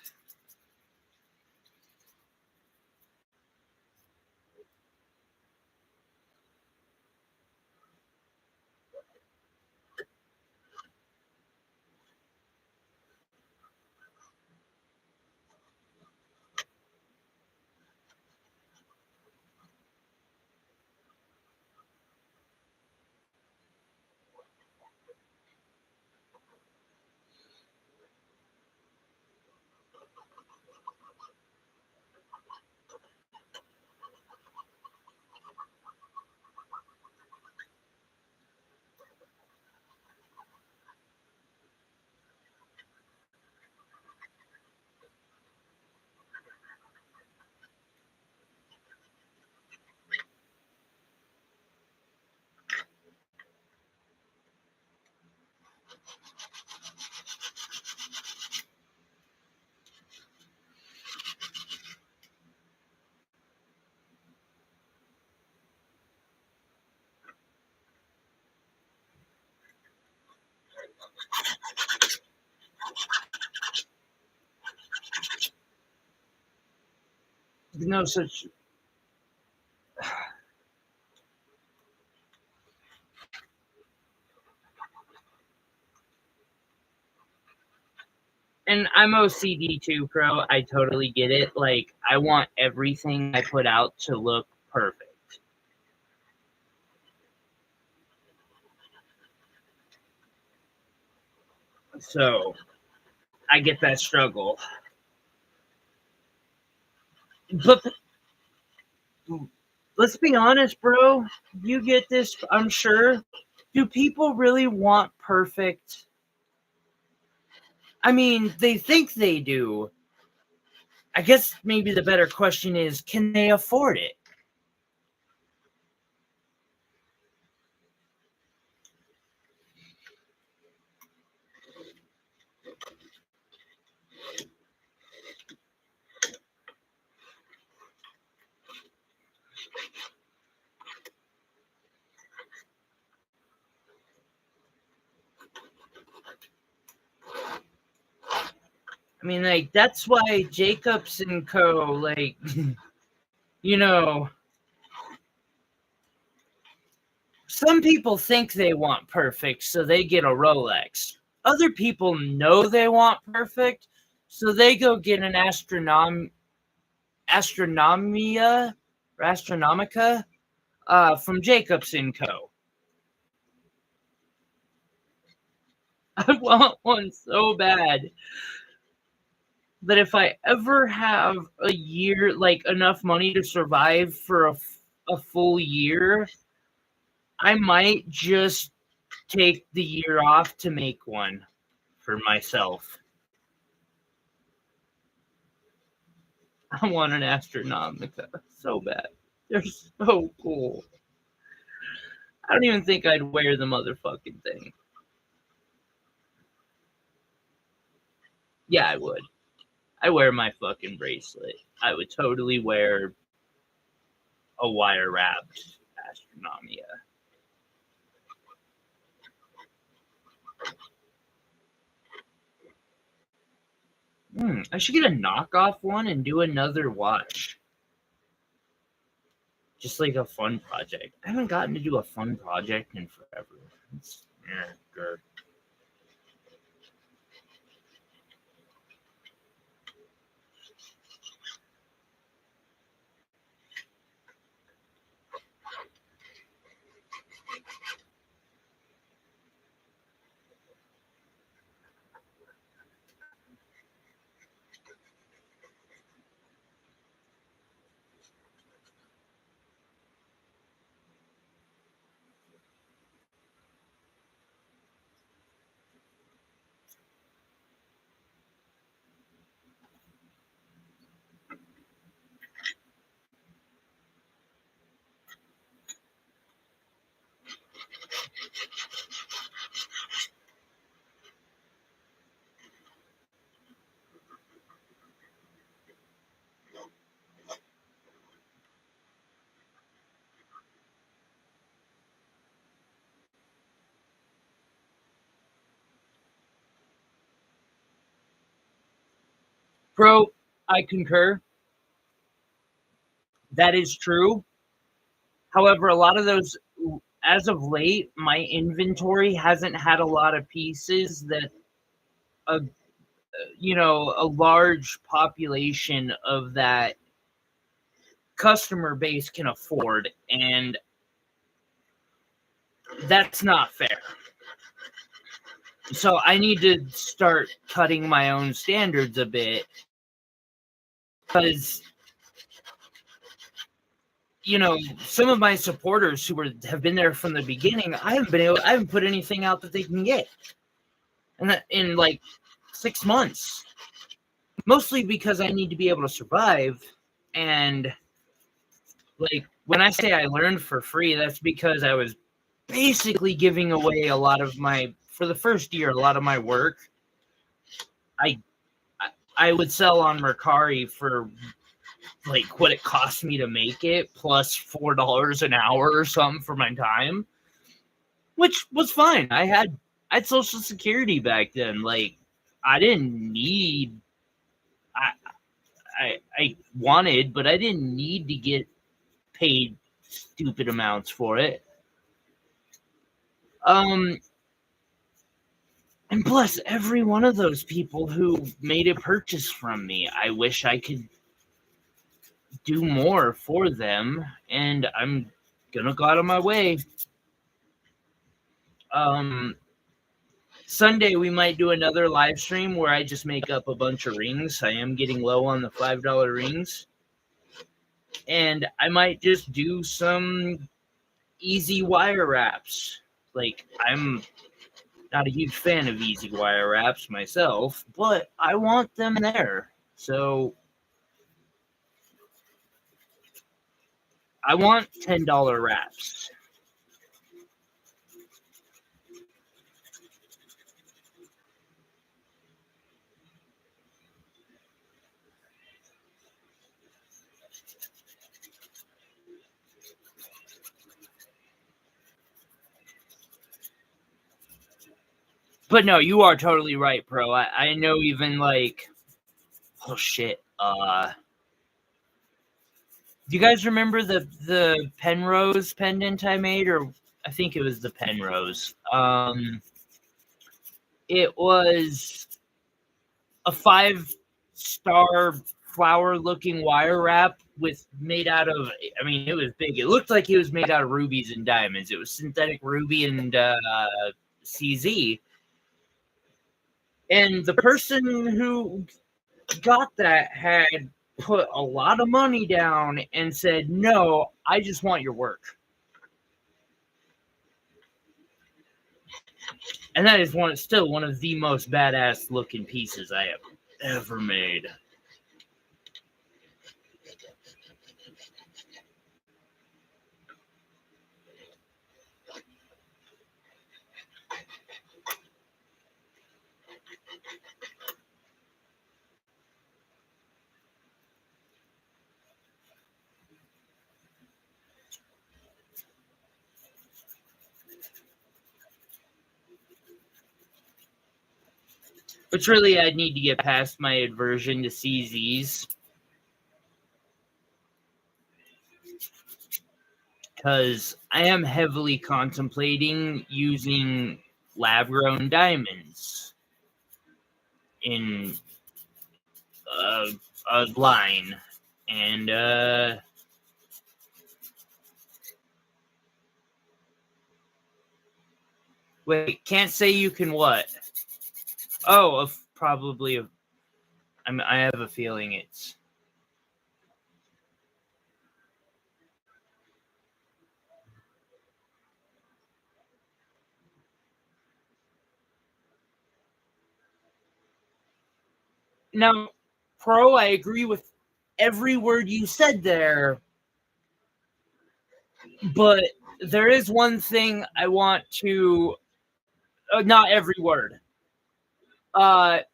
No such. And I'm OCD too, bro. I totally get it. Like, I want everything I put out to look perfect. So, I get that struggle. But let's be honest, bro. You get this, I'm sure. Do people really want perfect? I mean, they think they do. I guess maybe the better question is, can they afford it? I mean, like, that's why Jacobs and Co., like, you know, some people think they want perfect, so they get a Rolex. Other people know they want perfect, so they go get an astronomia or astronomica from Jacobs and Co. I want one so bad that if I ever have a year, like enough money to survive for a full year, I might just take the year off to make one for myself. I want an astronomica so bad. They're so cool. I don't even think I'd wear the motherfucking thing. Yeah, I would. I wear my fucking bracelet. I would totally wear a wire wrapped astronomia. I should get a knockoff one and do another watch. Just like a fun project. I haven't gotten to do a fun project in forever. It's, grr. Pro, I concur. That is true. However, a lot of those, as of late, my inventory hasn't had a lot of pieces that a a large population of that customer base can afford, and that's not fair. So I need to start cutting my own standards a bit, because some of my supporters who have been there from the beginning, I haven't put anything out that they can get, and that in like 6 months, mostly because I need to be able to survive. And like, when I say I learned for free, that's because I was basically giving away for the first year, a lot of my work. I would sell on Mercari for like what it cost me to make it, plus $4 an hour or something for my time, which was fine. I had Social Security back then. Like, I didn't need. I wanted, but I didn't need to get paid stupid amounts for it. And plus, every one of those people who made a purchase from me, I wish I could do more for them, and I'm gonna go out of my way. Sunday we might do another live stream where I just make up a bunch of rings. I am getting low on the $5 rings, and I might just do some easy wire wraps. Like, I'm not a huge fan of easy wire wraps myself, but I want them there. So I want $10 wraps. But no, you are totally right, Pro. I know, even like, oh shit. Do you guys remember the Penrose pendant I made? Or I think it was the Penrose. It was a 5-star flower-looking wire wrap made out of. I mean, it was big. It looked like it was made out of rubies and diamonds. It was synthetic ruby and CZ. And the person who got that had put a lot of money down and said, "No, I just want your work." And that is still one of the most badass looking pieces I have ever made. But really, I need to get past my aversion to CZs, because I am heavily contemplating using lab-grown diamonds in a line. And wait, can't say you can what? Oh, probably. I have a feeling it's. Now, Pro, I agree with every word you said there, but there is one thing I want to. Not every word. I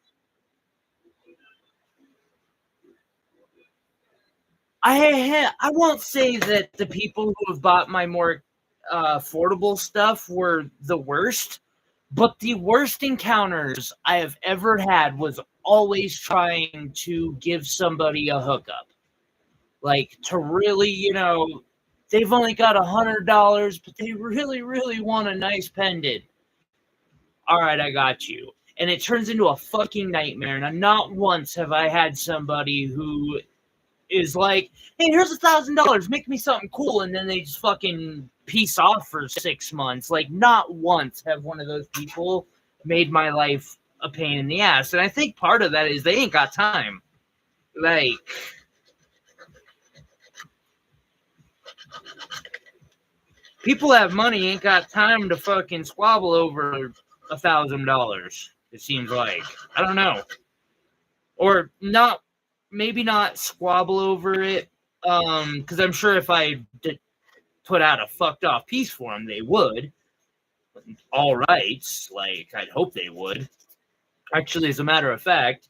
won't say that the people who have bought my more affordable stuff were the worst, But the worst encounters I have ever had was always trying to give somebody a hookup. Like, to really, they've only got $100, but they really, really want a nice pendant. All right, I got you. And it turns into a fucking nightmare. And not once have I had somebody who is like, hey, here's $1,000, make me something cool, and then they just fucking peace off for 6 months. Like, not once have one of those people made my life a pain in the ass. And I think part of that is they ain't got time. Like, people have money, ain't got time to fucking squabble over $1,000. It seems like, I don't know, or not. Maybe not squabble over it, because I'm sure if I did put out a fucked off piece for them, they would. All rights, like, I'd hope they would. Actually, as a matter of fact,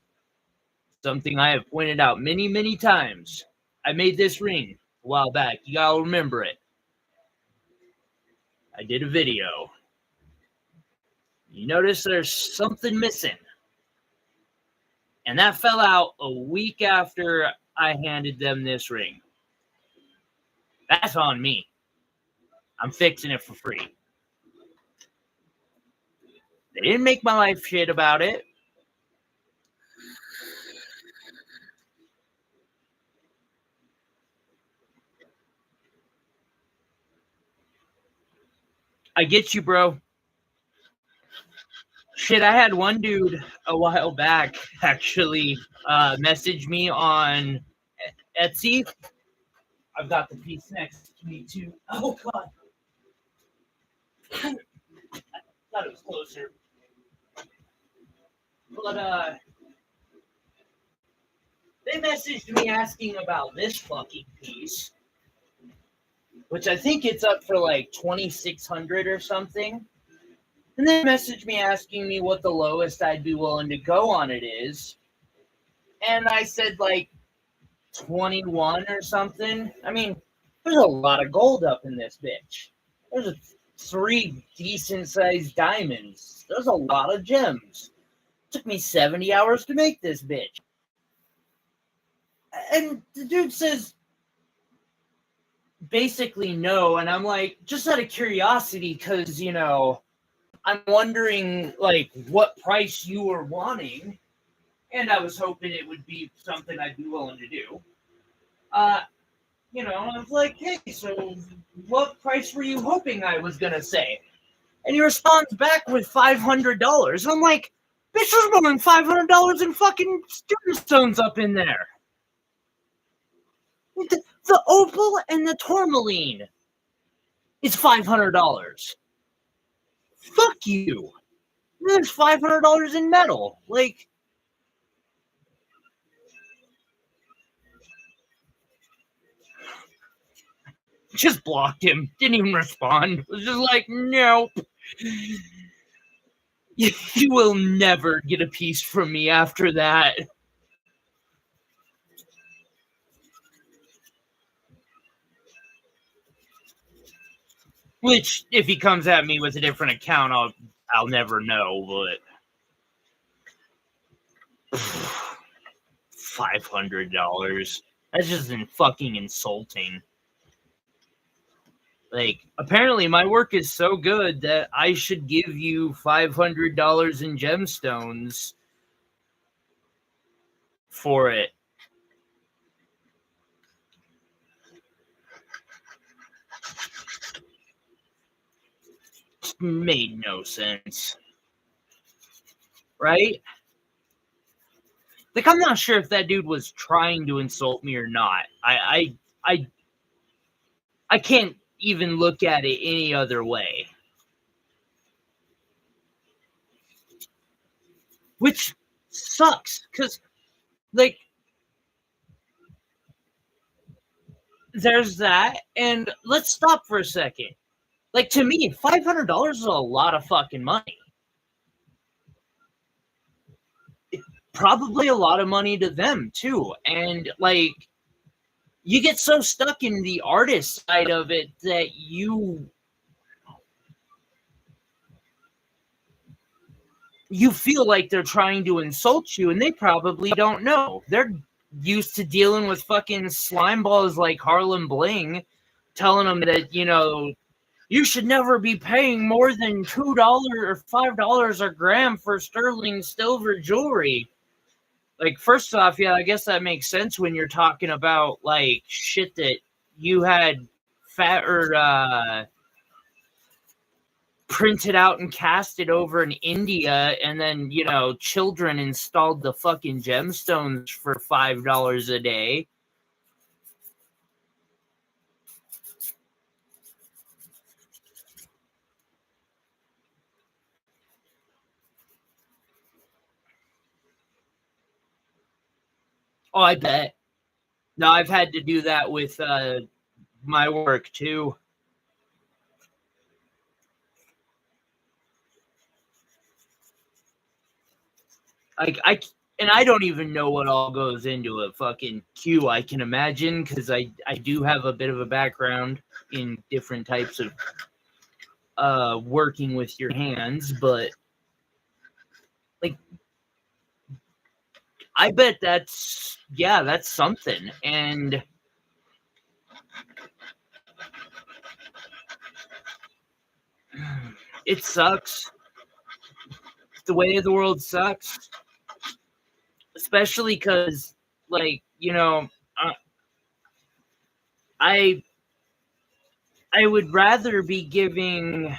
something I have pointed out many, many times. I made this ring a while back. You gotta remember it. I did a video. You notice there's something missing. And that fell out a week after I handed them this ring. That's on me. I'm fixing it for free. They didn't make my life shit about it. I get you, bro. Shit, I had one dude a while back actually message me on Etsy. I've got the piece next to me too. Oh god. I thought it was closer. But they messaged me asking about this fucking piece, which I think it's up for like 2,600 or something. And they messaged me asking me what the lowest I'd be willing to go on it is. And I said like 21 or something. I mean, there's a lot of gold up in this bitch. There's 3 decent sized diamonds. There's a lot of gems. It took me 70 hours to make this bitch. And the dude says basically no. And I'm like, just out of curiosity, because, I'm wondering, like, what price you were wanting, and I was hoping it would be something I'd be willing to do. I was like, hey, so what price were you hoping I was going to say? And he responds back with $500. I'm like, bitch, there's more than $500 in fucking student stones up in there. The opal and the tourmaline is $500. Fuck you. There's $500 in metal. Like, just blocked him. Didn't even respond. Was just like, nope. You will never get a piece from me after that. Which, if he comes at me with a different account, I'll never know, but $500. That's just fucking insulting. Like, apparently my work is so good that I should give you $500 in gemstones for it. Just made no sense. Right? Like, I'm not sure if that dude was trying to insult me or not. I can't even look at it any other way. Which sucks, because, like, there's that, and let's stop for a second. Like, to me, $500 is a lot of fucking money. Probably a lot of money to them, too. And, like, you get so stuck in the artist side of it that you you feel like they're trying to insult you, and they probably don't know. They're used to dealing with fucking slime balls like Harlem Bling, telling them that, you should never be paying more than $2 or $5 a gram for sterling silver jewelry. Like, first off, yeah, I guess that makes sense when you're talking about like shit that you had printed out and casted over in India, and then children installed the fucking gemstones for $5 a day. Oh, I bet. No, I've had to do that with my work too. I don't even know what all goes into a fucking queue. I can imagine, because I do have a bit of a background in different types of working with your hands, but like, I bet that's something. And it sucks. The way of the world sucks, especially because, like, I would rather be giving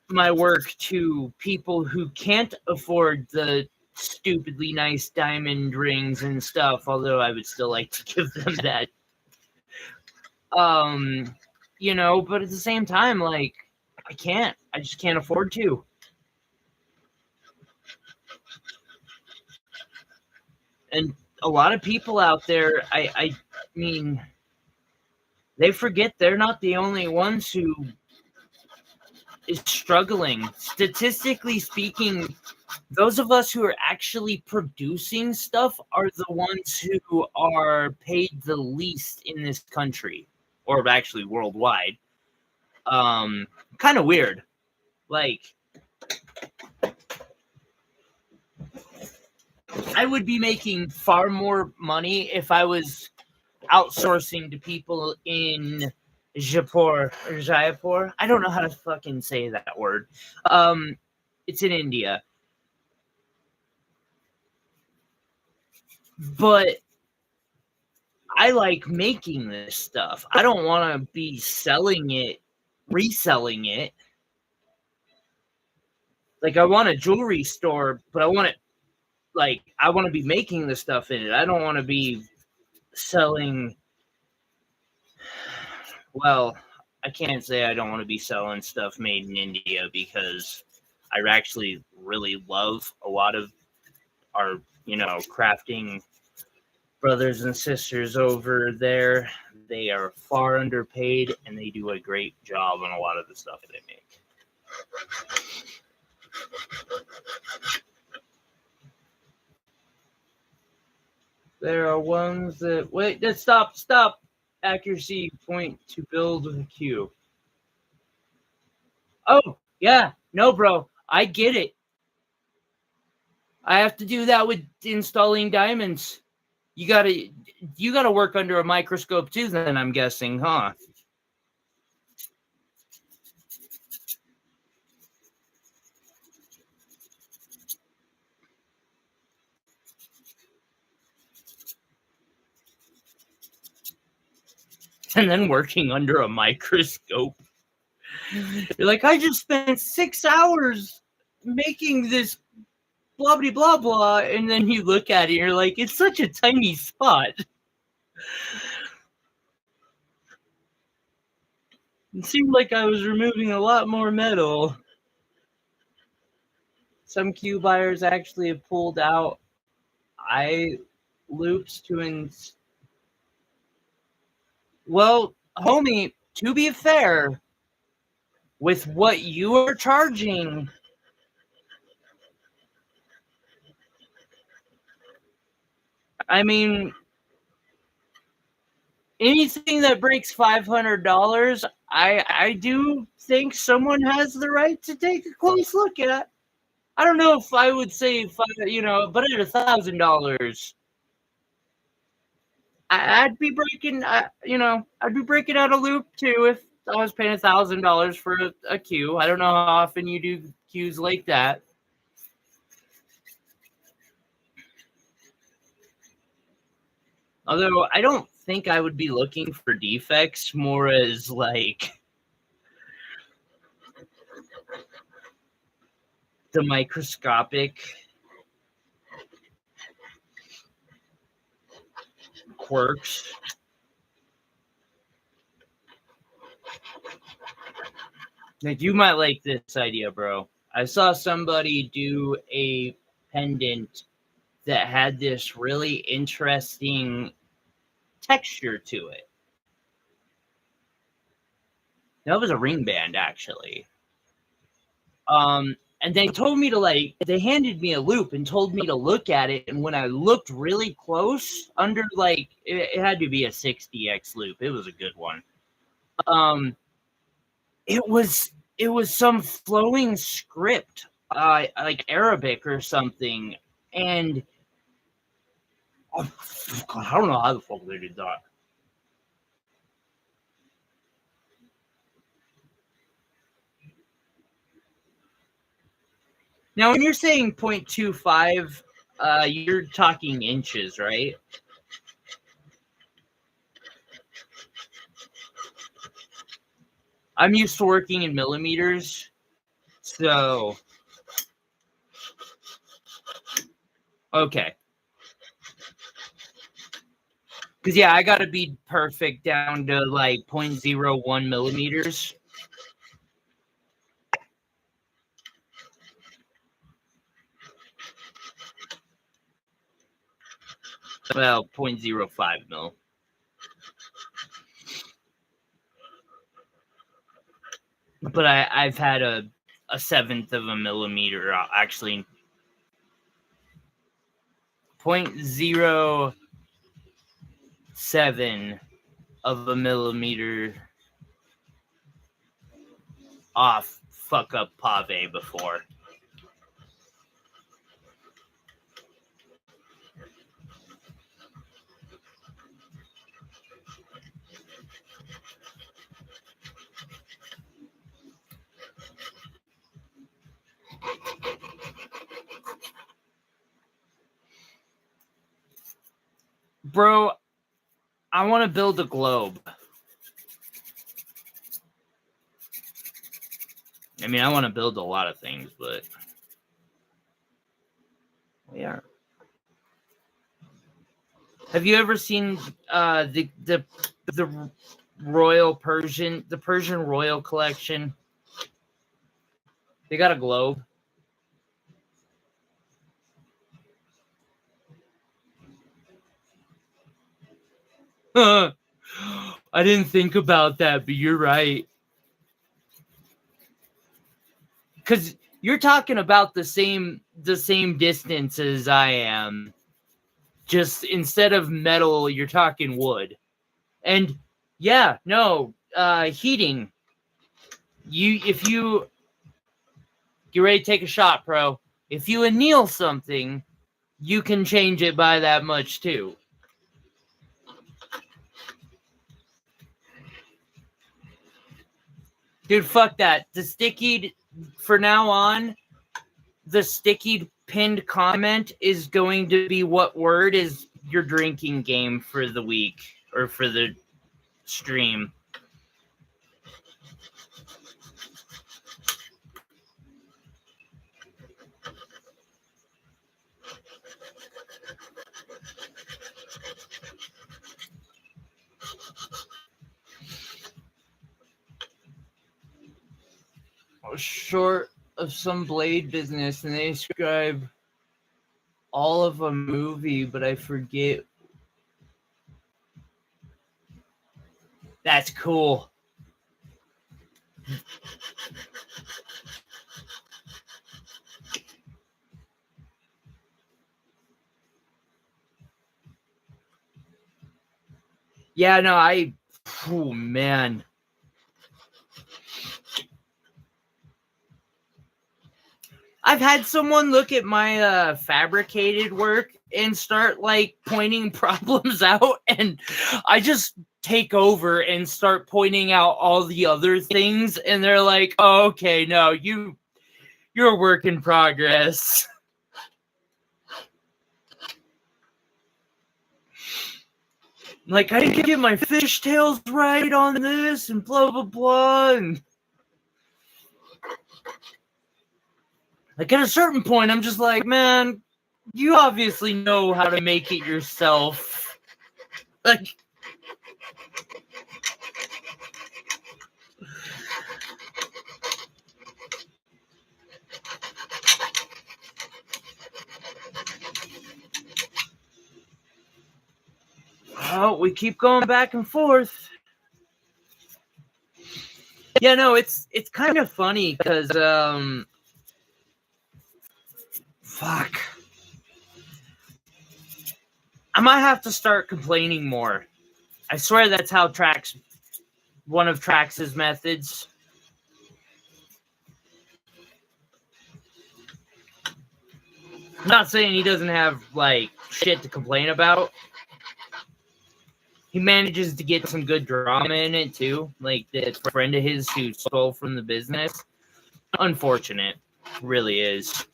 my work to people who can't afford the stupidly nice diamond rings and stuff, although I would still like to give them that. But at the same time, like, I just can't afford to. And a lot of people out there, I mean, they forget they're not the only ones who is struggling. Statistically speaking, those of us who are actually producing stuff are the ones who are paid the least in this country, or actually worldwide. Kind of weird. Like, I would be making far more money if I was outsourcing to people in Jaipur. I don't know how to fucking say that word. It's in India. But I like making this stuff. I don't want to be selling it, reselling it. Like, I want a jewelry store, but I want to be making the stuff in it. I don't want to be selling. Well, I can't say I don't want to be selling stuff made in India, because I actually really love a lot of our, crafting brothers and sisters over there. They are far underpaid, and they do a great job on a lot of the stuff they make. There are ones that stop. Accuracy point to build with a queue. Oh, yeah. No, bro. I get it. I have to do that with installing diamonds. You gotta work under a microscope too, then, I'm guessing, huh? And then working under a microscope. You're like, I just spent 6 hours making this blah blah blah blah, and then you look at it and you're like, it's such a tiny spot. It seemed like I was removing a lot more metal. Some Q buyers actually have pulled out eye loops to well, homie, to be fair, with what you are charging, I mean, anything that breaks $500, I do think someone has the right to take a close look at. I don't know if I would say, but at $1,000, I'd be breaking, I'd be breaking out a loop too if I was paying $1,000 for a queue. I don't know how often you do queues like that. Although I don't think I would be looking for defects, more as like the microscopic quirks. Like, you might like this idea, bro. I saw somebody do a pendant that had this really interesting texture to it. That was a ring band, actually. And they told me to they handed me a loop and told me to look at it. And when I looked really close, under it had to be a 60x loop. It was a good one. It was some flowing script, like Arabic or something. And God, I don't know how the fuck they did that. Now, when you're saying 0.25, you're talking inches, right? I'm used to working in millimeters, so okay. Because I got to be perfect down to like 0.01 millimeters. Well, 0.05 mil. But I've had a seventh of a millimeter, actually 0.07 of a millimeter off fuck up pave before. Bro, I want to build a globe. I mean, I want to build a lot of things, but yeah. Have you ever seen the Persian Royal collection? They got a globe. I didn't think about that, but you're right. Because you're talking about the same distance as I am. Just instead of metal, you're talking wood. And yeah, no, heating. If you get ready to take a shot, bro. If you anneal something, you can change it by that much too. Dude, fuck that. The stickied, for now on, the stickied pinned comment is going to be what word is your drinking game for the week or for the stream. Short of some Blade business, and they describe all of a movie, but I forget. That's cool. Yeah, no, oh man. I've had someone look at my fabricated work and start like pointing problems out, and I just take over and start pointing out all the other things, and they're like, oh, okay, no, you're a work in progress. Like, I didn't get my fishtails right on this, and blah, blah, blah. And like, at a certain point, I'm just like, man, you obviously know how to make it yourself. Like, oh, we keep going back and forth. Yeah, no, it's kind of funny because fuck, I might have to start complaining more. I swear that's how one of Trax's methods. I'm not saying he doesn't have like shit to complain about. He manages to get some good drama in it too. Like the friend of his who stole from the business. Unfortunate, really is.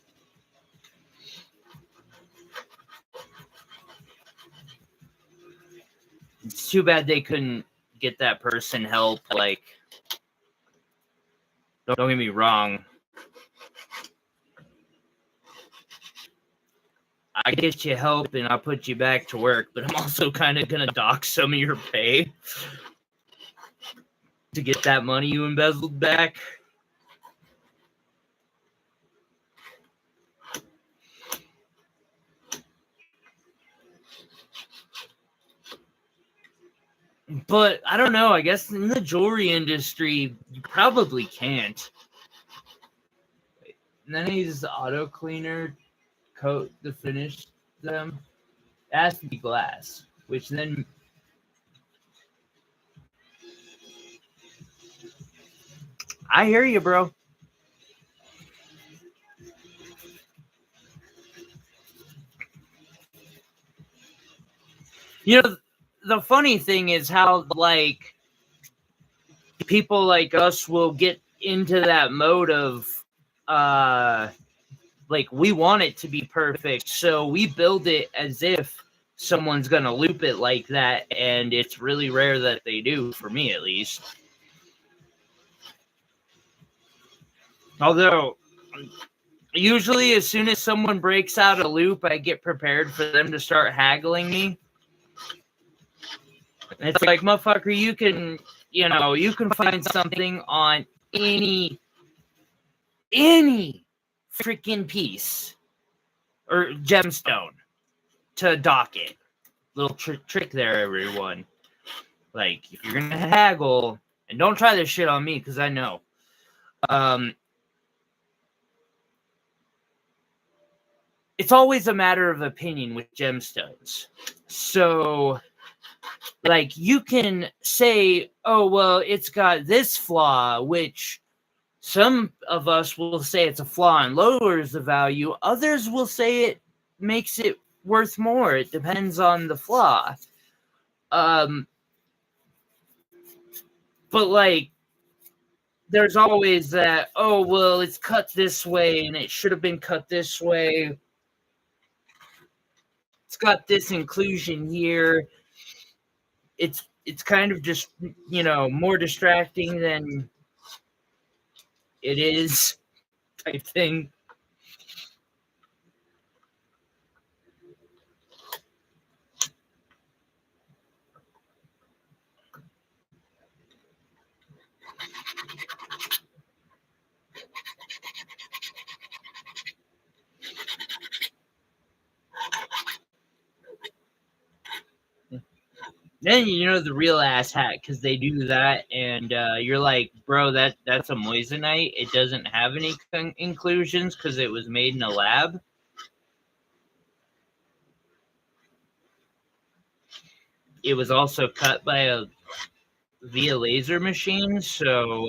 It's too bad they couldn't get that person help. Like, don't get me wrong. I get you help and I'll put you back to work, but I'm also kind of going to dock some of your pay to get that money you embezzled back. But I don't know. I guess in the jewelry industry, you probably can't. And then he uses the auto cleaner coat to finish them. It has to be glass, which then I hear you, bro. You know, the funny thing is how like people like us will get into that mode of like we want it to be perfect, so we build it as if someone's gonna loop it like that, and it's really rare that they do, for me at least. Although usually as soon as someone breaks out a loop, I get prepared for them to start haggling me. And it's like, motherfucker, you can find something on any freaking piece or gemstone to dock it. Little trick there, everyone. Like, if you're gonna haggle, and don't try this shit on me because I know. It's always a matter of opinion with gemstones. So, like, you can say, oh, well, it's got this flaw, which some of us will say it's a flaw and lowers the value. Others will say it makes it worth more. It depends on the flaw. But, like, there's always that, oh, well, it's cut this way, and it should have been cut this way. It's got this inclusion here. It's kind of just, more distracting than it is type thing. Then the real ass hat because they do that, and you're like, bro, that's a moissanite. It doesn't have any inclusions because it was made in a lab. It was also cut via laser machine, so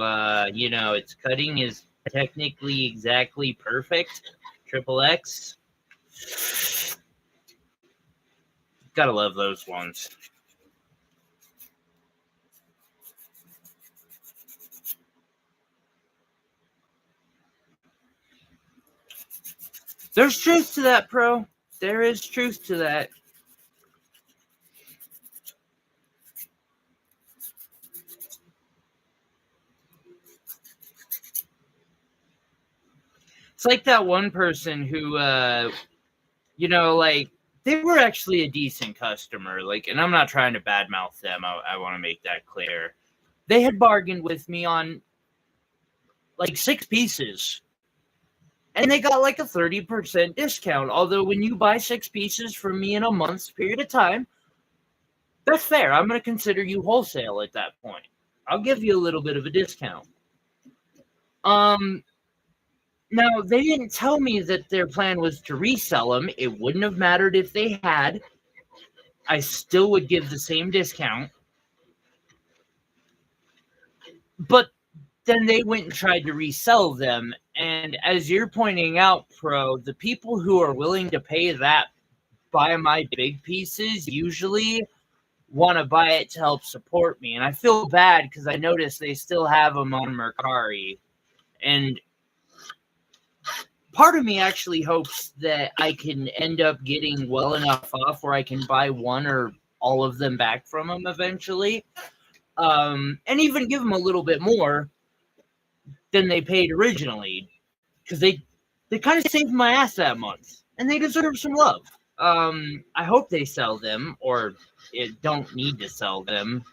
its cutting is technically exactly perfect. Triple X. Gotta love those ones. There's truth to that, Pro. There is truth to that. It's like that one person who, like, they were actually a decent customer. Like, and I'm not trying to badmouth them. I want to make that clear. They had bargained with me on, like, 6 pieces. And they got, like, a 30% discount. Although, when you buy 6 pieces from me in a month's period of time, that's fair. I'm going to consider you wholesale at that point. I'll give you a little bit of a discount. Now, they didn't tell me that their plan was to resell them. It wouldn't have mattered if they had. I still would give the same discount. But then they went and tried to resell them. And as you're pointing out, Pro, the people who are willing to pay that, buy my big pieces, usually want to buy it to help support me. And I feel bad because I noticed they still have them on Mercari. And part of me actually hopes that I can end up getting well enough off where I can buy one or all of them back from them eventually. And even give them a little bit more than they paid originally. Because they kind of saved my ass that month. And they deserve some love. I hope they sell them, or don't need to sell them.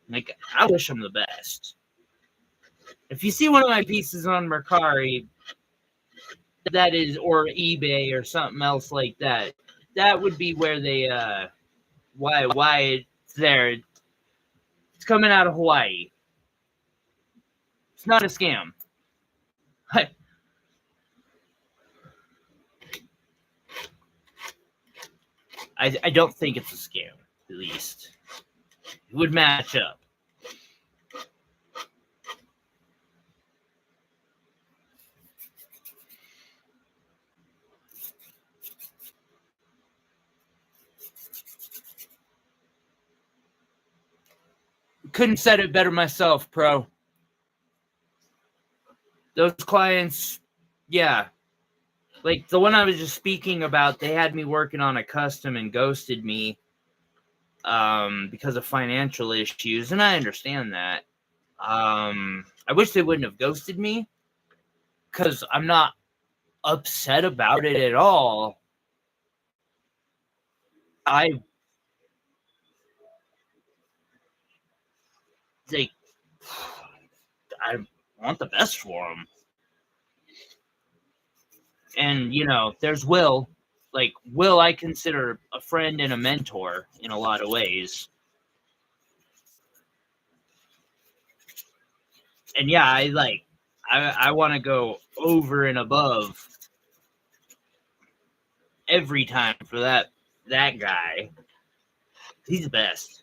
Like, I wish them the best. If you see one of my pieces on Mercari, that is, or eBay or something else like that, that would be where they why it's there. It's coming out of Hawaii. It's not a scam. I don't think it's a scam, at least. It would match up. Couldn't said it better myself, Pro. Those clients, yeah. Like the one I was just speaking about, they had me working on a custom and ghosted me because of financial issues, and I understand that. I wish they wouldn't have ghosted me because I'm not upset about it at all. I want the best for them. And, there's Will. Like, Will, I consider a friend and a mentor in a lot of ways. And yeah, I want to go over and above every time for that guy. He's the best.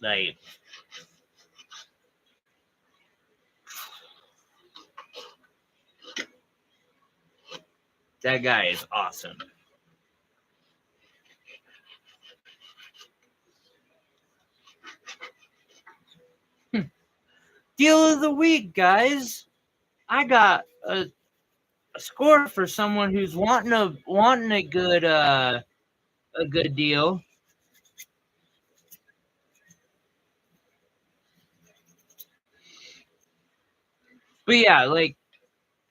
Like, that guy is awesome. Deal of the week, guys. I got a score for someone who's wanting a good deal. But yeah, like,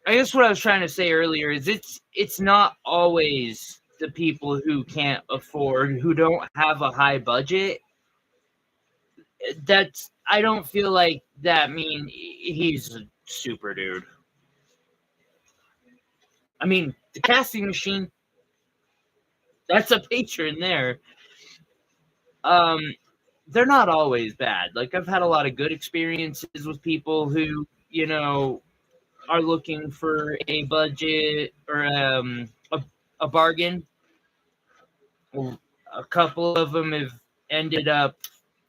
I guess what I was trying to say earlier is it's not always the people who can't afford, who don't have a high budget. I don't feel like that mean he's a super dude. I mean, the casting machine, that's a patron there. They're not always bad. Like, I've had a lot of good experiences with people who, are looking for a budget or a bargain. A couple of them have ended up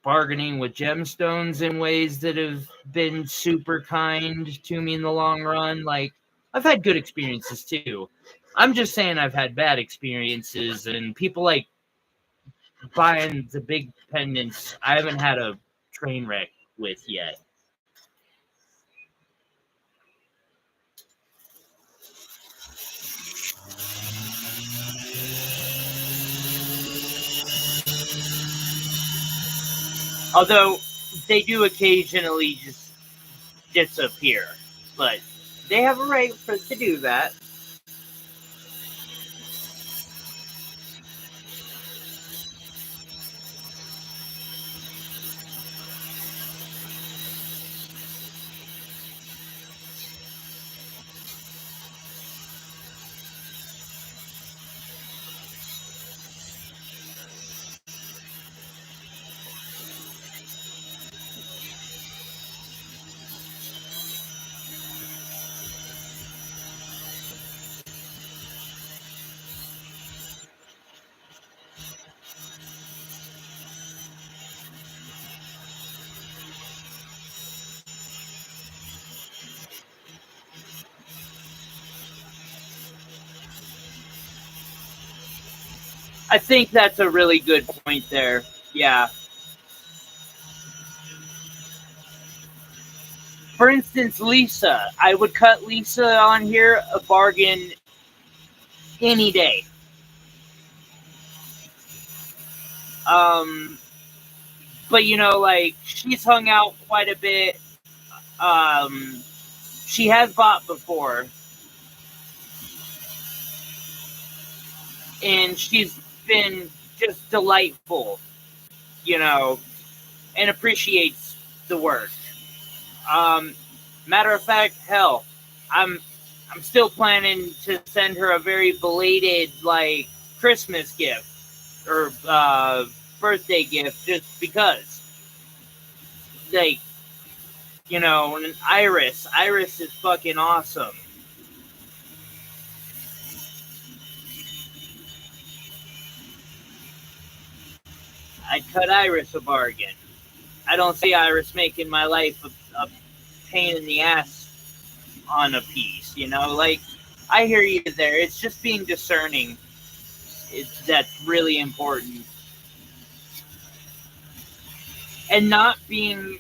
bargaining with gemstones in ways that have been super kind to me in the long run. Like, I've had good experiences too. I'm just saying I've had bad experiences, and people like buying the big pendants I haven't had a train wreck with yet. Although they do occasionally just disappear, but they have a right to do that. I think that's a really good point there. Yeah. For instance, Lisa. I would cut Lisa on here a bargain any day. Um, but like she's hung out quite a bit. Um, she has bought before, and she's been just delightful, you know, and appreciates the work. Um, Matter of fact, hell, I'm I'm still planning to send her a very belated like Christmas gift or birthday gift, just because, like, and Iris is fucking awesome. I'd cut Iris a bargain. I don't see Iris making my life a pain in the ass on a piece. Like, I hear you there. It's just being discerning. That's really important, and not being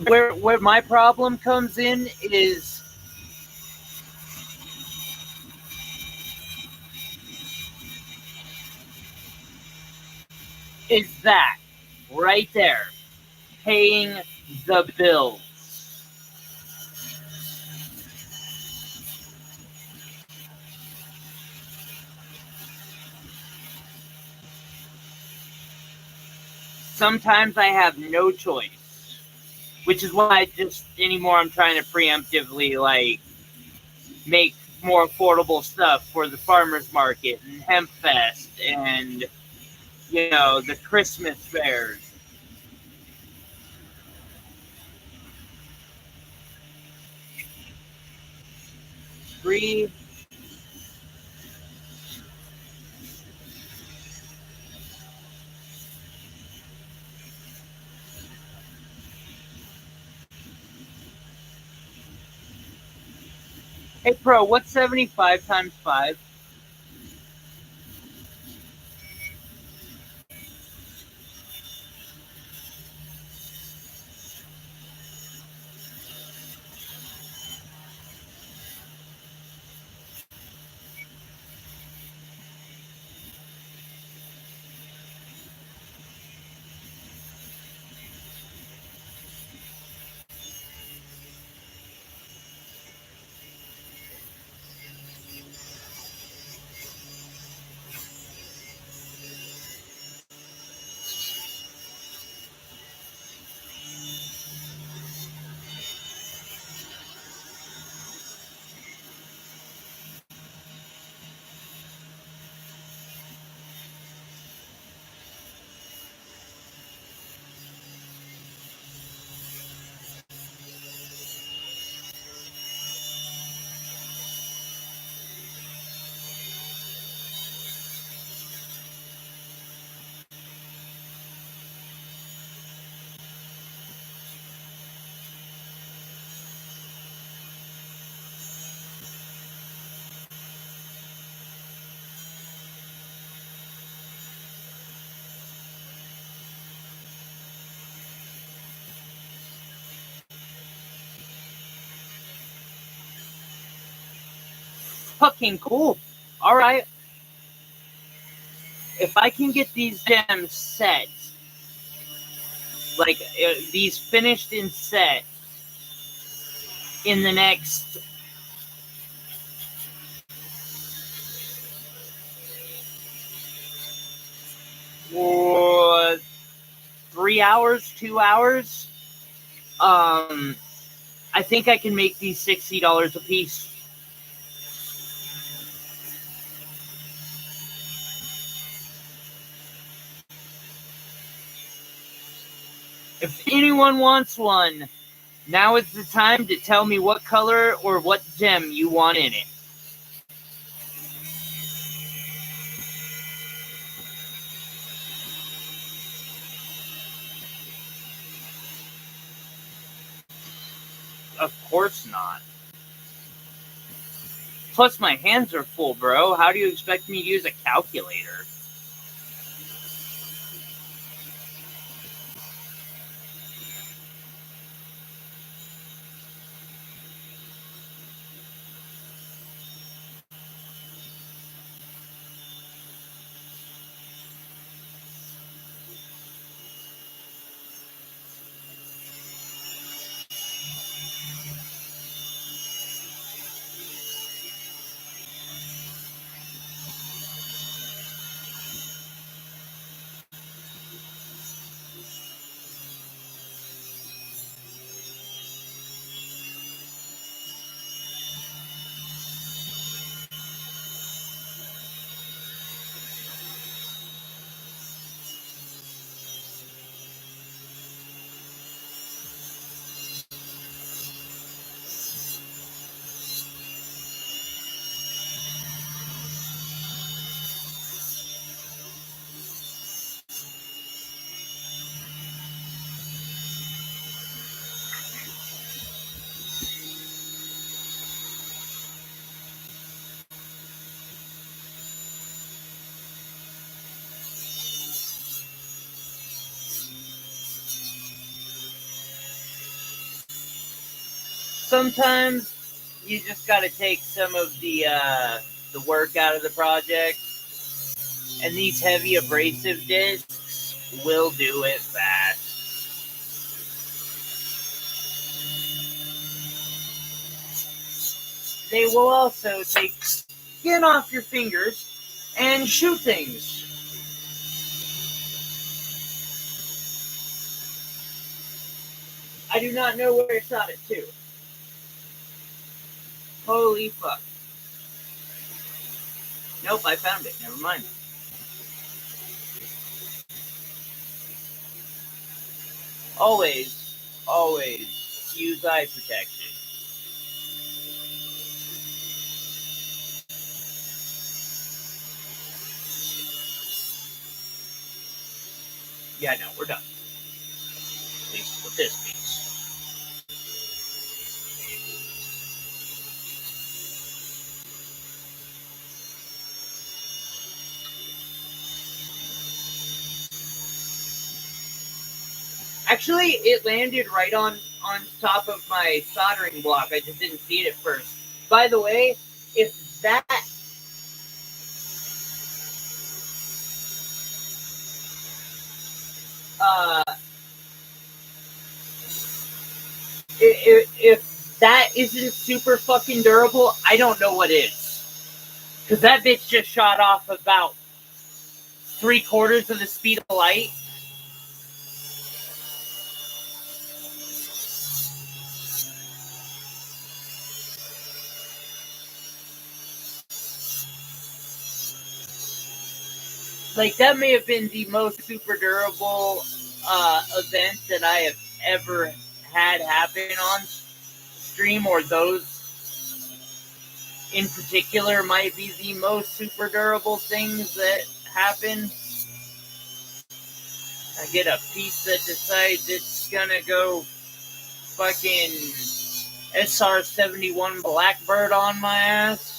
where my problem comes in is that right there, paying the bills. Sometimes I have no choice, which is why I just anymore I'm trying to preemptively like make more affordable stuff for the farmers market and HempFest and the Christmas fairs. Free. Hey, Pro, what's 75 times 5? Fucking cool. All right. If I can get these gems set, like these finished and set in the next 3 hours, 2 hours, I think I can make these $60 a piece. If anyone wants one, now is the time to tell me what color or what gem you want in it. Of course not. Plus, my hands are full, bro. How do you expect me to use a calculator? Sometimes you just got to take some of the work out of the project, and these heavy abrasive discs will do it fast. They will also take skin off your fingers and shoot things. I do not know where I shot it to. Holy fuck. Nope, I found it. Never mind. Always, always use eye protection. Yeah, no, we're done. At least with this piece. Actually, it landed right on top of my soldering block. I just didn't see it at first. By the way, if that if that isn't super fucking durable, I don't know what is. Because that bitch just shot off about 3/4 of the speed of light. Like, that may have been the most super durable event that I have ever had happen on stream, or those in particular might be the most super durable things that happen. I get a piece that decides it's gonna go fucking SR-71 Blackbird on my ass.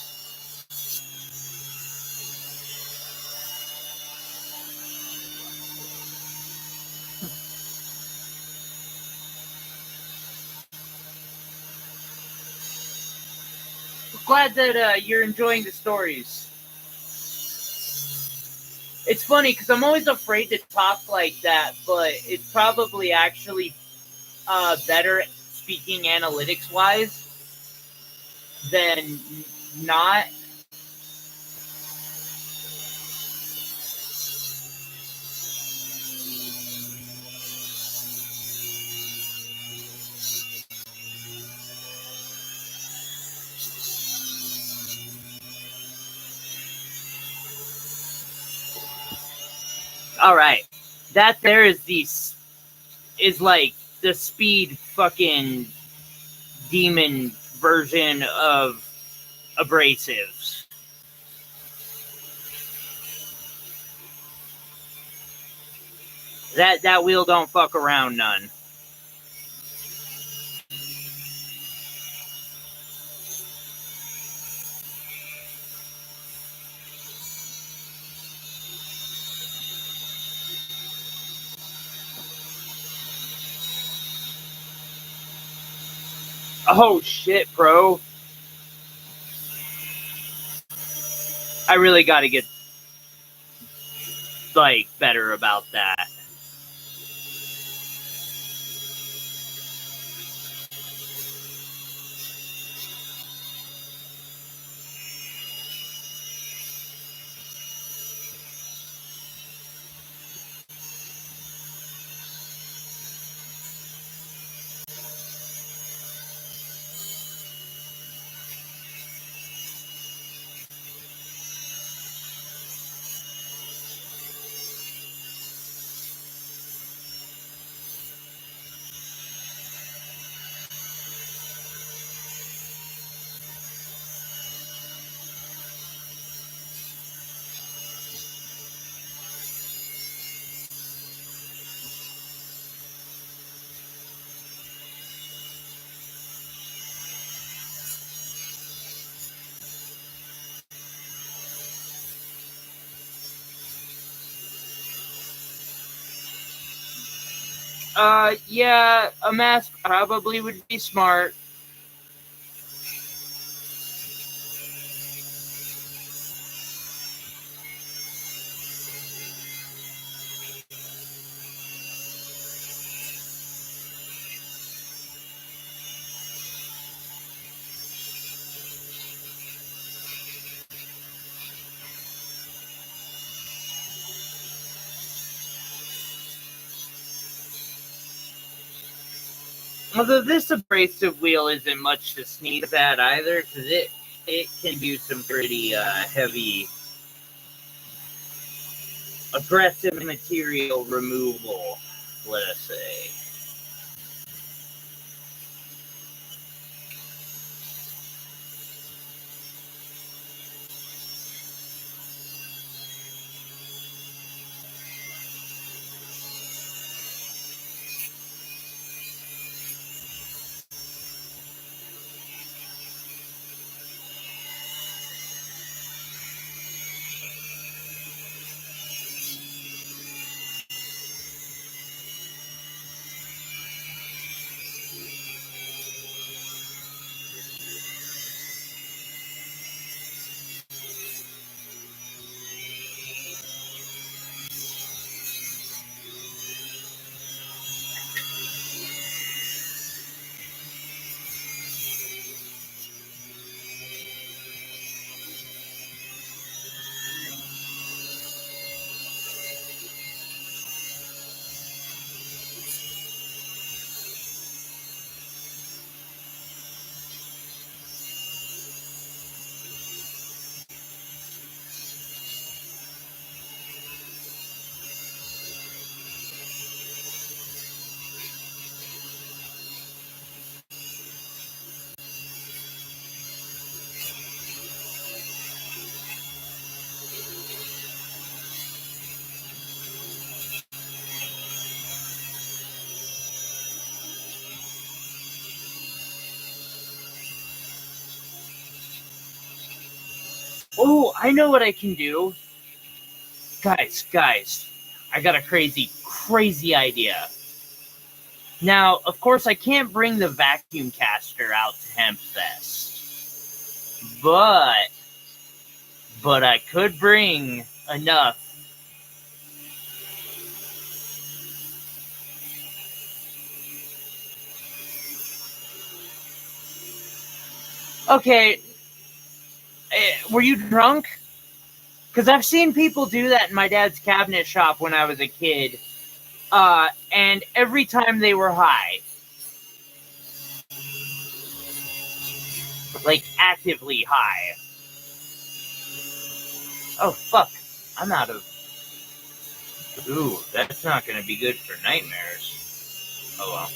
glad that you're enjoying the stories. It's funny because I'm always afraid to talk like that, but it's probably actually better speaking analytics wise than not. All right, that there is like the speed fucking demon version of abrasives. That wheel don't fuck around none. Oh shit, bro. I really gotta get like better about that. Yeah, a mask probably would be smart. Although this abrasive wheel isn't much to sneeze at either, because it can do some pretty heavy aggressive material removal, let us say. Oh, I know what I can do. Guys, I got a crazy idea. Now, of course, I can't bring the vacuum caster out to HempFest, but I could bring enough. Okay, were you drunk? Because I've seen people do that in my dad's cabinet shop when I was a kid, and every time they were high. Like, actively high. Oh, fuck. I'm out of... Ooh, that's not going to be good for nightmares. Oh, well.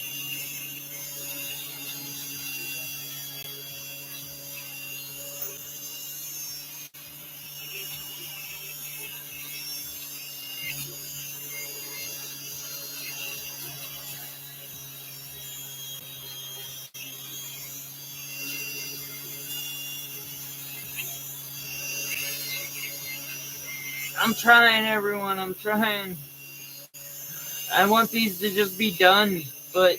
I'm trying, everyone. I'm trying. I want these to just be done, but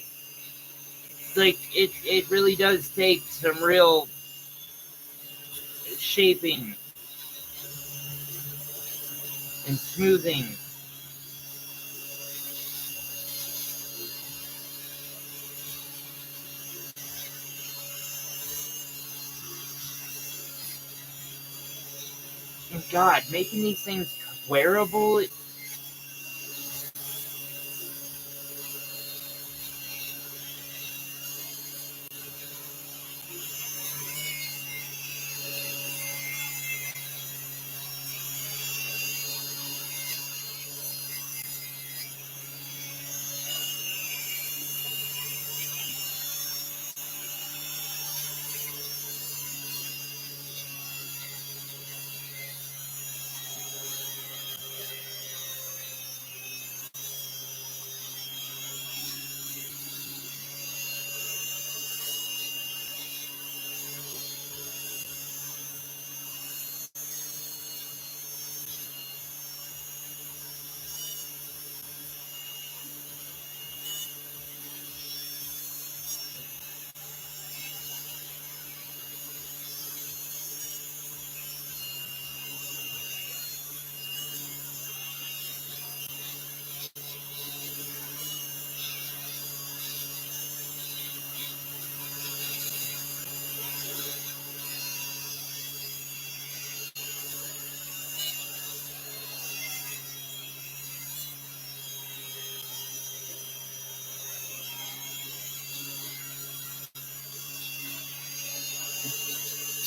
like it really does take some real shaping and smoothing. And God, making these things wearable.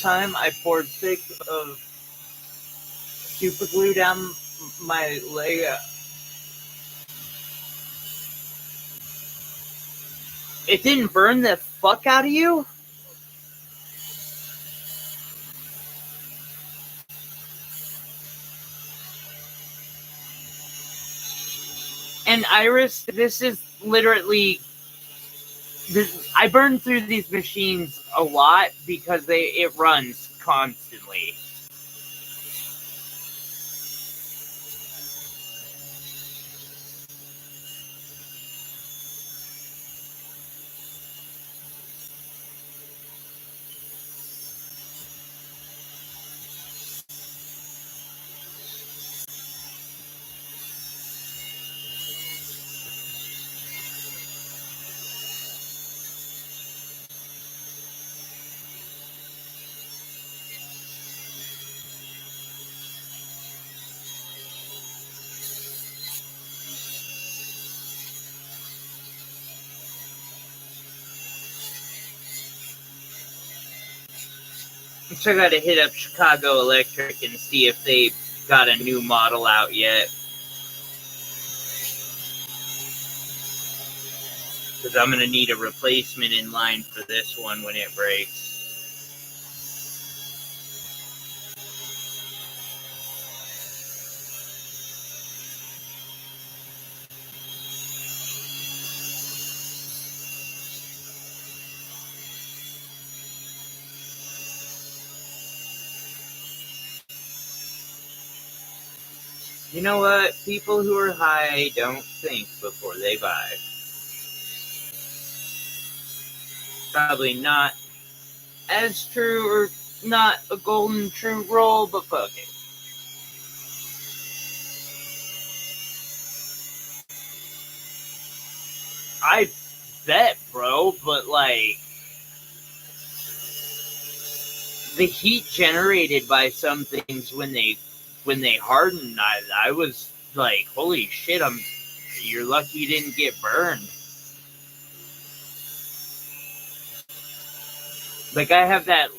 Time I poured 6 of super glue down my leg. It didn't burn the fuck out of you? And Iris, this is literally... I burn through these machines a lot because it runs constantly. So I gotta hit up Chicago Electric and see if they got a new model out yet. Because I'm gonna need a replacement in line for this one when it breaks. You know what? People who are high don't think before they buy. Probably not as true, or Not a golden true roll, but fuck it. I bet, bro, but like the heat generated by some things when they harden, I was like, holy shit, you're lucky you didn't get burned. Like I have that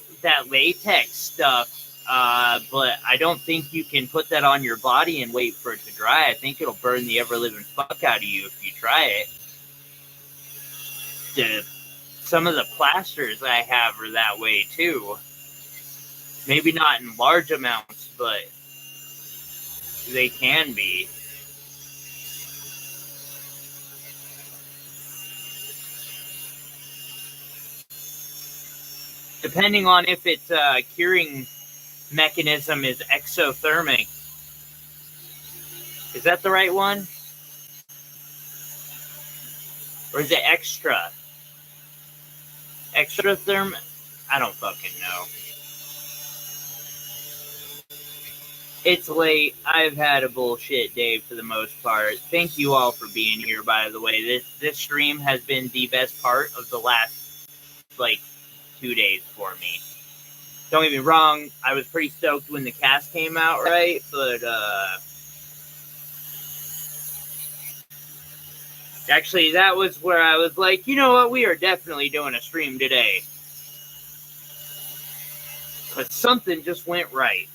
latex stuff, but I don't think you can put that on your body and wait for it to dry. I think it'll burn the ever living fuck out of you if you try it. Some of the plasters I have are that way too. Maybe not in large amounts, but they can be. Depending on if its curing mechanism is exothermic. Is that the right one? Or is it extra? Extratherm? I don't fucking know. It's late. I've had a bullshit day for the most part. Thank you all for being here, by the way. This stream has been the best part of the last, 2 days for me. Don't get me wrong, I was pretty stoked when the cast came out, right? But, actually, that was where I was like, you know what? We are definitely doing a stream today. But something just went right.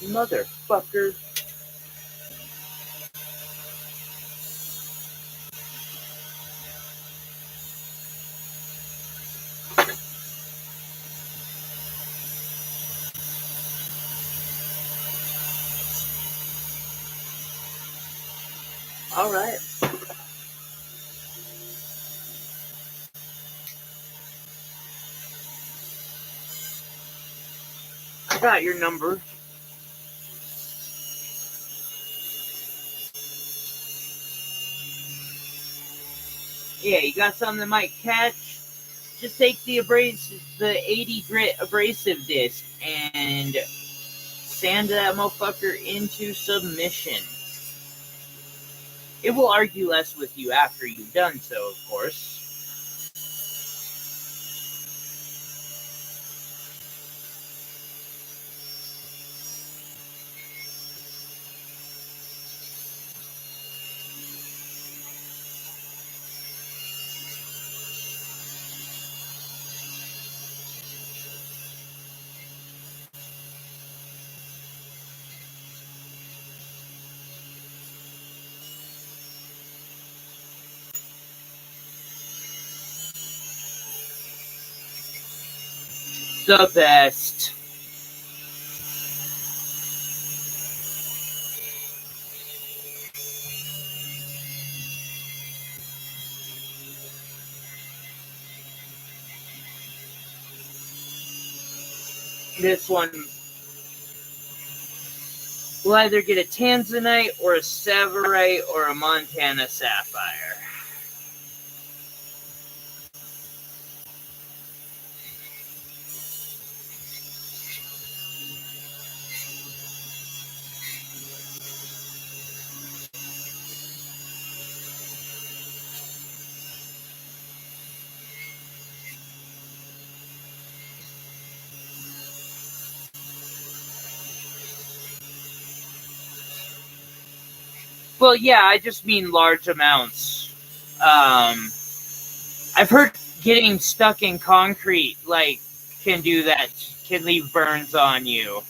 Motherfucker. All right. I got your number. Yeah, you got something that might catch? Just take the 80 grit abrasive disc and sand that motherfucker into submission. It will argue less with you after you've done so, of course. The best. This one will either get a Tanzanite or a Savarite or a Montana Sapphire. Well, yeah, I just mean large amounts. I've heard getting stuck in concrete, like, can do that, can leave burns on you.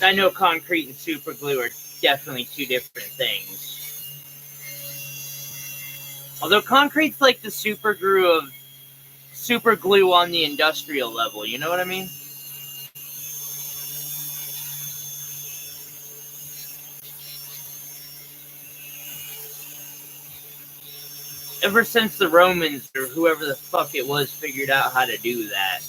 I know concrete and super glue are definitely two different things. Although concrete's like the super glue on the industrial level, you know what I mean? Ever since the Romans or whoever the fuck it was figured out how to do that.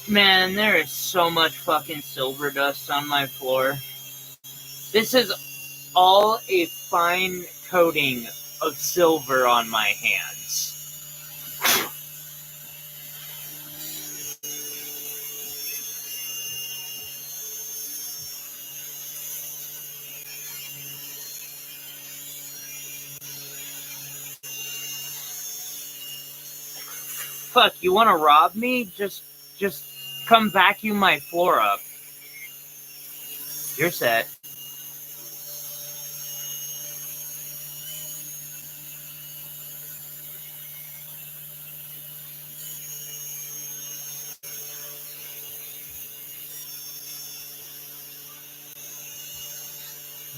Man, there is so much fucking silver dust on my floor. This is all a fine coating of silver on my hands. Fuck, you want to rob me? Just come vacuum my floor up. You're set.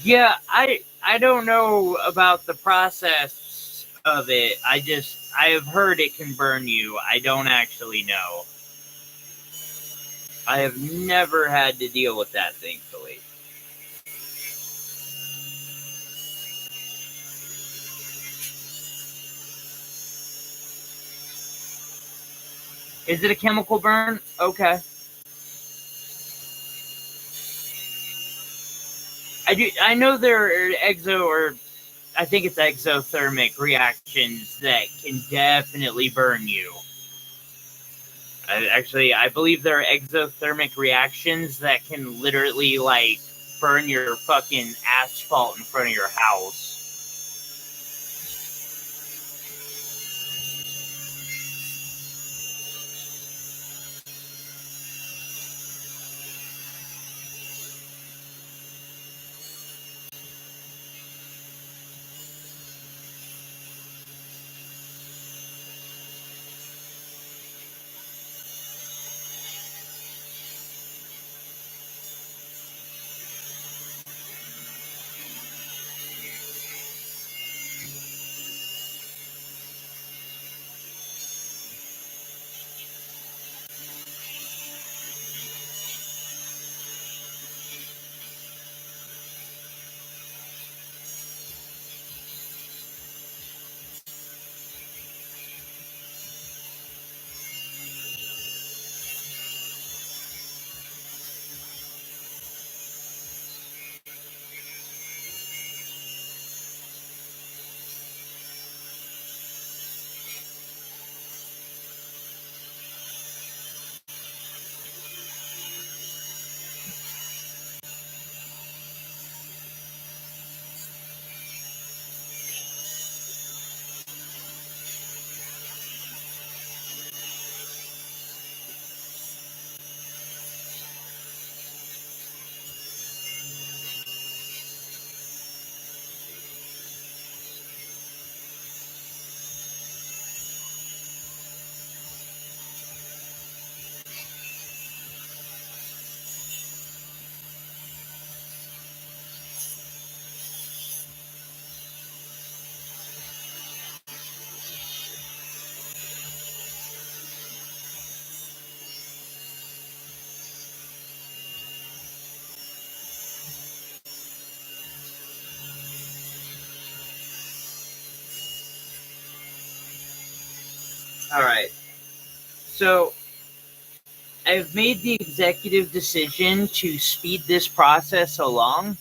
Yeah, I don't know about the process of it. I have heard it can burn you. I don't actually know. I have never had to deal with that, thankfully. Is it a chemical burn? Okay. I know there are I think it's exothermic reactions that can definitely burn you. I believe there are exothermic reactions that can literally, like, burn your fucking asphalt in front of your house. All right. So I've made the executive decision to speed this process along.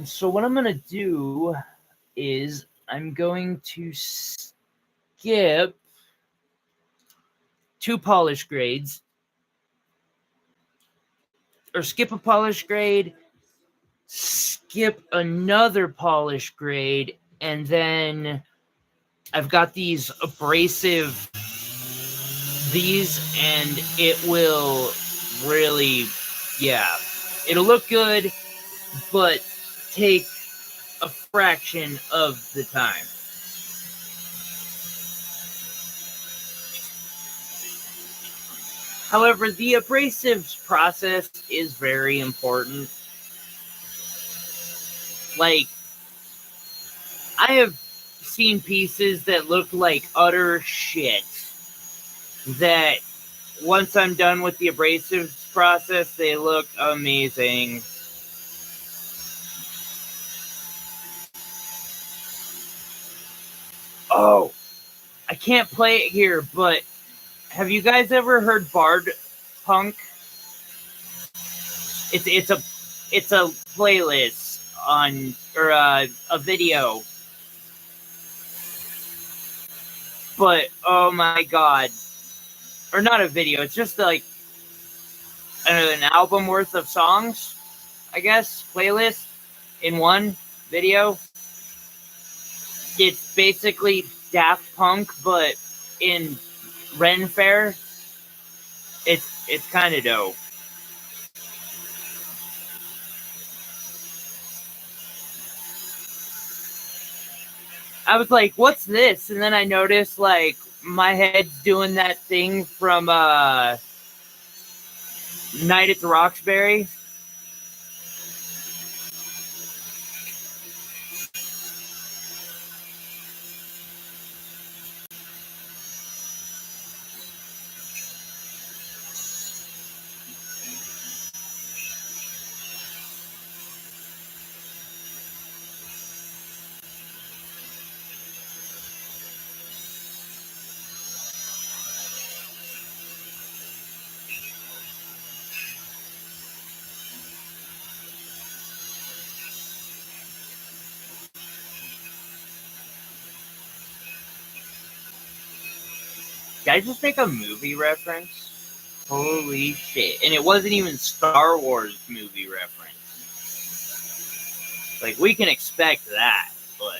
So what I'm going to do is I'm going to skip 2 polish grades, or skip a polish grade, skip another polish grade, and then I've got these abrasive and it will really, it'll look good, but take a fraction of the time. However, the abrasives process is very important. Like, I have seen pieces that look like utter shit that once I'm done with the abrasives process, they look amazing. Oh, I can't play it here, but have you guys ever heard Bard Punk? It's a playlist on, or a video. But oh my god. Or not a video, it's just like an album worth of songs, I guess, playlist in one video. It's basically Daft Punk, but in Ren Fair. It's kind of dope. I was like, what's this? And then I noticed, like, my head's doing that thing from Night at the Roxbury. Did I just make a movie reference? Holy shit. And it wasn't even Star Wars movie reference. Like, we can expect that, but...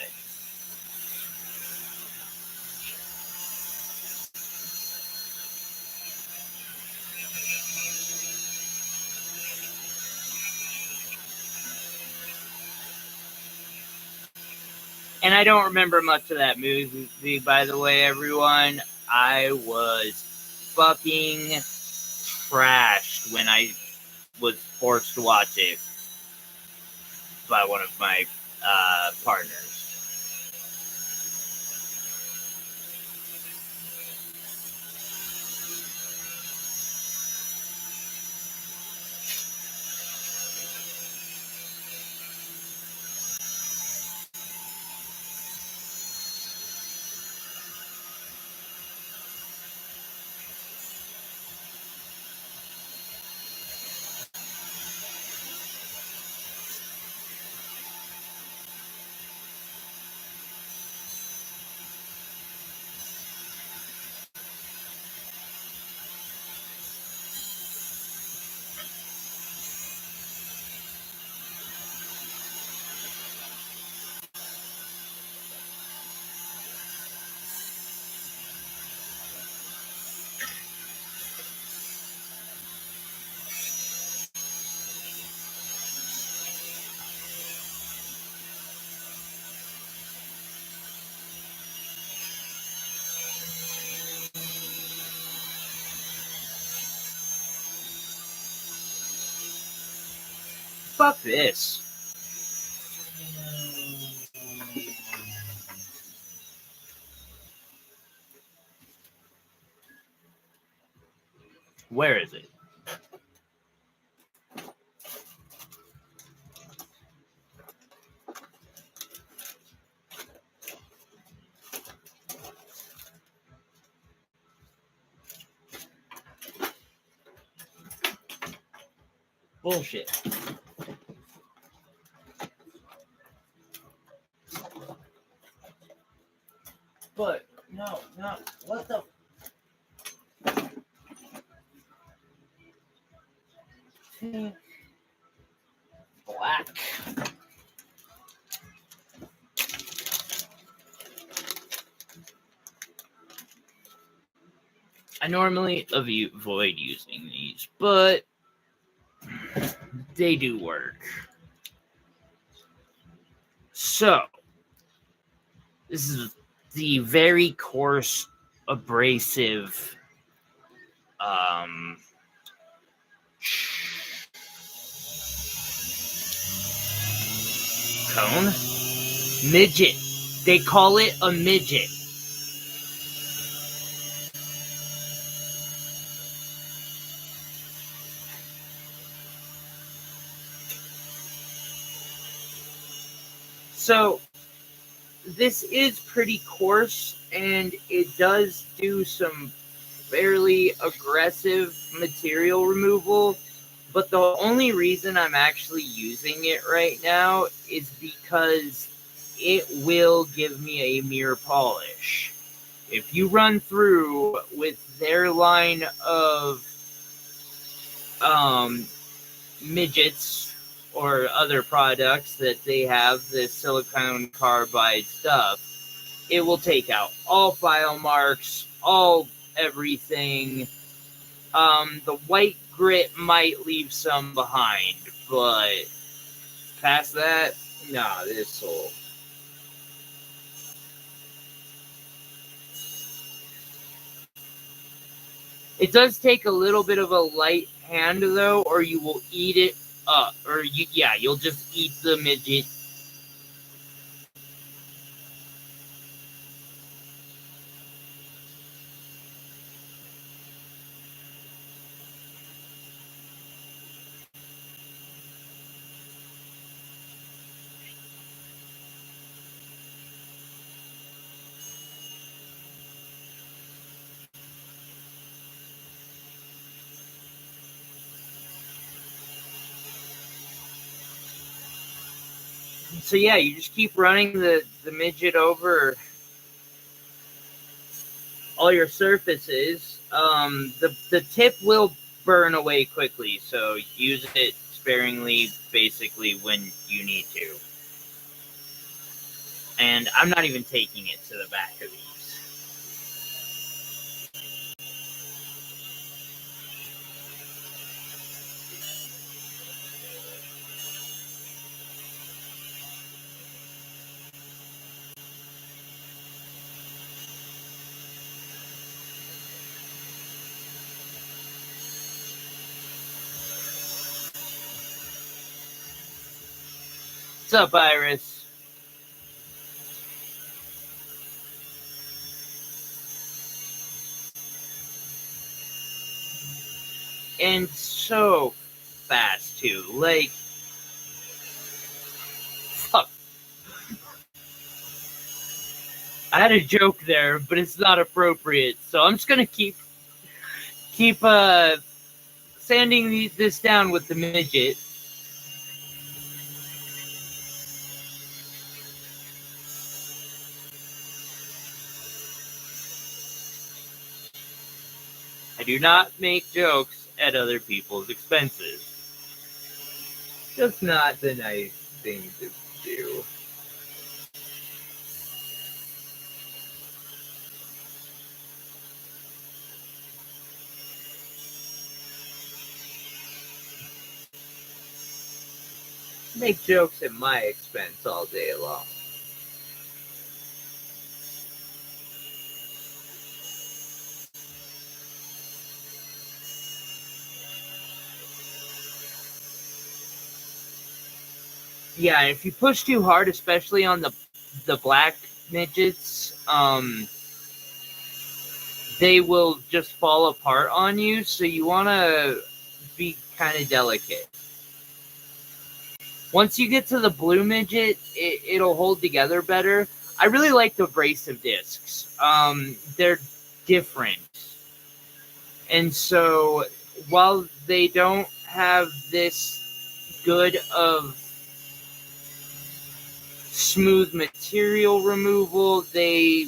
And I don't remember much of that movie, by the way, everyone. I was fucking trashed when I was forced to watch it by one of my partners. Fuck this. Where is it? Bullshit. But no, what the pink, black. I normally avoid using these, but they do work. So, this is the very coarse, abrasive cone. Midget. They call it a midget. So, this is pretty coarse, and it does do some fairly aggressive material removal, but the only reason I'm actually using it right now is because it will give me a mirror polish. If you run through with their line of midgets or other products that they have, this silicone carbide stuff, it will take out all file marks, all everything. The white grit might leave some behind, but past that, nah, this will. It does take a little bit of a light hand, though, or you will eat it up. Or, you'll just eat the midget. So, yeah, you just keep running the midget over all your surfaces. The tip will burn away quickly, so use it sparingly, basically, when you need to. And I'm not even taking it to the back of these. What's up, Iris? And so fast, too. Like, fuck. I had a joke there, but it's not appropriate, so I'm just gonna keep sanding this down with the midget. I do not make jokes at other people's expenses. Just not the nice thing to do. Make jokes at my expense all day long. Yeah, if you push too hard, especially on the black midgets, they will just fall apart on you, so you want to be kind of delicate. Once you get to the blue midget, it'll hold together better. I really like the abrasive discs. They're different. And so, while they don't have this good of smooth material removal. They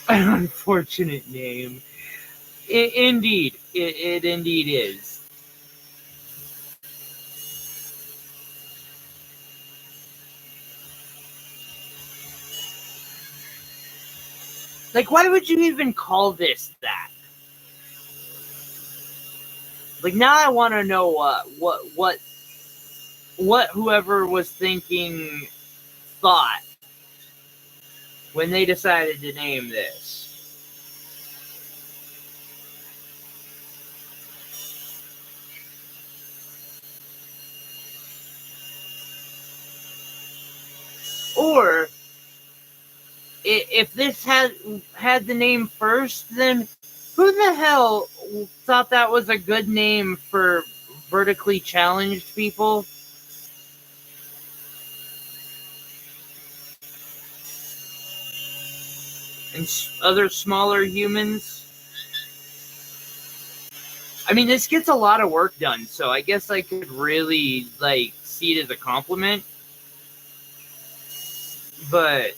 an unfortunate name. Indeed, it indeed is. Like, why would you even call this that? Like, now I want to know what whoever was thinking thought when they decided to name this. Or if this had the name first, then who the hell thought that was a good name for vertically challenged people? And other smaller humans? I mean, this gets a lot of work done, so I guess I could really, like, see it as a compliment. But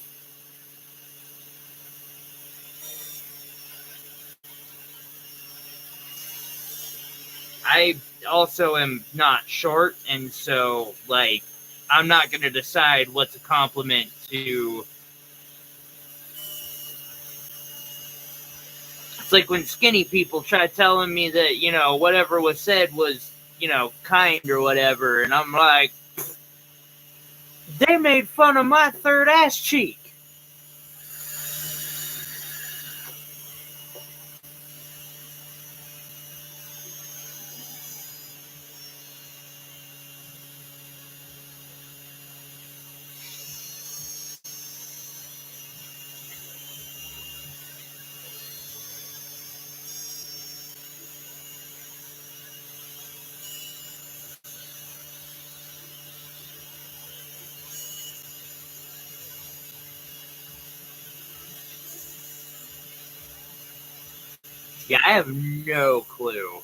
I also am not short, and so, like, I'm not going to decide what's a compliment to. It's like when skinny people try telling me that, you know, whatever was said was, you know, kind or whatever, and I'm like, they made fun of my third ass cheek. Yeah, I have no clue.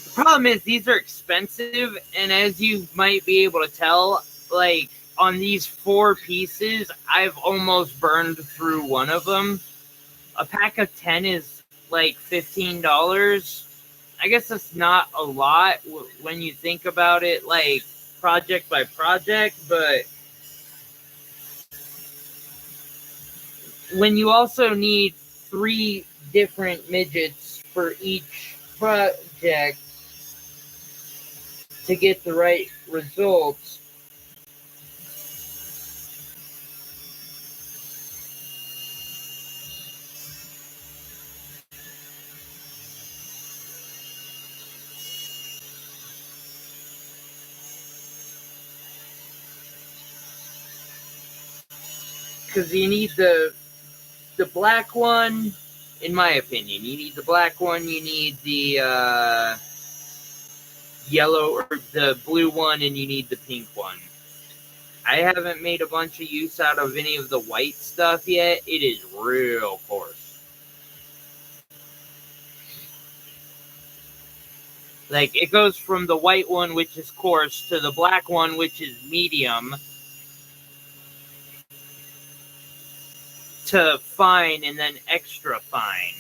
The problem is these are expensive, and as you might be able to tell, like, on these 4 pieces, I've almost burned through one of them. A pack of 10 is like $15. I guess that's not a lot when you think about it, like, project by project, but when you also need 3 different midgets for each project to get the right results. Because you need the black one, in my opinion. You need the black one, you need the yellow or the blue one, and you need the pink one. I haven't made a bunch of use out of any of the white stuff yet. It is real coarse. Like, it goes from the white one, which is coarse, to the black one, which is medium, to fine, and then extra fine.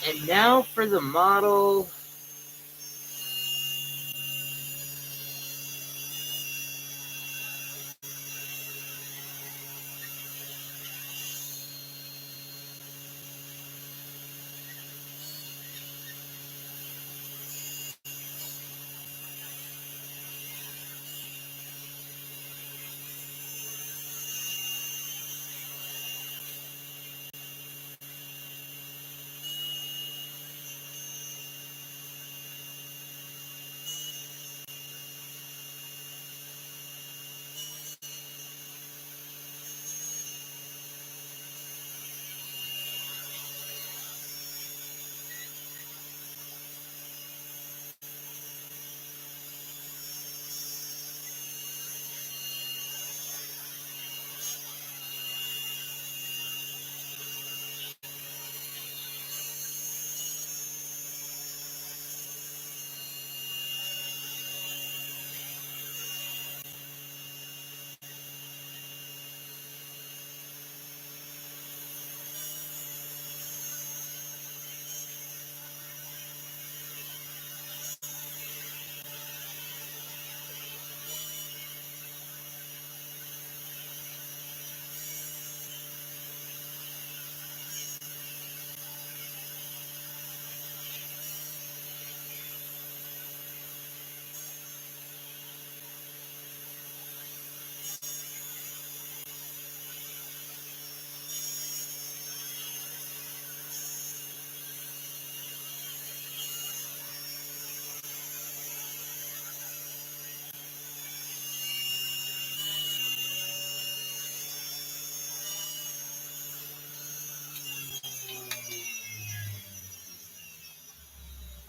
And now for the model.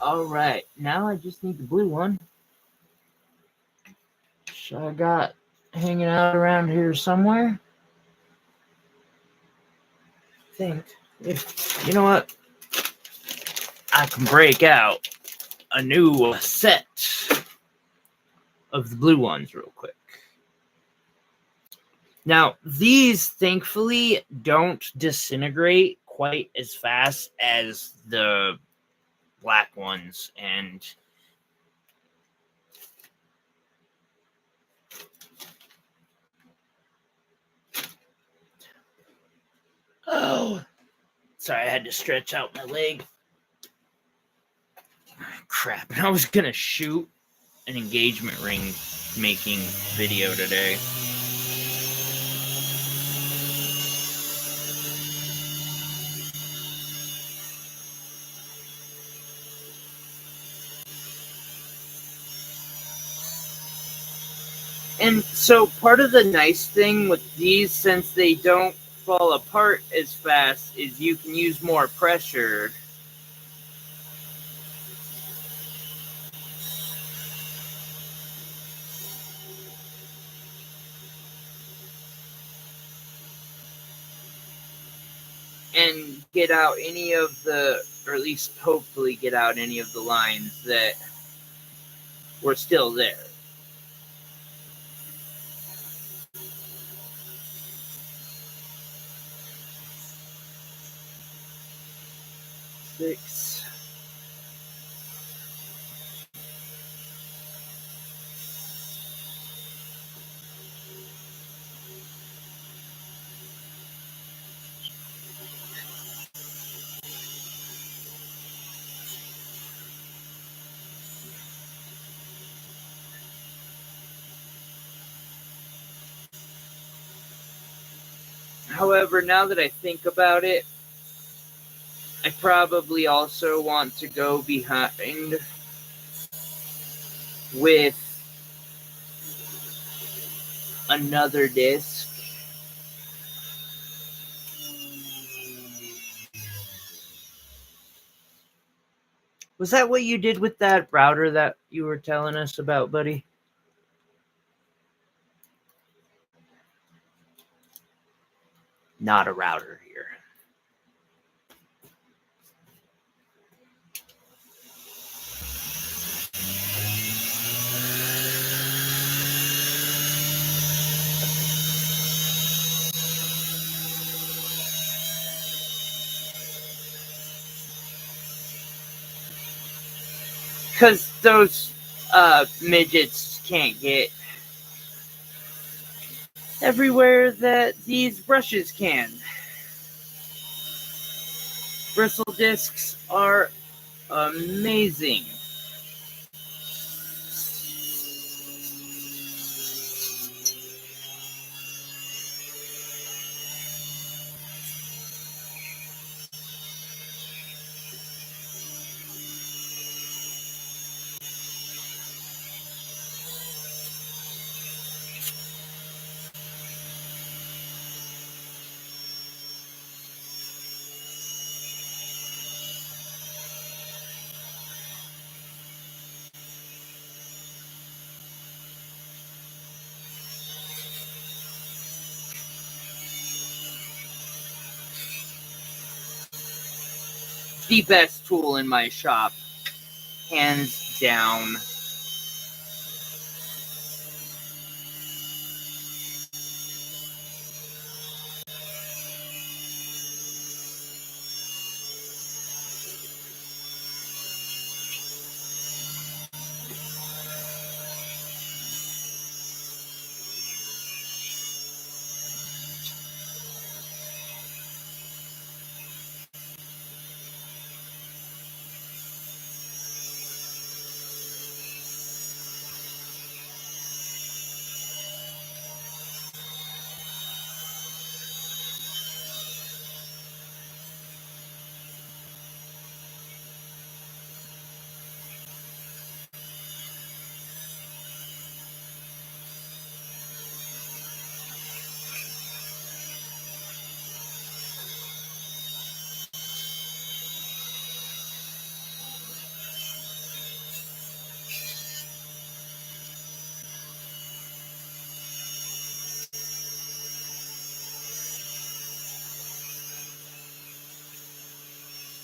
All right, now I just need the blue one. So I got hanging out around here somewhere. I think, you know what? I can break out a new set of the blue ones real quick. Now, these thankfully don't disintegrate quite as fast as the black ones, and oh, sorry, I had to stretch out my leg. Crap, and I was gonna shoot an engagement ring making video today. And so part of the nice thing with these, since they don't fall apart as fast, is you can use more pressure. And get out any of the, or at least hopefully get out any of the lines that were still there. Six. However, now that I think about it, I probably also want to go behind with another disc. Was that what you did with that router that you were telling us about, buddy? Not a router here. because those midgets can't get everywhere that these brushes can. Bristle discs are amazing. The best tool in my shop, hands down.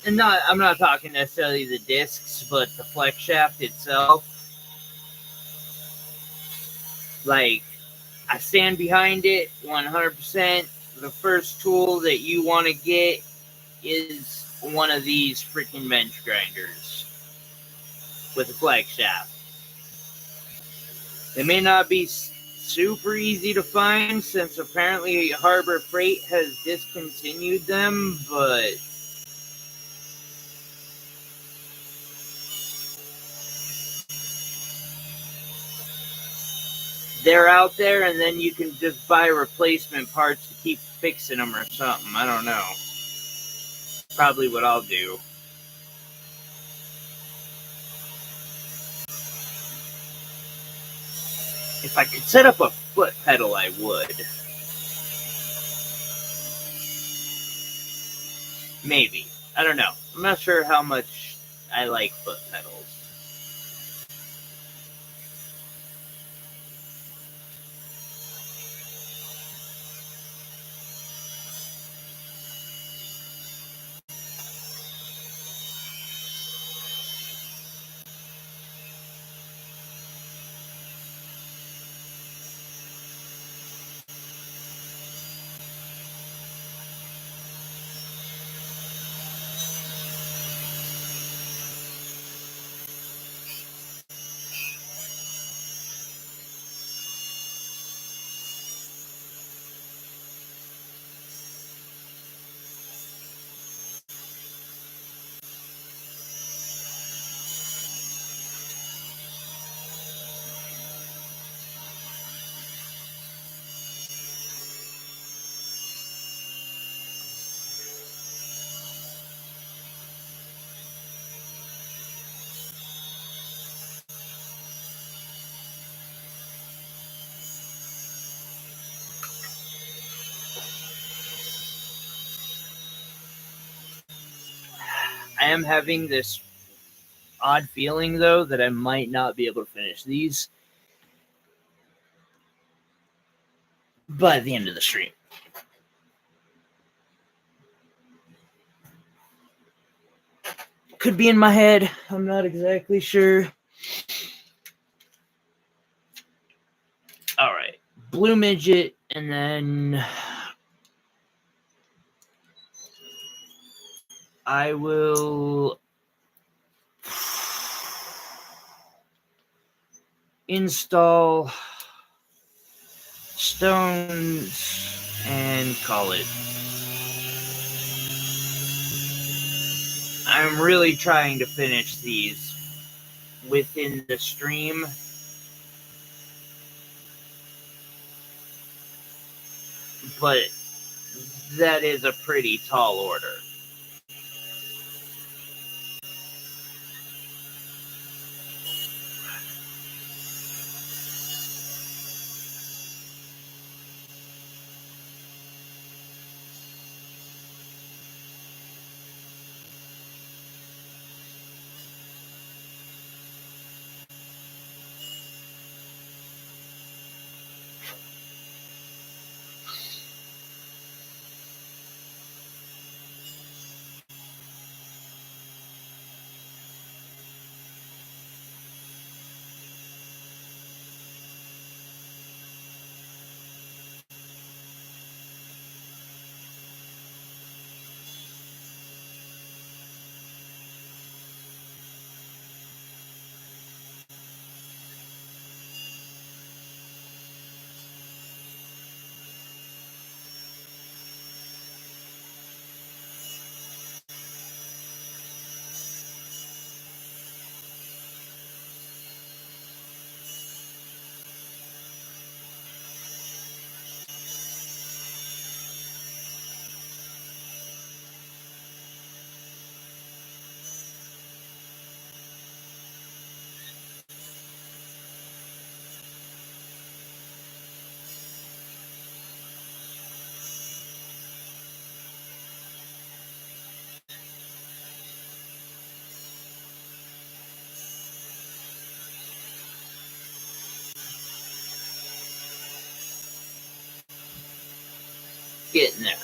And I'm not talking necessarily the discs, but the flex shaft itself. Like, I stand behind it 100%. The first tool that you want to get is one of these freaking bench grinders with a flex shaft. They may not be super easy to find since apparently Harbor Freight has discontinued them, but they're out there, and then you can just buy replacement parts to keep fixing them or something. I don't know. Probably what I'll do. If I could set up a foot pedal, I would. Maybe. I don't know. I'm not sure how much I like foot pedals. I am having this odd feeling, though, that I might not be able to finish these by the end of the stream. Could be in my head. I'm not exactly sure. All right. Blue midget, and then I will install stones and call it. I'm really trying to finish these within the stream. But that is a pretty tall order. Getting there.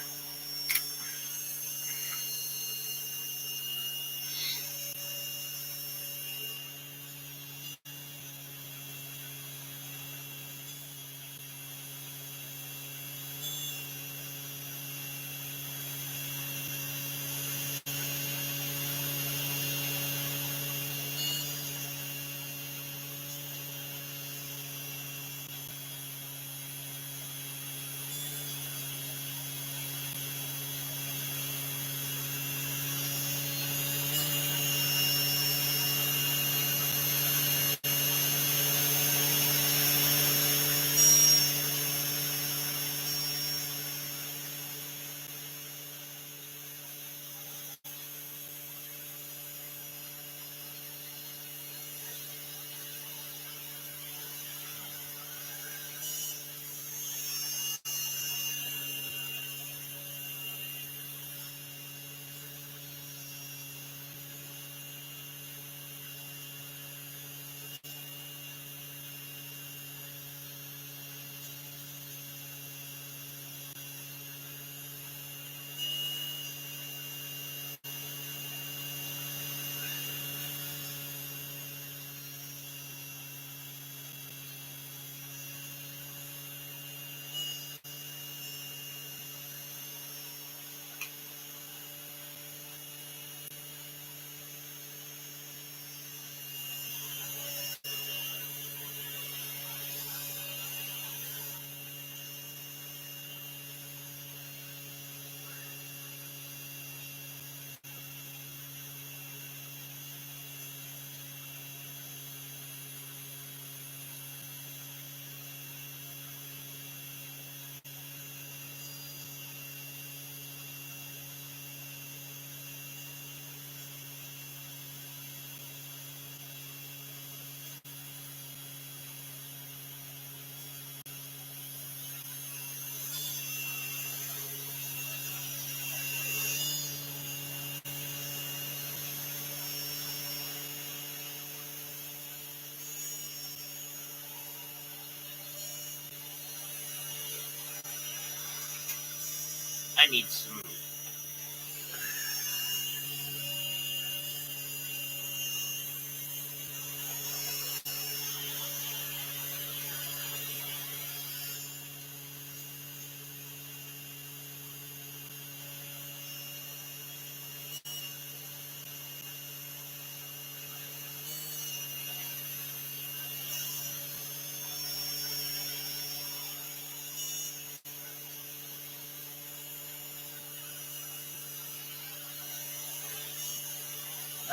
I need some.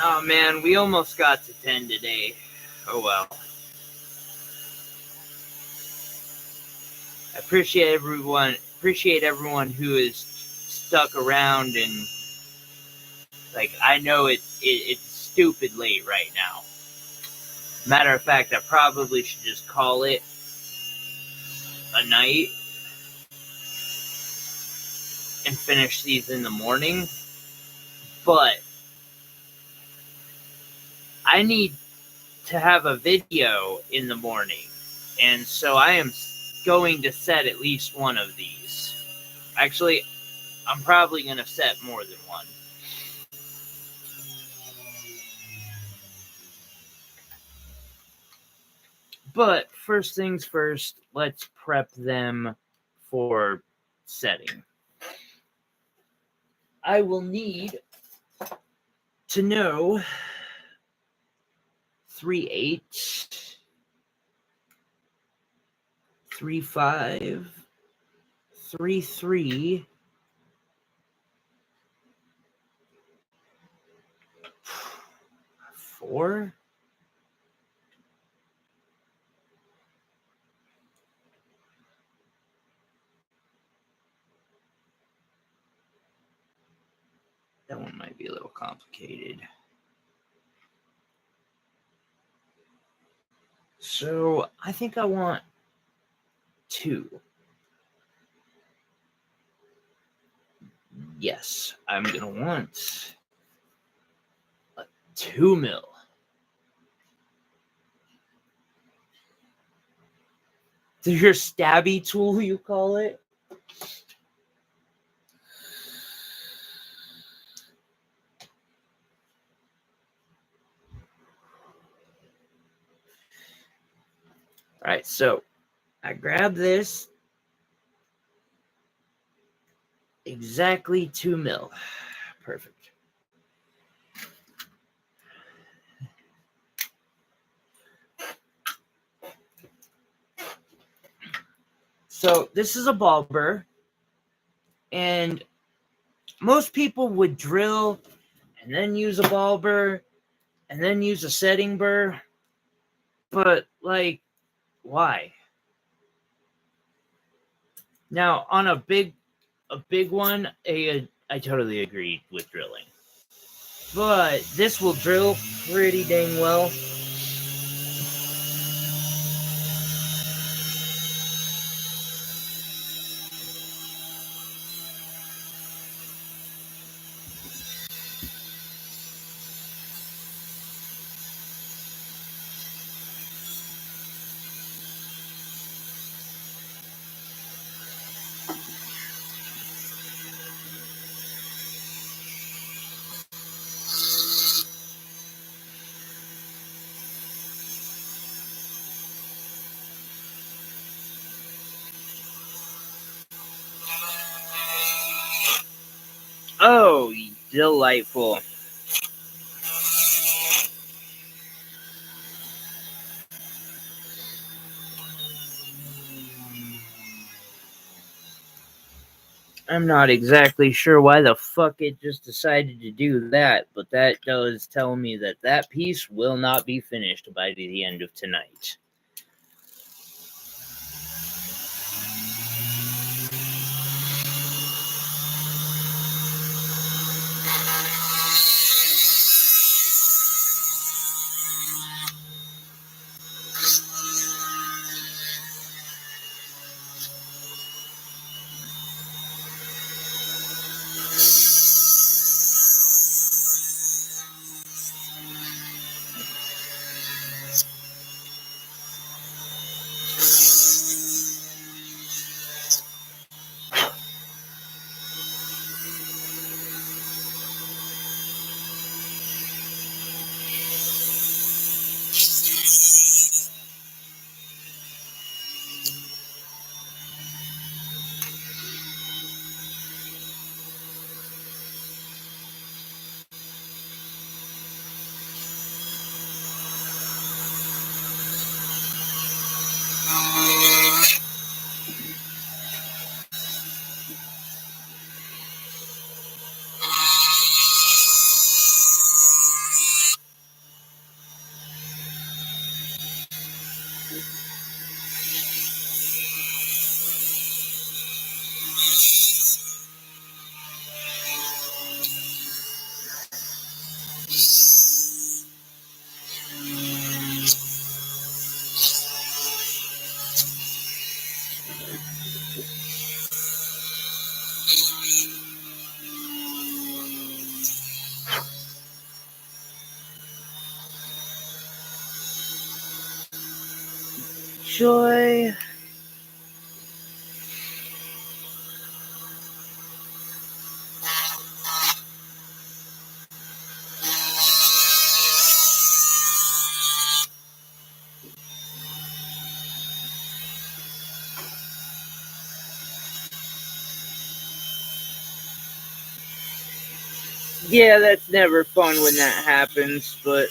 Oh man, we almost got to 10 today. Oh well. I appreciate everyone who is stuck around, and I know it's stupid late right now. Matter of fact, I probably should just call it a night and finish these in the morning. But I need to have a video in the morning, and so I am going to set at least one of these. Actually, I'm probably going to set more than one. But first things first, let's prep them for setting. I will need to know 3/8, 3/5, 3/3, 4. That one might be a little complicated. So I think I want 2. Yes, I'm going to want a 2 mil. Is your stabby tool, you call it? All right, so I grab this. Exactly 2 mil. Perfect. So this is a ball burr, and most people would drill and then use a ball burr and then use a setting burr. But why? Now on a big one, I totally agree with drilling. But this will drill pretty dang well. Oh, delightful. I'm not exactly sure why the fuck it just decided to do that, but that does tell me that that piece will not be finished by the end of tonight. enjoy. Yeah, that's never fun when that happens, but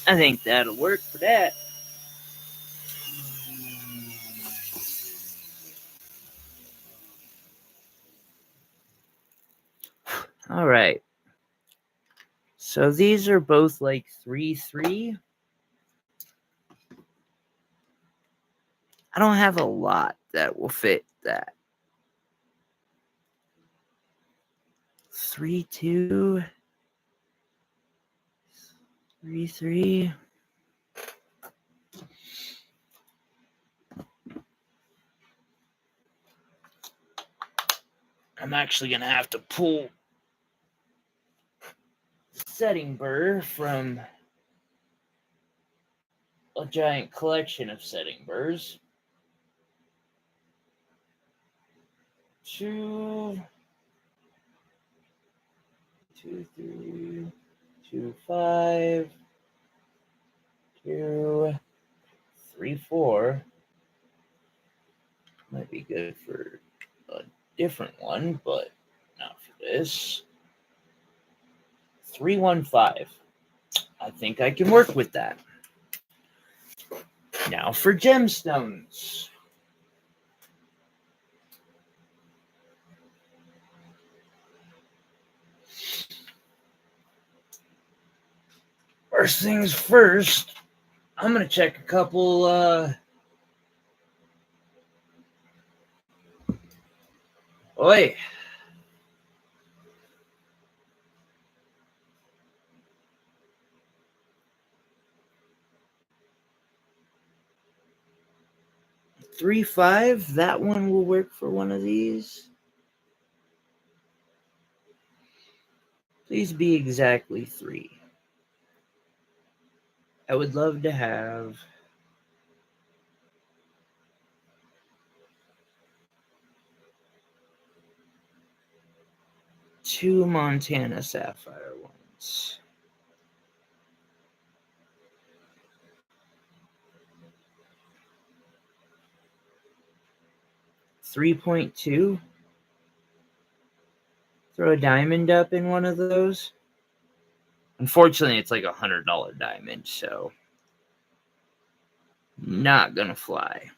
I think that'll work for that. All right. So these are both like 3-3. I don't have a lot that will fit that. 3-2. 3-3. I'm actually going to have to pull setting burr from a giant collection of setting burrs. 2, 2, 3, 2, 5, 2, 3, 4. Might be good for a different one, but not for this. 315. I think I can work with that. Now for gemstones. First things first, I'm going to check a couple Oi. Three, 5. That one will work for one of these. Please be exactly 3. I would love to have two Montana sapphire ones. 3.2. Throw a diamond up in one of those. Unfortunately, it's like $100 diamond, so not gonna fly.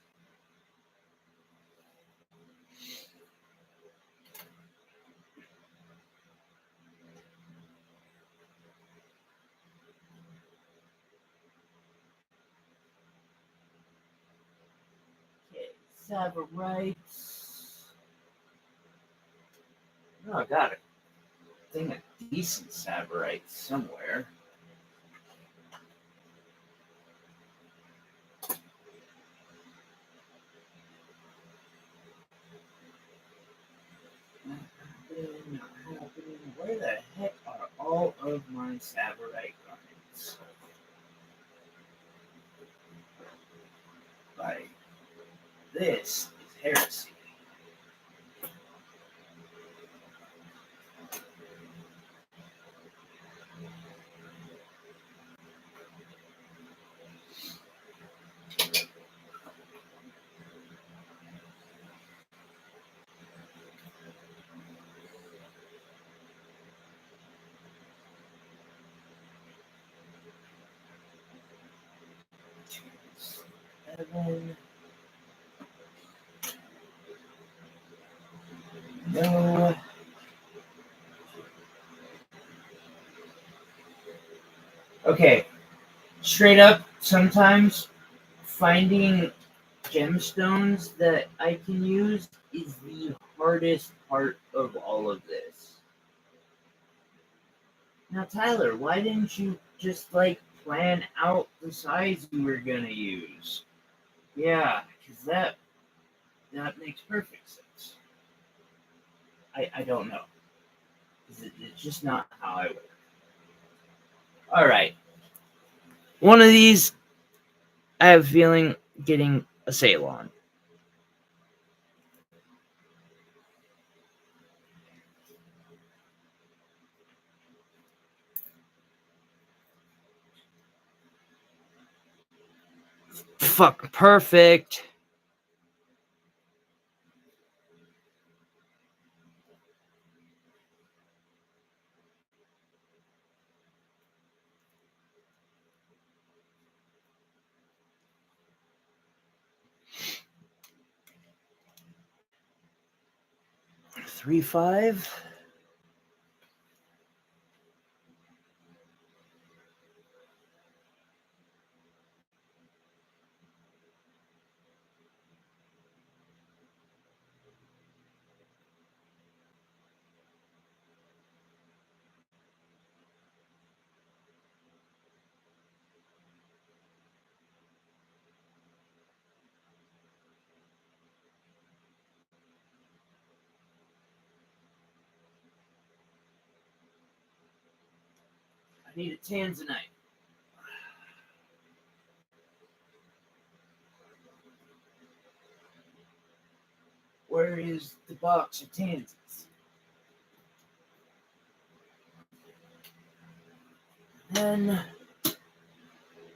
Okay, Savorites. Oh, I got a thing of decent Savorites somewhere. This is heresy. Seven. No. Okay. Straight up, sometimes finding gemstones that I can use is the hardest part of all of this. Now, Tyler, why didn't you just plan out the size you were gonna use? Yeah, because that makes perfect sense. I don't know. It's just not how I work. All right. One of these, I have a feeling getting a sale on. Fuck, perfect. Three, 5. I need a tanzanite. Where is the box of tansies? Then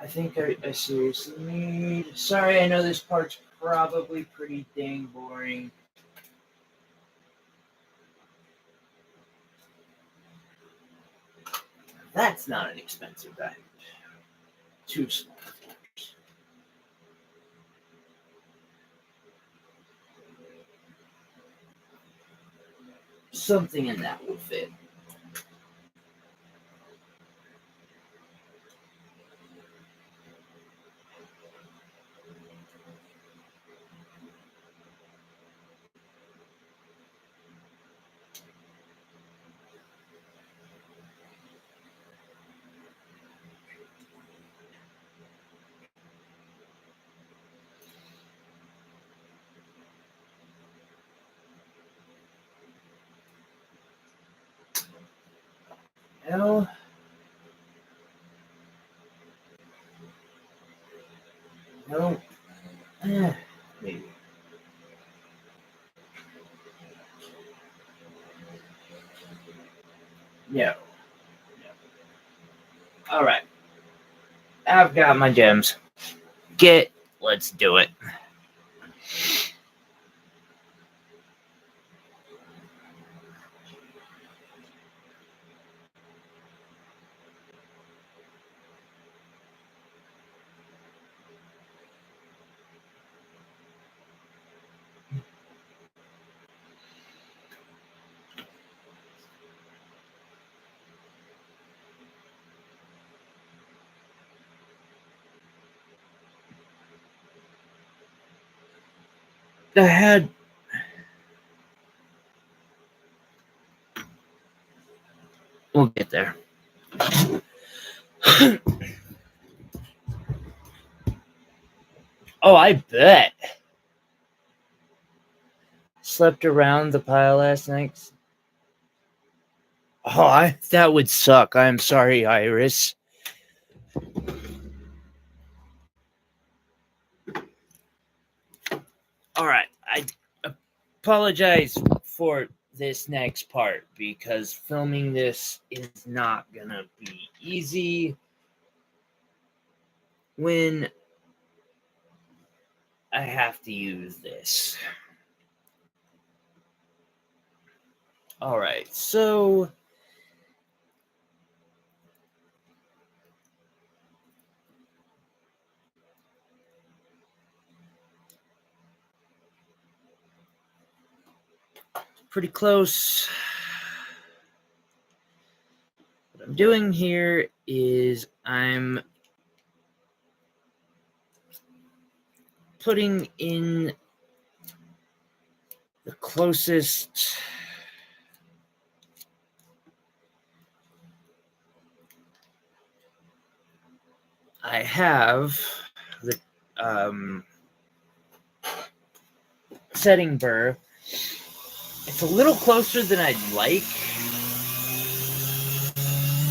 I think I seriously need. Sorry, I know this part's probably pretty dang boring. That's not an expensive diamond. Too small. Something in that will fit. No. No. Maybe. No. All right. I've got my gems. Let's do it. I had. We'll get there. Oh, I bet. Slept around the pile last night. Oh, that would suck. I'm sorry, Iris. All right, I apologize for this next part because filming this is not gonna be easy when I have to use this. All right, so pretty close. What I'm doing here is I'm putting in the closest I have the setting burr. It's a little closer than I'd like,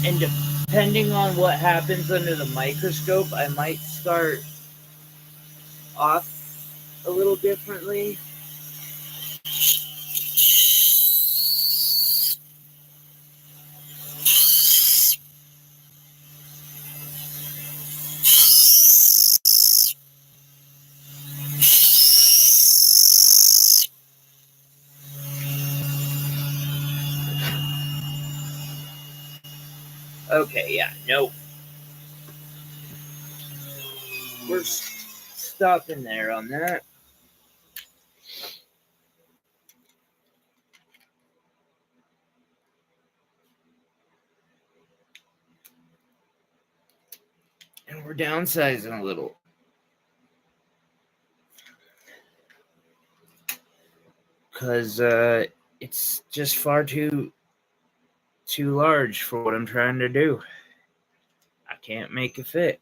and depending on what happens under the microscope, I might start off a little differently. Okay, yeah, nope. We're stopping there on that. And we're downsizing a little. Because it's just far too large for what I'm trying to do. I can't make it fit.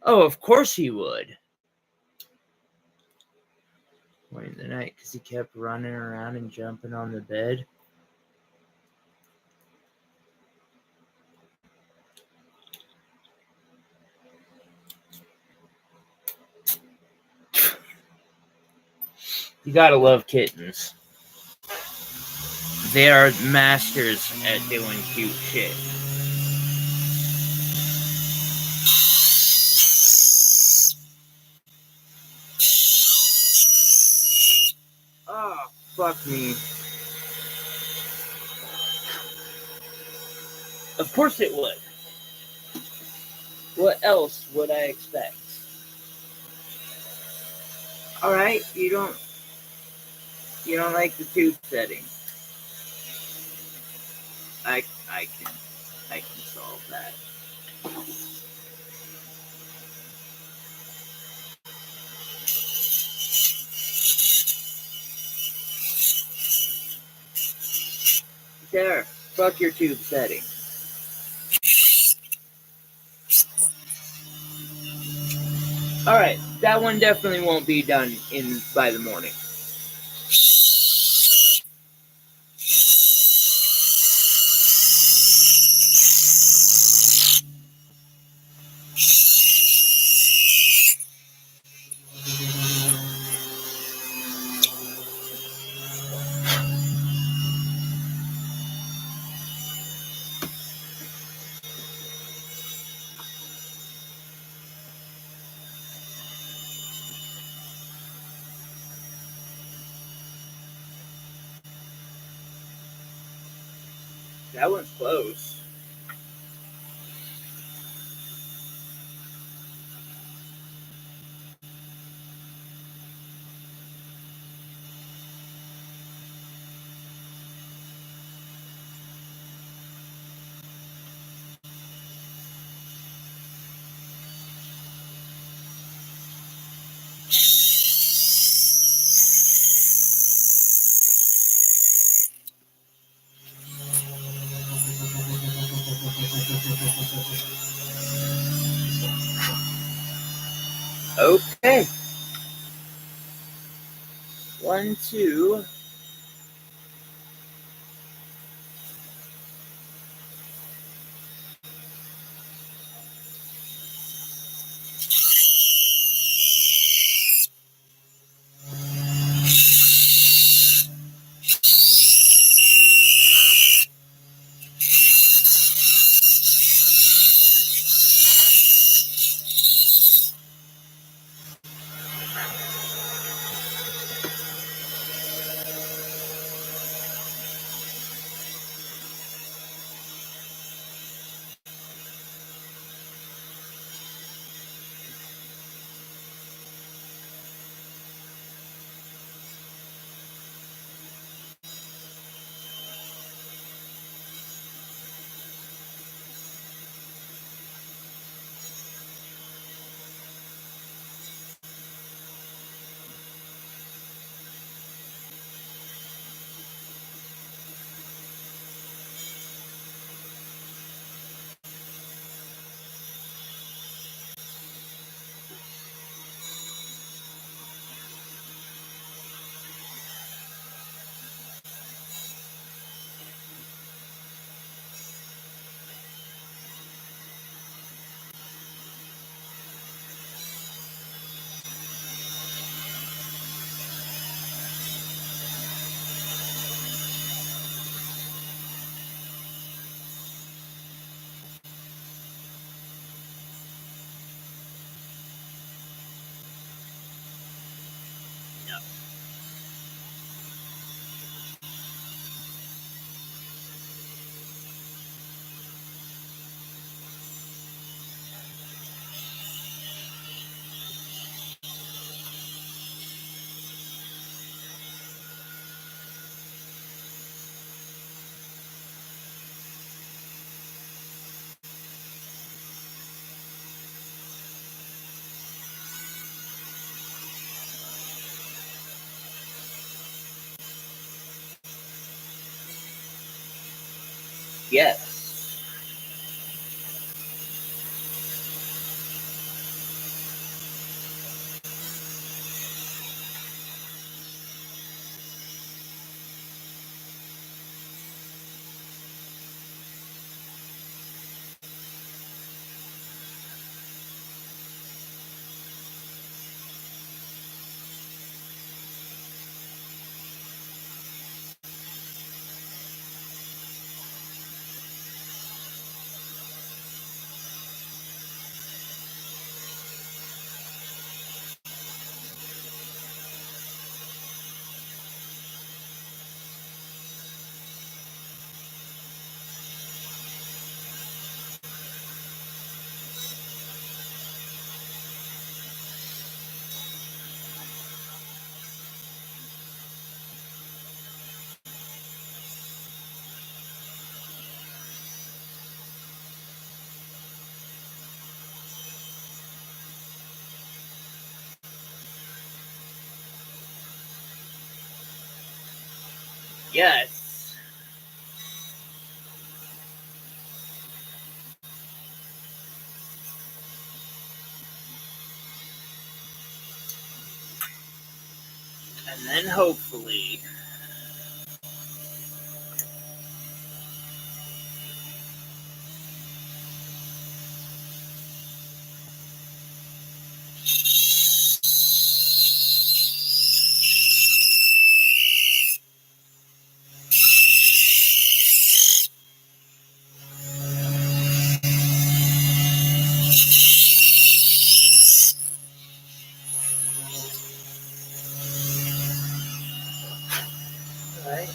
Oh, of course he would. Late in the night because he kept running around and jumping on the bed. You gotta love kittens. They are masters at doing cute shit. Oh, fuck me. Of course it would. What else would I expect? Alright, you don't like the tube setting. I can solve that. There, fuck your tube setting. Alright, that one definitely won't be done by the morning. That one's close. Okay. 1, 2. Yes. Yes. And then hopefully. Right.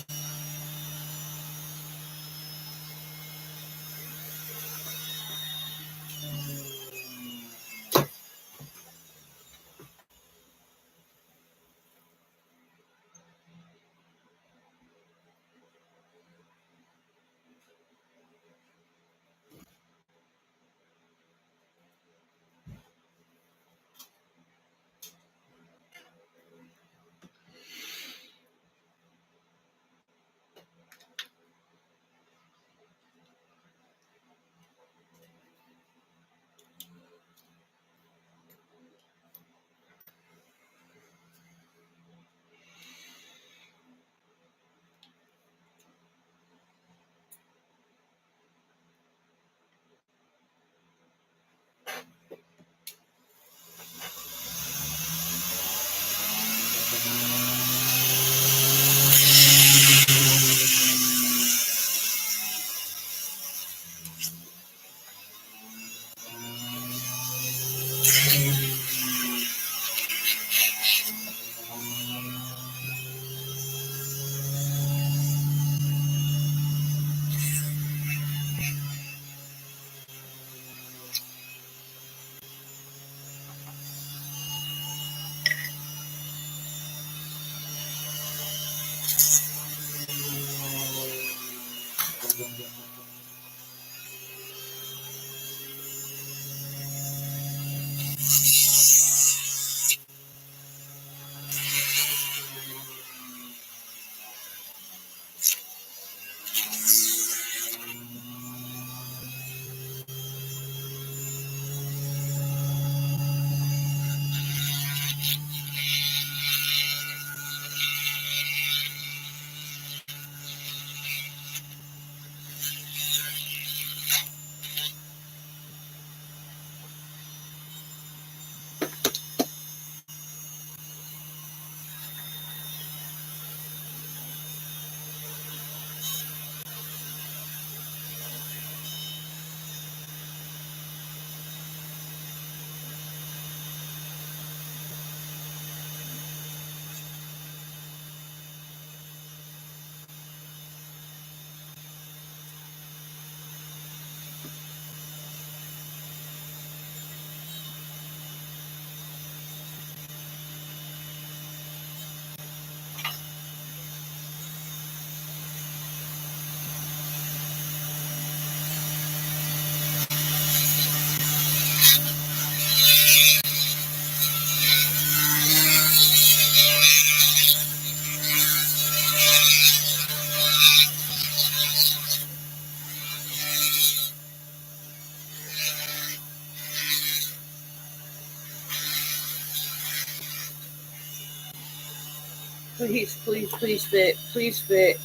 Please, please, please fit. Please fit.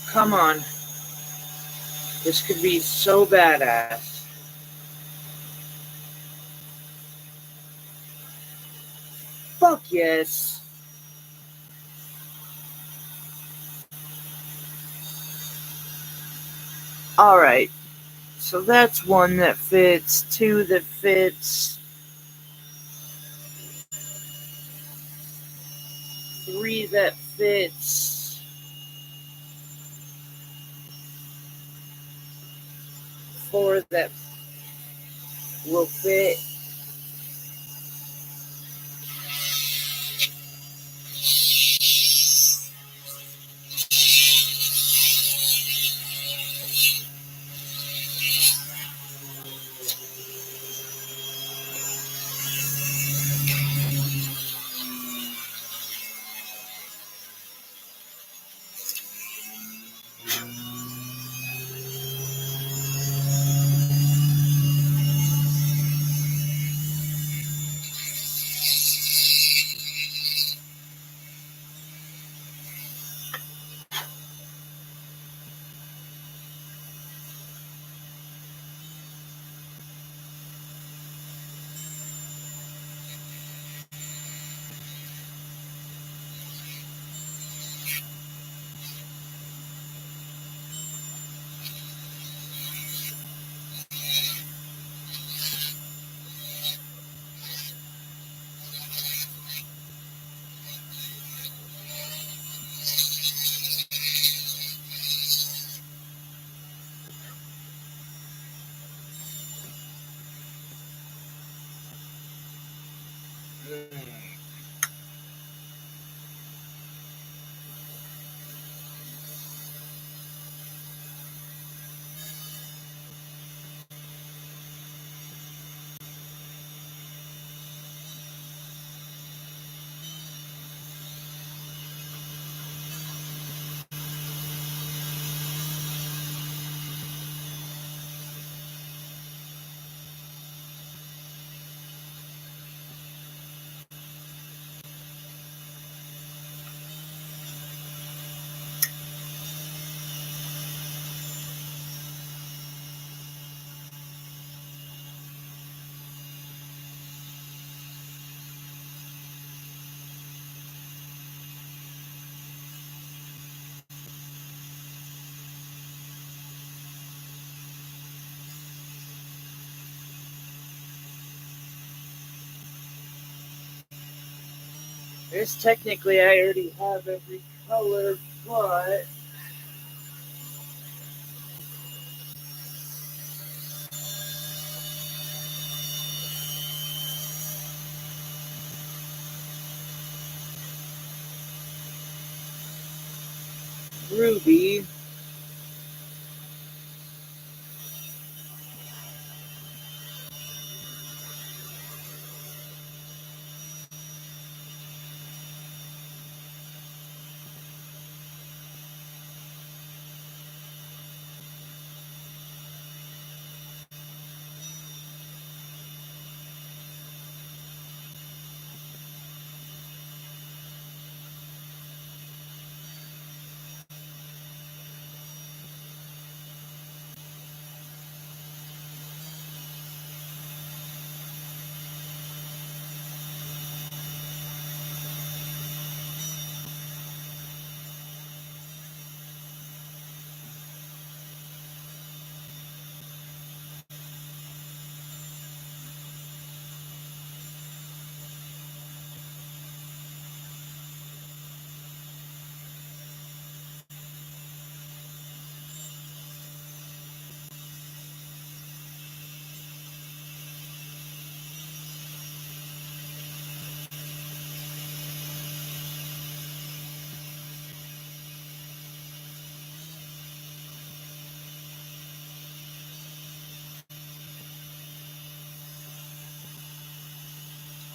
Come on. This could be so badass. Fuck yes. Alright. So that's one that fits, two that fits, three that fits, four that will fit. This technically I already have every color, but ruby.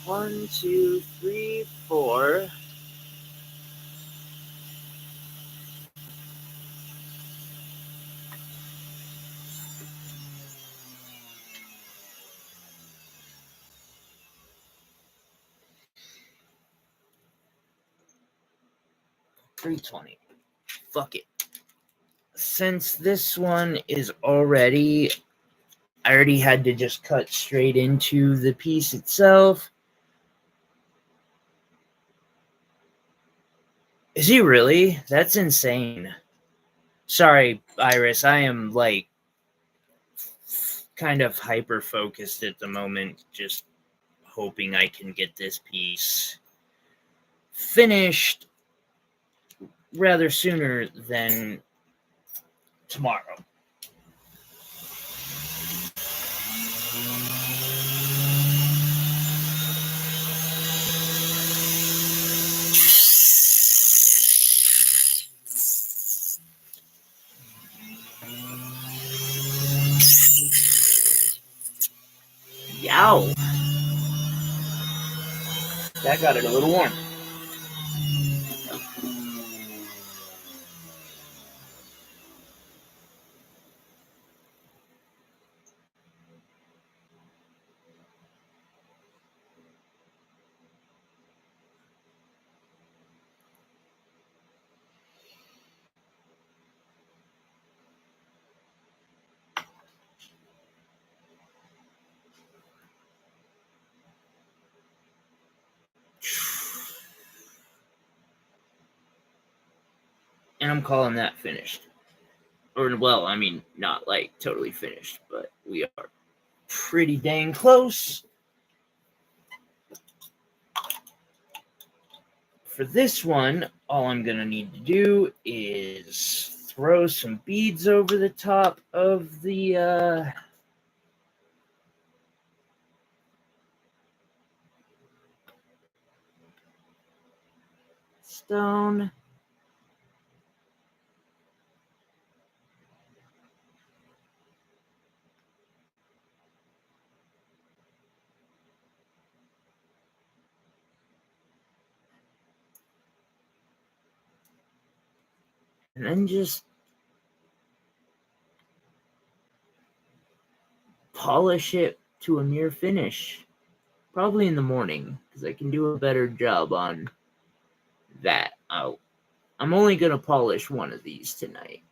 One, two, three, four. 320. Fuck it. Since this one is already, I already had to just cut straight into the piece itself. Is he really? That's insane. Sorry, Iris. I am like kind of hyper focused at the moment, just hoping I can get this piece finished rather sooner than tomorrow. Yow! That got it a little warm. And I'm calling that finished. Or, well, I mean, not like totally finished, but we are pretty dang close. For this one, all I'm going to need to do is throw some beads over the top of the stone. And then just polish it to a near finish. Probably in the morning, because I can do a better job on that. I'm only going to polish one of these tonight.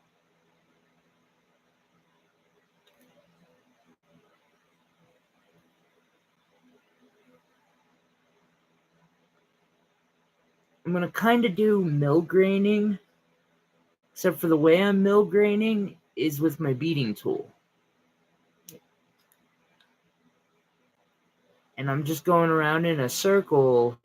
I'm going to kind of do mill graining, except for the way I'm mill graining is with my beading tool. And I'm just going around in a circle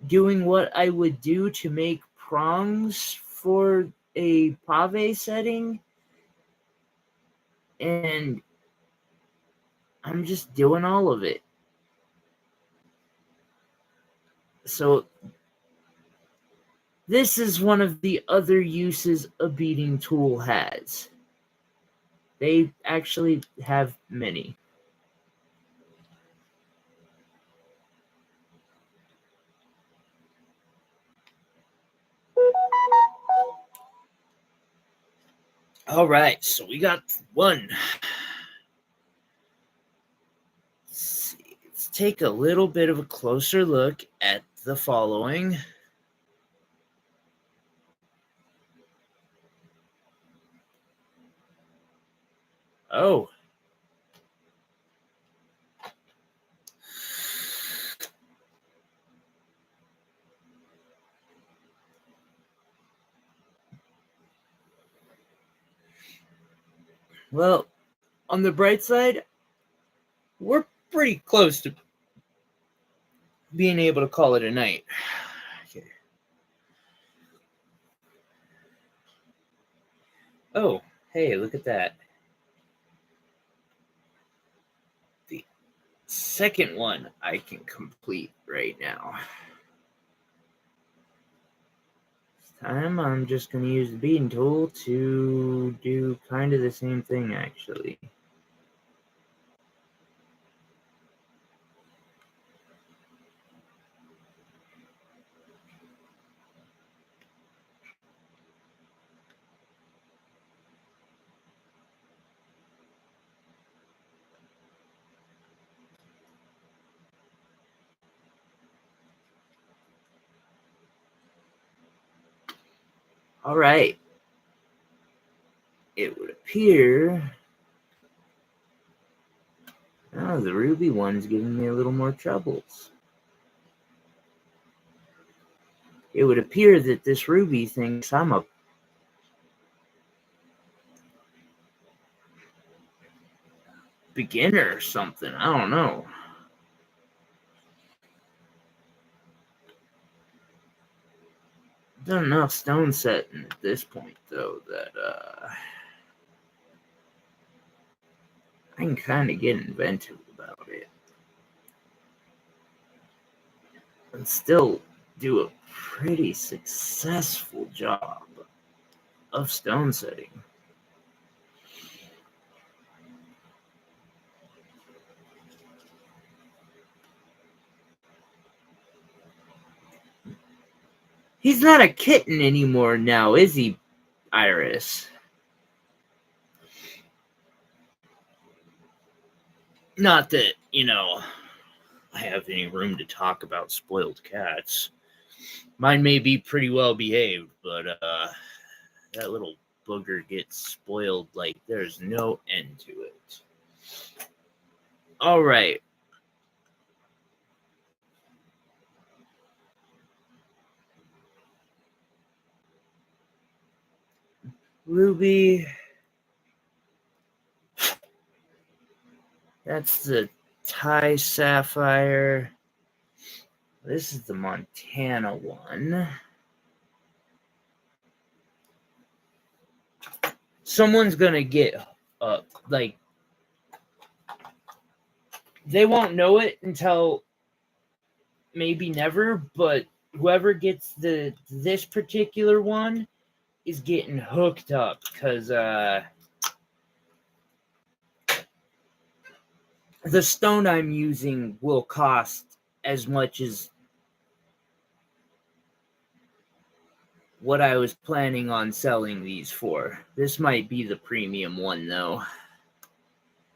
doing what I would do to make prongs for a pave setting. And I'm just doing all of it. So this is one of the other uses a beading tool has. They actually have many. All right, so we got one. Let's take a little bit of a closer look at the following. Oh. Well, on the bright side, we're pretty close to being able to call it a night. Okay. Oh, hey, look at that. The second one I can complete right now. This time I'm just going to use the beading tool to do kind of the same thing, actually. All right. It would appear... Oh, the ruby one's giving me a little more troubles. It would appear that this ruby thinks I'm a beginner or something. I don't know. Done enough stone setting at this point, though, that I can kind of get inventive about it. And still do a pretty successful job of stone setting. He's not a kitten anymore now, is he, Iris? Not that, I have any room to talk about spoiled cats. Mine may be pretty well behaved, but that little booger gets spoiled like there's no end to it. All right. Ruby. That's the Thai Sapphire. This is the Montana one. Someone's gonna get they won't know it until maybe never, but whoever gets this particular one is getting hooked up because the stone I'm using will cost as much as what I was planning on selling these for. This might be the premium one, though,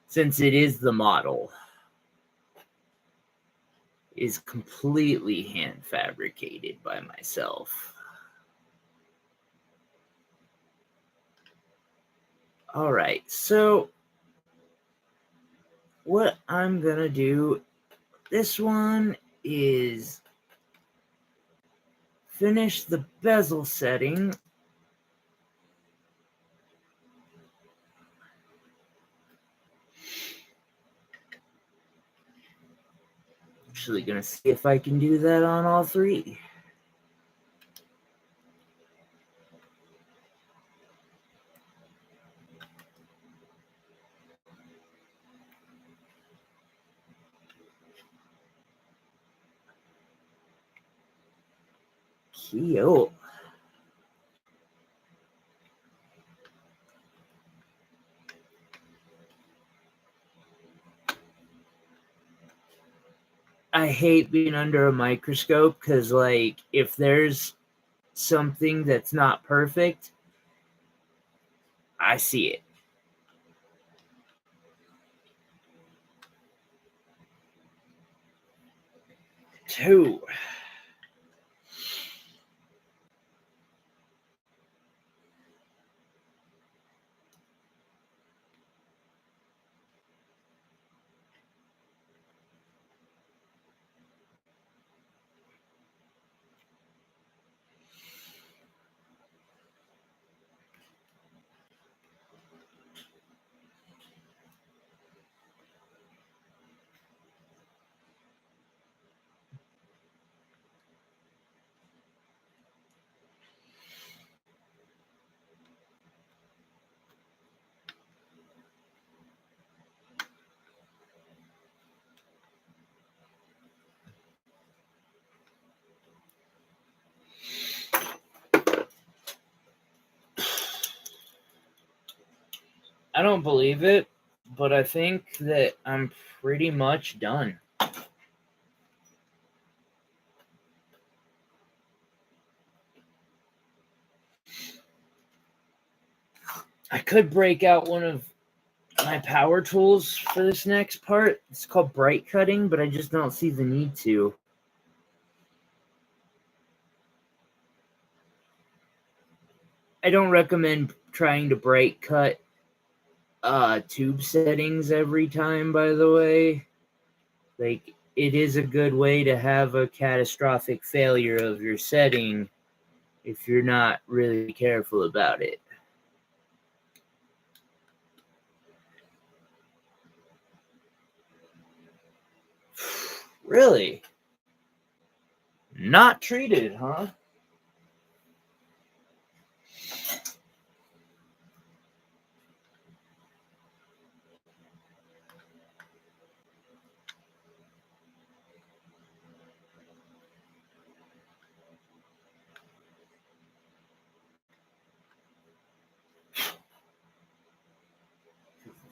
since it is the model. Is completely hand fabricated by myself. All right, so what I'm gonna do, this one is finish the bezel setting. Actually gonna see if I can do that on all three. Cute. I hate being under a microscope because, if there's something that's not perfect, I see it. Two. I don't believe it, but I think that I'm pretty much done. I could break out one of my power tools for this next part. It's called bright cutting, but I just don't see the need to. I don't recommend trying to brake cut tube settings every time, by the way. Like, it is a good way to have a catastrophic failure of your setting if you're not really careful about it. Really? Not treated, huh?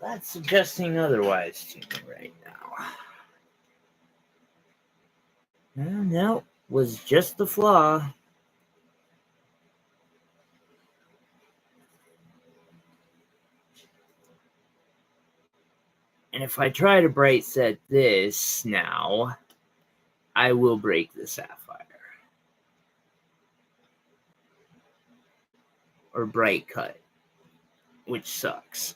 That's suggesting otherwise to me right now. No, was just the flaw. And if I try to bright set this now, I will break the sapphire. Or bright cut, which sucks.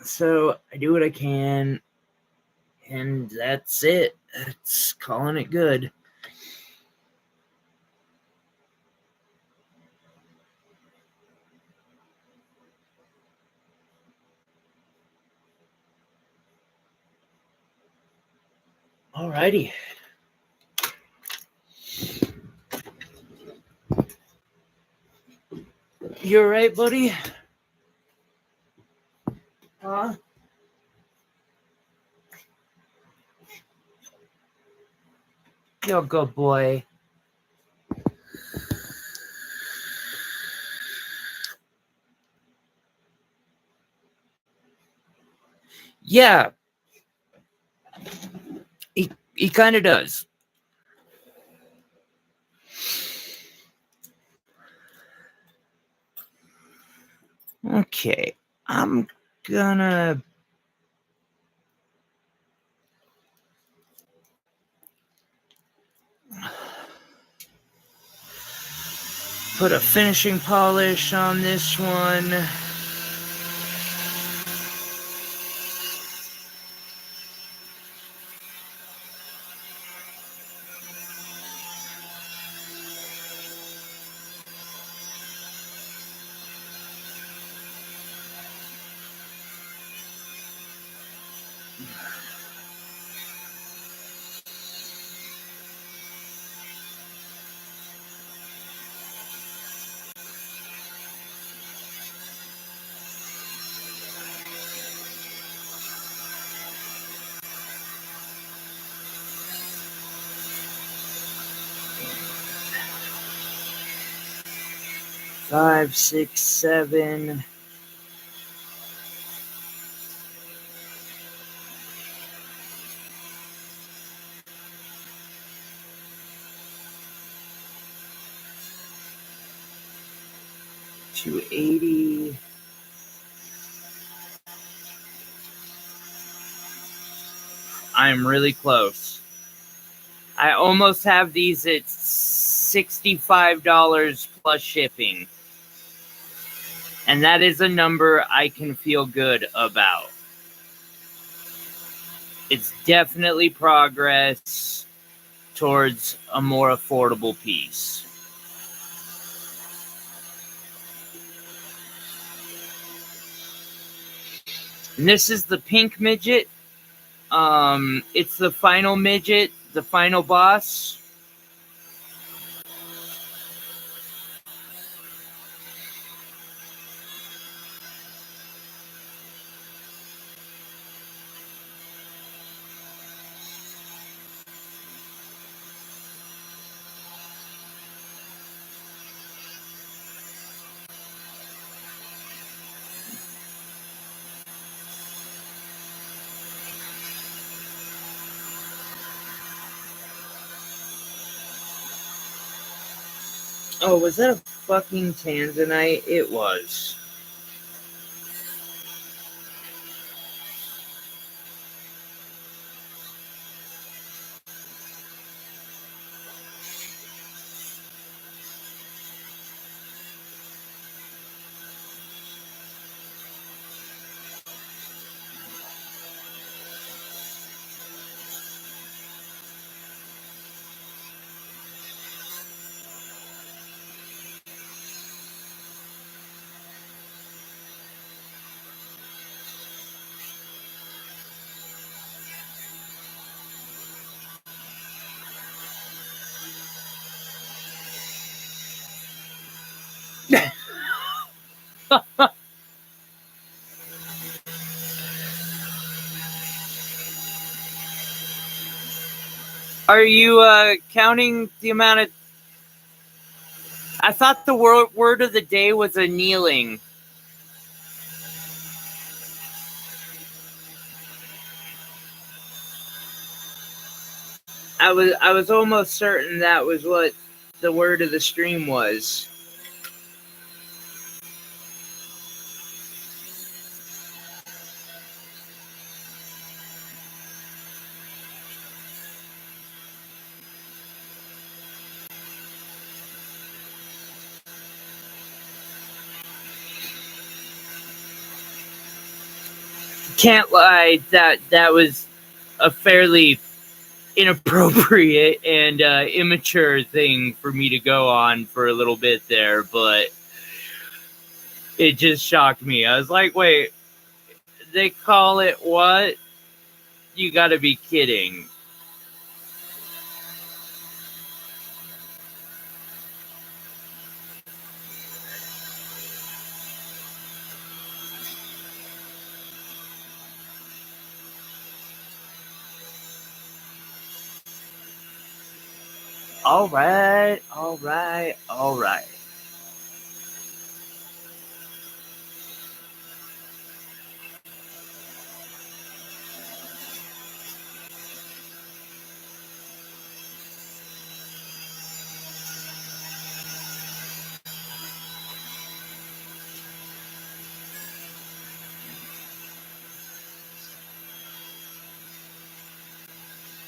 So I do what I can, and that's it. It's calling it good. Alrighty. You alright, buddy? Huh? You're a good boy. Yeah. He kind of does. Okay. I'm gonna put a finishing polish on this one. Five, 6, 7. $280. I'm really close. I almost have these at $65 plus shipping. And that is a number I can feel good about. It's definitely progress towards a more affordable piece. And this is the pink midget. It's the final midget, the final boss. Oh, was that a fucking tanzanite? It was. Are you counting the amount of... I thought the word of the day was annealing. I was almost certain that was what the word of the stream was. Can't lie, that was a fairly inappropriate and immature thing for me to go on for a little bit there, but it just shocked me. I was like, wait, they call it what? You gotta be kidding. All right.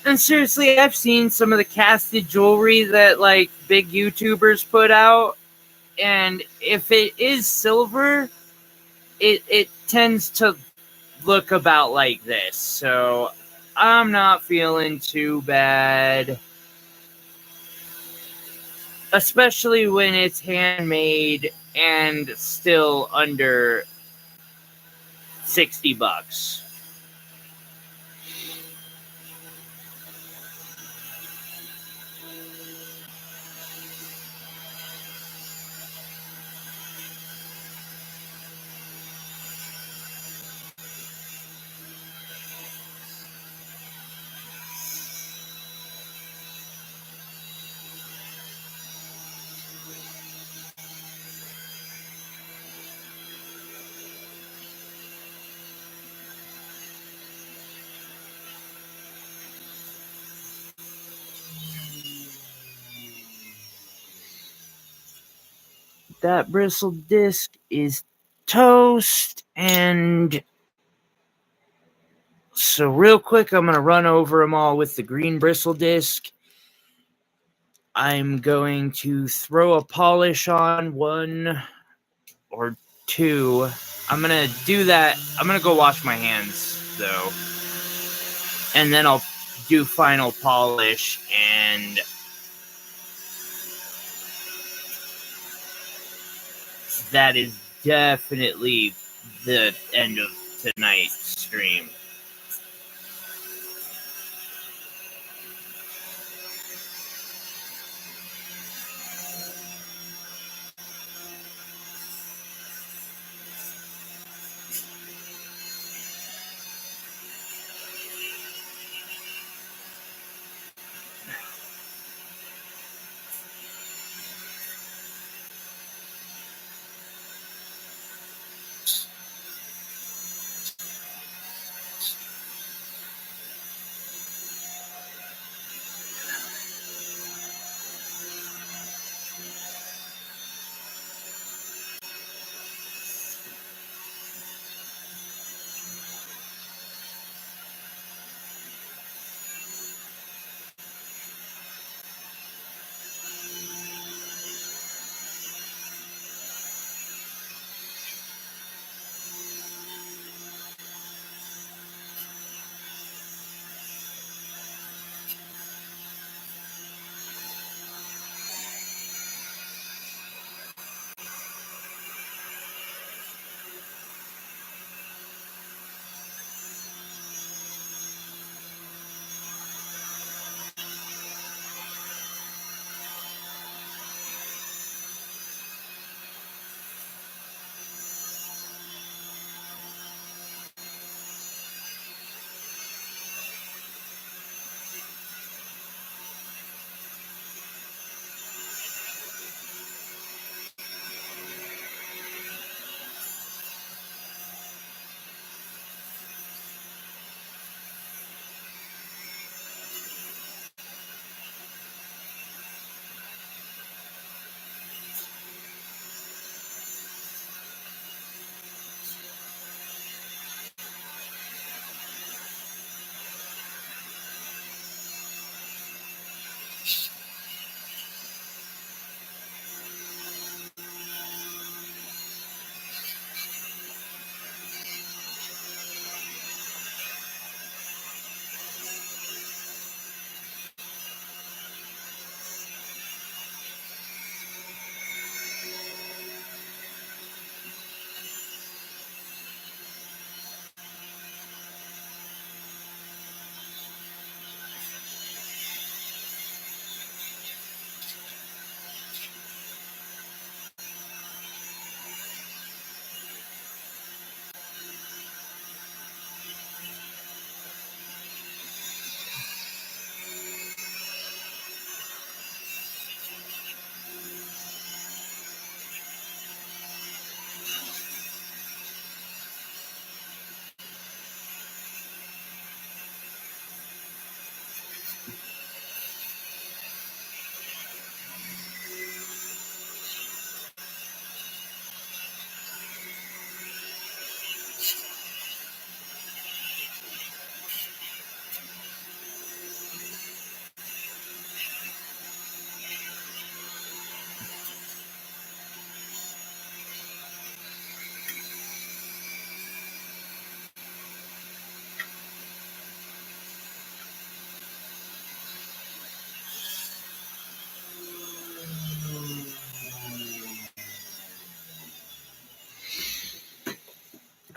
And seriously, I've seen some of the casted jewelry that like big YouTubers put out, and if it is silver, it tends to look about like this. So I'm not feeling too bad, especially when it's handmade and still under $60. That bristle disc is toast, and so real quick, I'm going to run over them all with the green bristle disc. I'm going to throw a polish on one or two. I'm going to do that. I'm going to go wash my hands, though. And then I'll do final polish, and that is definitely the end of tonight's stream.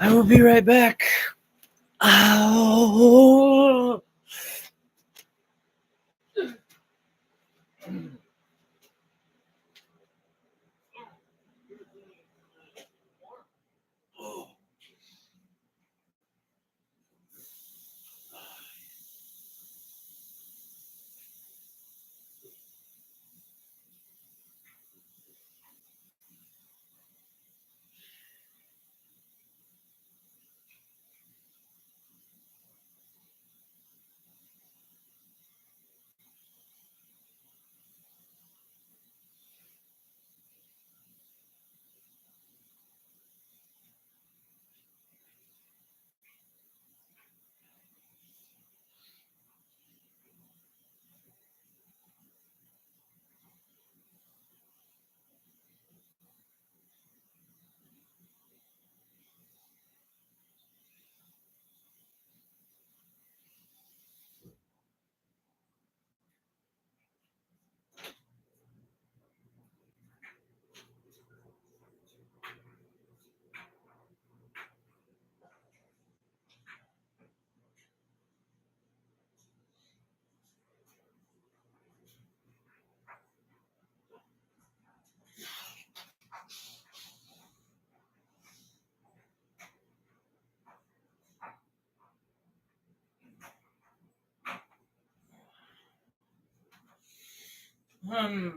I will be right back. Ow.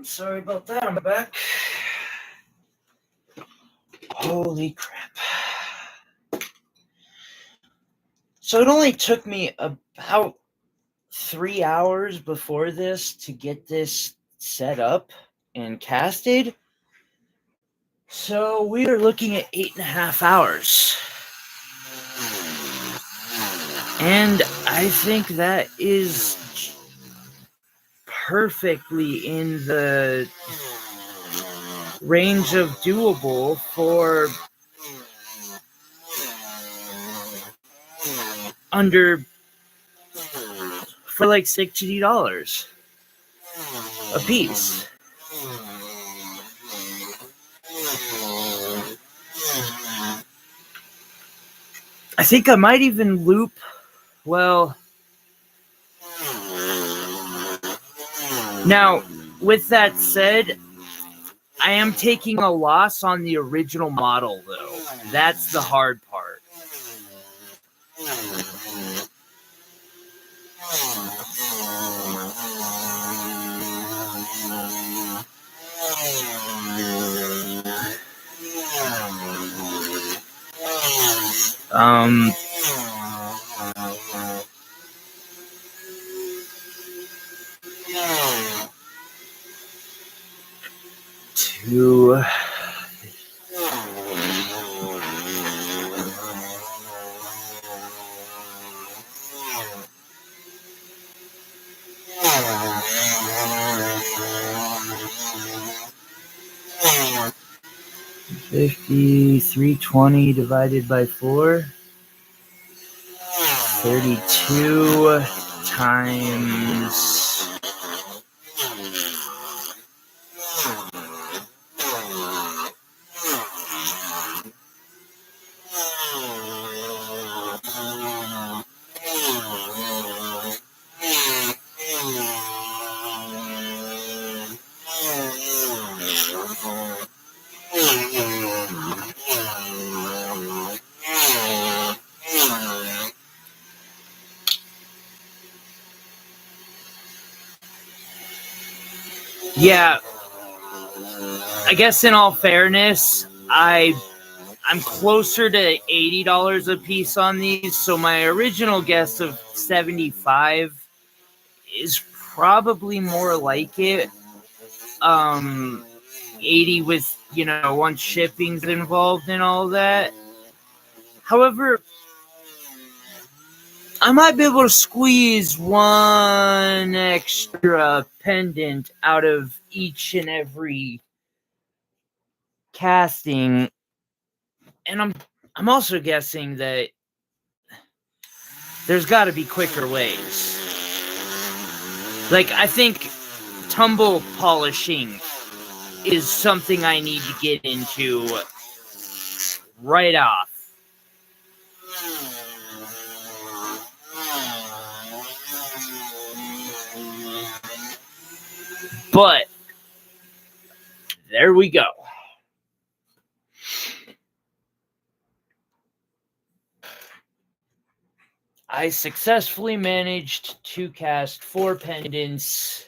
Sorry about that. I'm back. Holy crap. So it only took me about 3 hours before this to get this set up and casted. So we are looking at 8.5 hours. And I think that is perfectly in the range of doable for like $60 a piece. I think I might even loop, well, now, with that said, I am taking a loss on the original model, though. That's the hard part. To $53.20 divided by 4, 32 times 'Yeah, I guess in all fairness, I'm closer to $80 a piece on these, so my original guess of 75 is probably more like it. 80 with, once shipping's involved and all that. However, I might be able to squeeze one extra pendant out of each and every casting, and I'm also guessing that there's got to be quicker ways. Like, I think tumble polishing is something I need to get into right off. But there we go. I successfully managed to cast 4 pendants.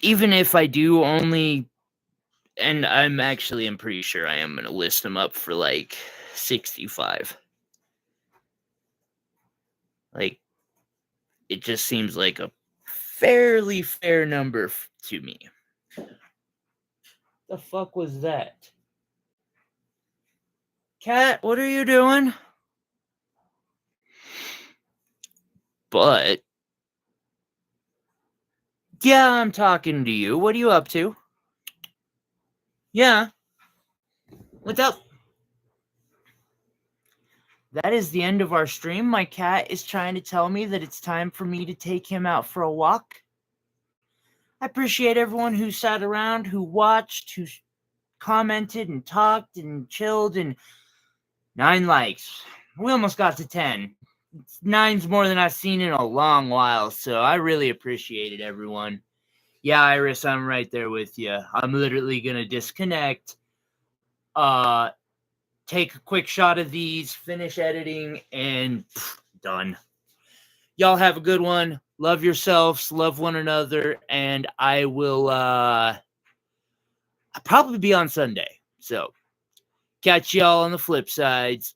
Even if I do only, and I'm pretty sure I am going to list them up for like 65. Like, it just seems like a fairly fair number to me. The fuck was that? Cat, what are you doing? But yeah, I'm talking to you. What are you up to? Yeah. What's up? That is the end of our stream. My cat is trying to tell me that it's time for me to take him out for a walk. I appreciate everyone who sat around, who watched, who commented and talked and chilled, and 9 likes. We almost got to 10. 9's more than I've seen in a long while, so I really appreciate it, everyone. Yeah, Iris, I'm right there with you. I'm literally going to disconnect, take a quick shot of these, finish editing, and done. Y'all have a good one. Love yourselves, love one another, and I will I'll probably be on Sunday. So catch y'all on the flip sides.